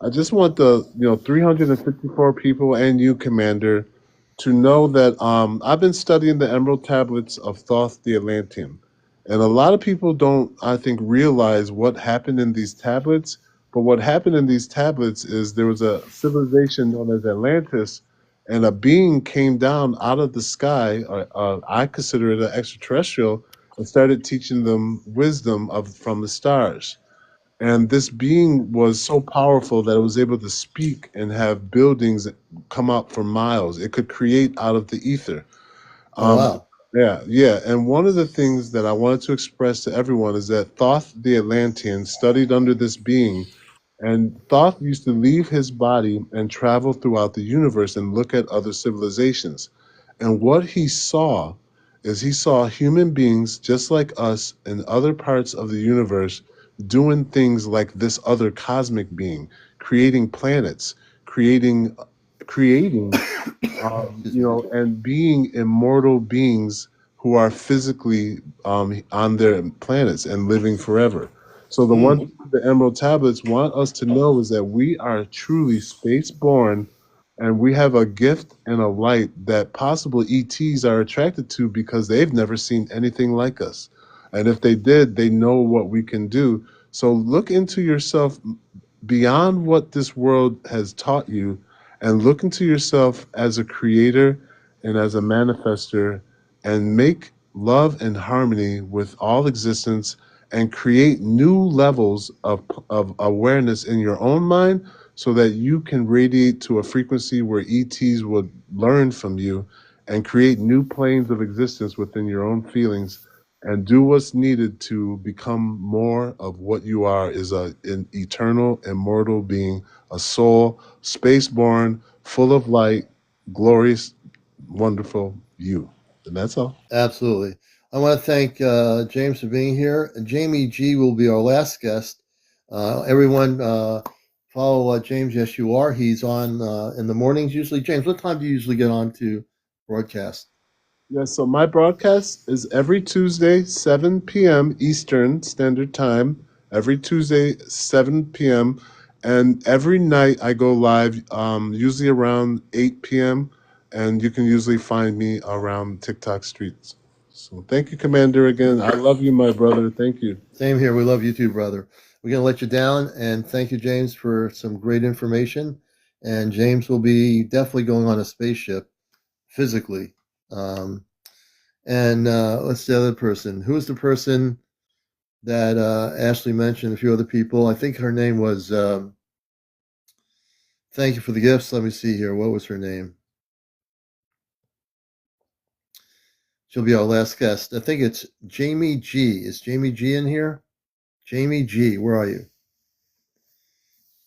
I just want the 354 people and you, Commander, to know that I've been studying the Emerald Tablets of Thoth the Atlantean, and a lot of people don't, I think, realize what happened in these tablets. But what happened in these tablets is there was a civilization known as Atlantis, and a being came down out of the sky. I consider it an extraterrestrial, and started teaching them wisdom of from the stars. And this being was so powerful that it was able to speak and have buildings come up for miles. It could create out of the ether. Oh Um, wow. yeah, yeah. And one of the things that I wanted to express to everyone is that Thoth the Atlantean studied under this being, and Thoth used to leave his body and travel throughout the universe and look at other civilizations. And what he saw is he saw human beings just like us in other parts of the universe doing things like this other cosmic being, creating planets, creating Excuse me. and being immortal beings who are physically on their planets and living forever. So the one Mm, thing the Emerald Tablets want us to know is that we are truly space born, and we have a gift and a light that possible ETs are attracted to because they've never seen anything like us. And if they did, they know what we can do. So look into yourself beyond what this world has taught you, and look into yourself as a creator and as a manifester, and make love and harmony with all existence, and create new levels of awareness in your own mind so that you can radiate to a frequency where ETs would learn from you and create new planes of existence within your own feelings, and do what's needed to become more of what you are, is an eternal immortal being, a soul, spaceborne, full of light, glorious, wonderful you. And that's all. absolutely. I want to thank James for being here. Jamie G will be our last guest. Everyone follow James. Yes, you are. He's on in the mornings usually. James, what time do you usually get on to broadcast? Yeah, so my broadcast is every Tuesday, 7 p.m. Eastern Standard Time. Every Tuesday, 7 p.m. And every night I go live, usually around 8 p.m. And you can usually find me around TikTok streets. So thank you, Commander, again. I love you, my brother. Thank you. Same here. We love you too, brother. We're going to let you down. And thank you, James, for some great information. And James will be definitely going on a spaceship physically. Um, and what's the other person? Who's the person that Ashley mentioned? A few other people. I think her name was, thank you for the gifts. Let me see here. What was her name? She'll be our last guest. I think it's Jamie G. Is Jamie G in here? Jamie G, where are you?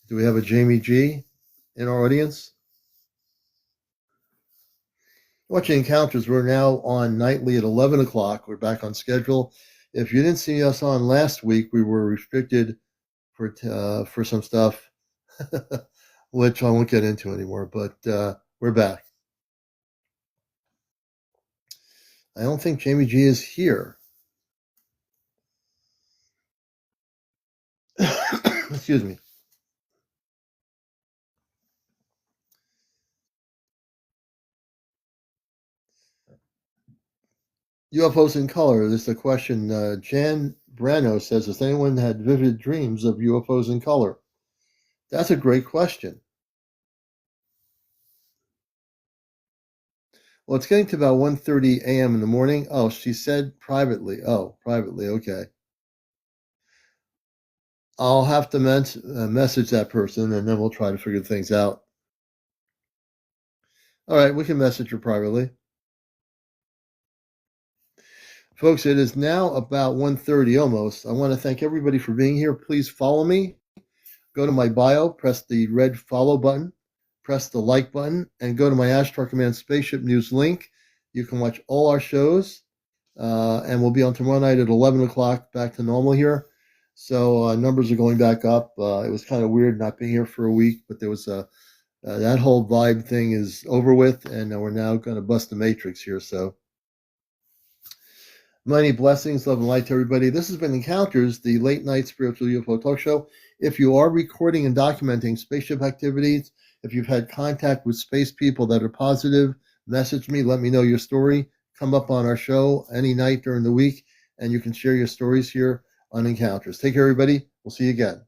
Do we have a Jamie G in our audience? Watching Encounters, we're now on nightly at 11 o'clock. We're back on schedule. If you didn't see us on last week, we were restricted for some stuff, which I won't get into anymore, but we're back. I don't think Jamie G is here. Excuse me. UFOs in color. This is a question. Jan Brano says, has anyone had vivid dreams of UFOs in color? That's a great question. Well, it's getting to about 1:30 a.m. in the morning. Oh, she said privately. Oh, privately. Okay. I'll have to message that person, and then we'll try to figure things out. All right, we can message her privately. Folks, it is now about 1:30 almost. I want to thank everybody for being here. Please follow me. Go to my bio, press the red follow button, press the like button, and go to my Ashtar Command Spaceship News link. You can watch all our shows. And we'll be on tomorrow night at 11 o'clock, back to normal here. So numbers are going back up. It was kind of weird not being here for a week, but there was that whole vibe thing is over with, and we're now going to bust the matrix here. So many blessings, love, and light to everybody. This has been Encounters, the late night spiritual UFO talk show. If you are recording and documenting spaceship activities, if you've had contact with space people that are positive, message me, let me know your story. Come up on our show any night during the week, and you can share your stories here on Encounters. Take care, everybody. We'll see you again.